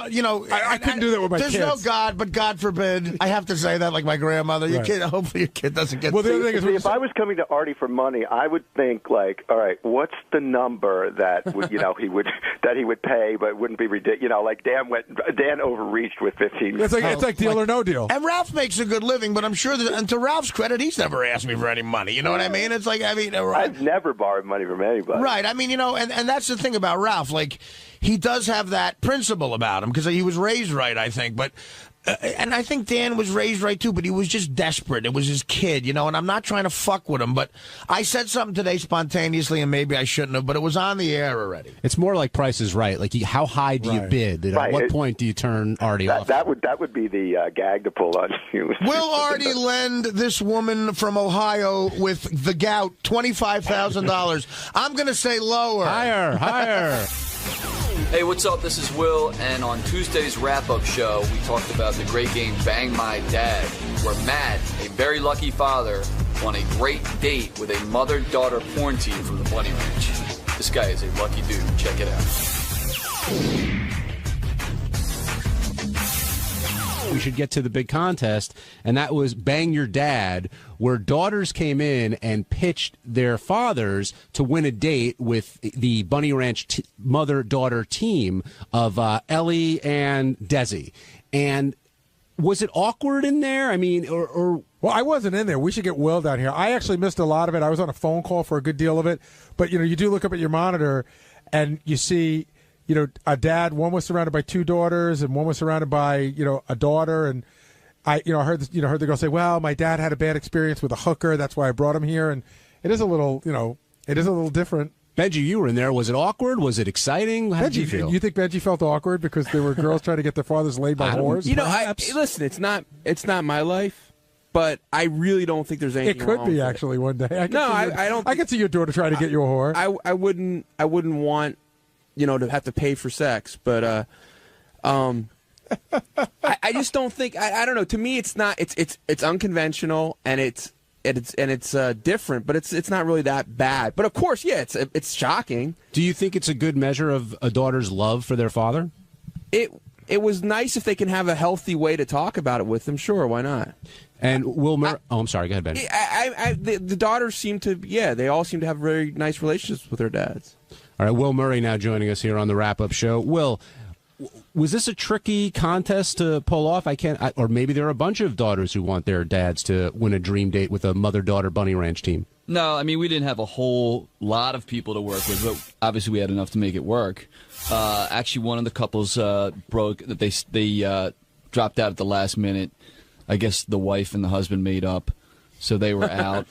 I couldn't do that with my kids. There's no God, but God forbid. I have to say that, like my grandmother. Your kid. Hopefully, your kid doesn't get. Well, the other thing is, if I was coming to Artie for money, I would think like, all right, what's the number that would, he would pay, but it wouldn't be ridiculous. Like Dan overreached with 15. It's like Deal or No Deal. And Ralph makes a good living, but I'm sure that, and to Ralph's credit, he's never asked me for any money. You know what I mean? It's like I've never borrowed money from anybody. Right. I mean, and that's the thing about Ralph. Like, he does have that principle about him because he was raised right, I think. But and I think Dan was raised right too. But he was just desperate. It was his kid, And I'm not trying to fuck with him. But I said something today spontaneously, and maybe I shouldn't have. But it was on the air already. It's more like Price is Right. Like, how high do you bid? At what point do you turn Artie off? That would be the gag to pull on you. Will Artie lend this woman from Ohio with the gout $25,000? I'm going to say lower. Higher. Hey, what's up? This is Will, and on Tuesday's wrap-up show, we talked about the great game Bang My Dad, where Matt, a very lucky father, won a great date with a mother-daughter porn team from the Bunny Ranch. This guy is a lucky dude. Check it out. We should get to the big contest, and that was Bang Your Dad, where daughters came in and pitched their fathers to win a date with the Bunny Ranch mother-daughter team of Ellie and Desi. And was it awkward in there? I mean, or well, I wasn't in there. We should get Will down here. I actually missed a lot of it. I was on a phone call for a good deal of it. But, you do look up at your monitor, and you see a dad, one was surrounded by two daughters and one was surrounded by, a daughter. And I heard the girl say, well, my dad had a bad experience with a hooker. That's why I brought him here. And it is a little, different. Benji, you were in there. Was it awkward? Was it exciting? How did you feel? You think Benji felt awkward because there were girls trying to get their fathers laid by whores? Listen, it's not my life, but I really don't think there's anything wrong. It could be actually one day. I don't. I could see your daughter trying to get you a whore. I wouldn't want to have to pay for sex, but I just don't think I don't know. To me, it's not. It's unconventional and it's different, but it's not really that bad. But of course, yeah, it's shocking. Do you think it's a good measure of a daughter's love for their father? It was nice if they can have a healthy way to talk about it with them. Sure, why not? And I'm sorry. Go ahead, Ben. The daughters seem to, they all seem to have very nice relationships with their dads. All right, Will Murray now joining us here on the wrap-up show. Will, was this a tricky contest to pull off? Or maybe there are a bunch of daughters who want their dads to win a dream date with a mother-daughter Bunny Ranch team. No, I mean, we didn't have a whole lot of people to work with, but obviously we had enough to make it work. Actually, one of the couples broke, that they dropped out at the last minute. I guess the wife and the husband made up, so they were out.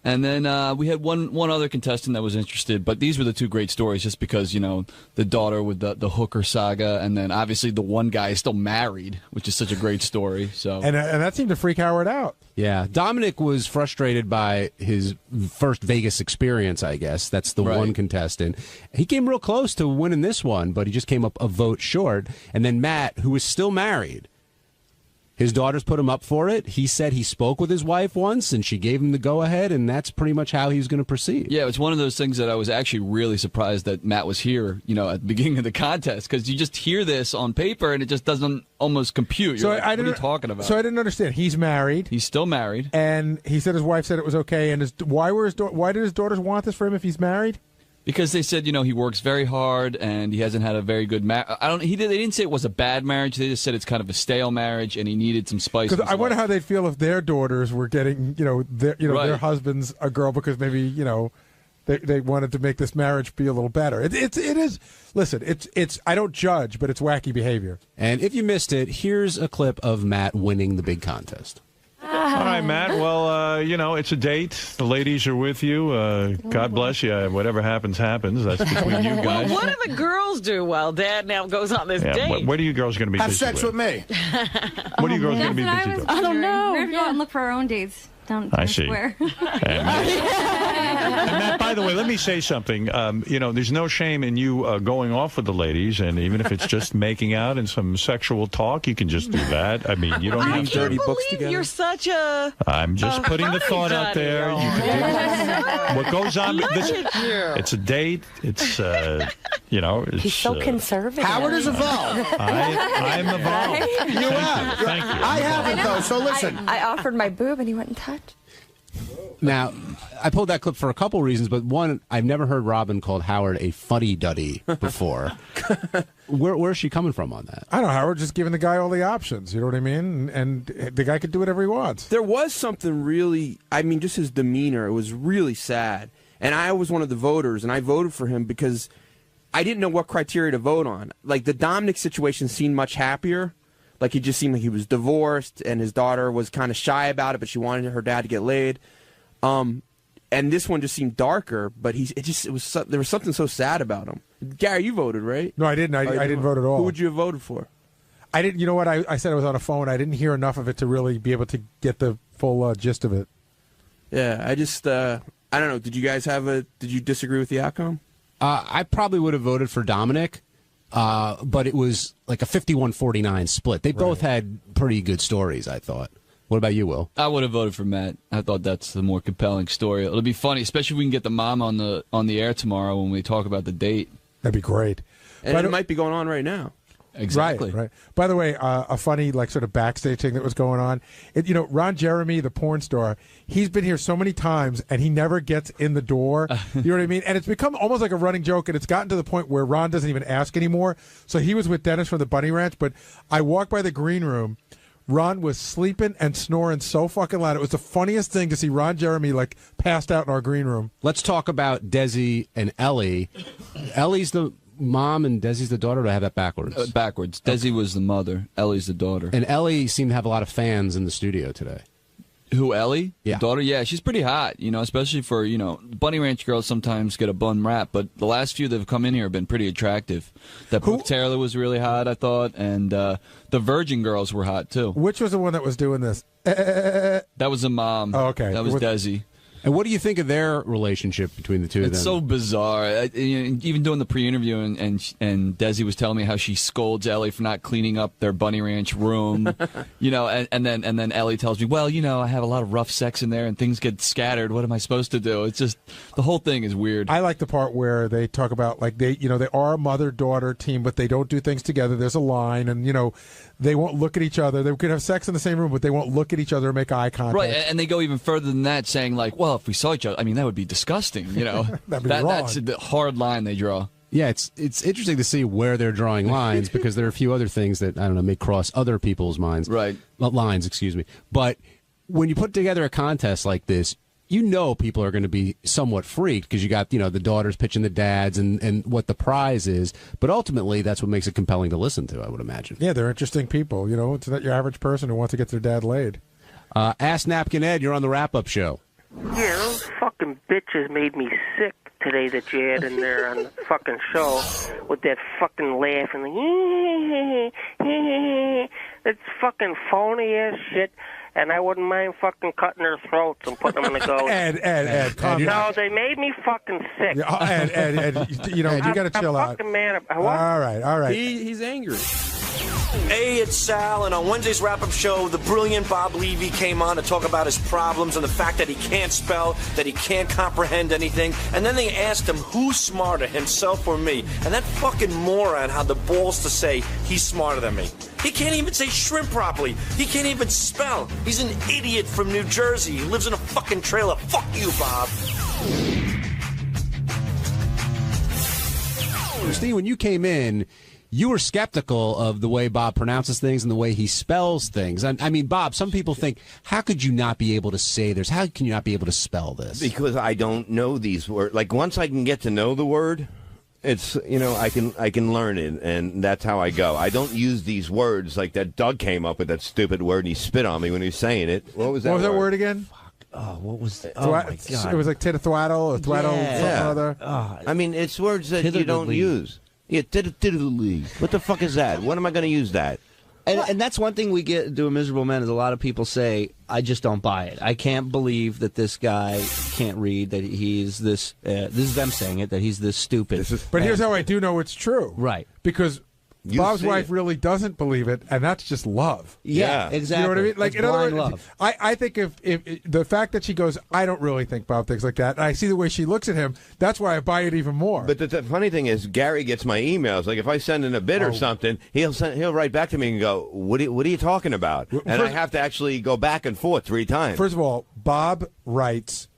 And then we had one other contestant that was interested, but these were the two great stories just because, the daughter with the hooker saga, and then obviously the one guy is still married, which is such a great story. So and that seemed to freak Howard out. Yeah, Dominic was frustrated by his first Vegas experience, I guess. That's the one contestant. He came real close to winning this one, but he just came up a vote short. And then Matt, who is still married, his daughters put him up for it. He said he spoke with his wife once, and she gave him the go-ahead, and that's pretty much how he was going to proceed. Yeah, it's one of those things that I was actually really surprised that Matt was here, at the beginning of the contest, because you just hear this on paper, and it just doesn't almost compute. You're like, what are you talking about? So I didn't understand. He's married. He's still married. And he said his wife said it was okay. And why did his daughters want this for him if he's married? Because they said, he works very hard and he hasn't had a very good marriage. They didn't say it was a bad marriage. They just said it's kind of a stale marriage and he needed some spice. Because I wonder how they'd feel if their daughters were getting, their husband's a girl because maybe, they wanted to make this marriage be a little better. It is. Listen, it's. I don't judge, but it's wacky behavior. And if you missed it, here's a clip of Matt winning the big contest. All right, Matt. Well, it's a date. The ladies are with you. God bless you. Whatever happens, happens. That's between you guys. What do the girls do while Dad now goes on this date? What are you girls going to be Have busy sex with me. What are you girls going to be busy doing? I don't know. We're going to go out and look for our own dates. I see. Square. And Matt, by the way, let me say something. There's no shame in you going off with the ladies, and even if it's just making out and some sexual talk, you can just do that. I mean, you don't have to. Dirty books together. You're such a. I'm just putting the thought out there. You can do what goes on. It's a date. It's He's so conservative. Howard is evolved. I'm evolved. You are. Thank you. I haven't though. So listen. I offered my boob and he wouldn't touch. Now, I pulled that clip for a couple reasons, but one, I've never heard Robin called Howard a fuddy-duddy before. Where's she coming from on that? I don't know, Howard just giving the guy all the options, you know what I mean? And the guy could do whatever he wants. There was something really, just his demeanor, it was really sad. And I was one of the voters, and I voted for him because I didn't know what criteria to vote on. Like, the Dominic situation seemed much happier. Like, he just seemed like he was divorced, and his daughter was kind of shy about it, but she wanted her dad to get laid. And this one just seemed darker, but there was something so sad about him. Gary, you voted, right? No, I didn't. I didn't vote at all. Who would you have voted for? I didn't. You know what? I said I was on a phone. I didn't hear enough of it to really be able to get the full gist of it. Yeah, I just, I don't know. Did you disagree with the outcome? I probably would have voted for Dominic. But it was like a 51-49 split. They both had pretty good stories, I thought. What about you, Will? I would have voted for Matt. I thought that's the more compelling story. It'll be funny, especially if we can get the mom on the air tomorrow when we talk about the date. That'd be great. And it might be going on right now. Exactly. Right. By the way, a funny sort of backstage thing that was going on. Ron Jeremy, the porn star, he's been here so many times and he never gets in the door. You know what I mean? And it's become almost like a running joke, and it's gotten to the point where Ron doesn't even ask anymore. So he was with Dennis from the Bunny Ranch, but I walked by the green room. Ron was sleeping and snoring so fucking loud. It was the funniest thing to see Ron Jeremy passed out in our green room. Let's talk about Desi and Ellie. Ellie's the mom and Desi's the daughter, or do I have that backwards? Backwards. Desi was the mother. Ellie's the daughter. And Ellie seemed to have a lot of fans in the studio today. Who, Ellie? Yeah. The daughter? Yeah, she's pretty hot, especially for, Bunny Ranch girls sometimes get a bum rap, but the last few that have come in here have been pretty attractive. That Brooke Taylor was really hot, I thought, and the Virgin girls were hot, too. Which was the one that was doing this? That was the mom. Oh, okay. That was Desi. And what do you think of their relationship between the two of them? It's so bizarre. Even doing the pre-interview, and Desi was telling me how she scolds Ellie for not cleaning up their Bunny Ranch room, and then Ellie tells me, well, I have a lot of rough sex in there and things get scattered. What am I supposed to do? It's just, the whole thing is weird. I like the part where they talk about they are a mother-daughter team, but they don't do things together. There's a line, and they won't look at each other. They could have sex in the same room, but they won't look at each other or make eye contact. Right, and they go even further than that, saying well, if we saw each other, that would be disgusting. That'd be wrong. That's the hard line they draw. Yeah, it's interesting to see where they're drawing lines because there are a few other things that, I don't know, may cross other people's minds. Right. Lines, excuse me. But when you put together a contest like this, people are going to be somewhat freaked because you got, the daughters pitching the dads and what the prize is. But ultimately, that's what makes it compelling to listen to, I would imagine. Yeah, they're interesting people. It's not your average person who wants to get their dad laid. Ask Napkin Ed, you're on the wrap-up show. Yeah, those fucking bitches made me sick today that you had in there on the fucking show with that fucking laugh and that's fucking phony ass shit. And I wouldn't mind fucking cutting their throats and putting them in the ghost. Ed, calm down. No, they made me fucking sick. Ed, you got to chill out. I'm fucking mad. What? All right. He's angry. Hey, it's Sal, and on Wednesday's wrap-up show, the brilliant Bob Levy came on to talk about his problems and the fact that he can't spell, that he can't comprehend anything, and then they asked him who's smarter, himself or me, and that fucking moron had the balls to say he's smarter than me. He can't even say shrimp properly. He can't even spell. He's an idiot from New Jersey. He lives in a fucking trailer. Fuck you, Bob. Steve, when you came in, you were skeptical of the way Bob pronounces things and the way he spells things. I mean, Bob, some people think, how could you not be able to say this? How can you not be able to spell this? Because I don't know these words. Like, once I can get to know the word, It's I can learn it, and that's how I go. I don't use these words like that. Doug came up with that stupid word, and he spit on me when he was saying it. What was that? What was that word again? Oh, what was that? Oh, my God. It was like tittle-thwaddle or thwaddle something or other. I mean, it's words that you don't use. Yeah, tiddly. What the fuck is that? When am I going to use that? And that's one thing we get to a Miserable Men is a lot of people say, I just don't buy it. I can't believe that this guy can't read, that he's this is them saying it, that he's this stupid. But here's how I do know it's true. Right. Because Bob's wife really doesn't believe it, and that's just love. Yeah, exactly. You know what I mean? Like, it's in other words, love. I think if the fact that she goes, I don't really think Bob thinks like that, and I see the way she looks at him, that's why I buy it even more. But the funny thing is, Gary gets my emails. Like, if I send in a bid or something, he'll write back to me and go, "What are you talking about?" And I have to actually go back and forth 3 times. First of all, Bob writes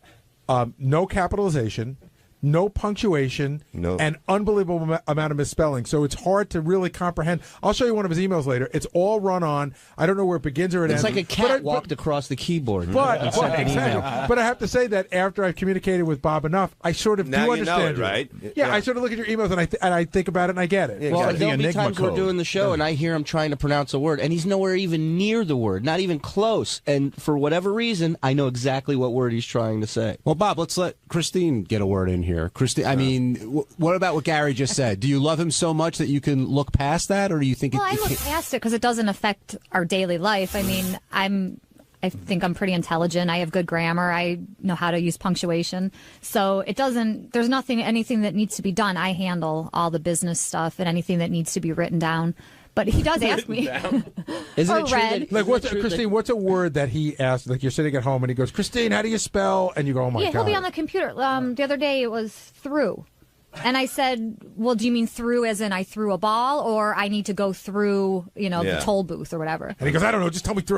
no capitalization, no punctuation, and unbelievable amount of misspelling. So it's hard to really comprehend. I'll show you one of his emails later. It's all run on. I don't know where it begins or it ends. It's like a cat walked across the keyboard. But I have to say that after I've communicated with Bob enough, I sort of now do you understand know it, right? Yeah, I sort of look at your emails and I think about it and I get it. Well, there'll be times we're doing the show and I hear him trying to pronounce a word, and he's nowhere even near the word, not even close. And for whatever reason, I know exactly what word he's trying to say. Well, Bob, let's let Christine get a word in here. Christine, I mean, what about what Gary just said? Do you love him so much that you can look past that, or do you think? Well, I look past it because it doesn't affect our daily life. I mean, I think I'm pretty intelligent. I have good grammar. I know how to use punctuation. So it doesn't. There's anything that needs to be done. I handle all the business stuff and anything that needs to be written down. But he does ask me. Isn't it true read. Like, Christine, what's a word that he asks? Like, you're sitting at home and he goes, Christine, how do you spell? And you go, oh, my God. Yeah, he'll be on the computer. The other day it was through. And I said, well, do you mean through as in I threw a ball, or I need to go through, the toll booth or whatever? And he goes, I don't know, just tell me through.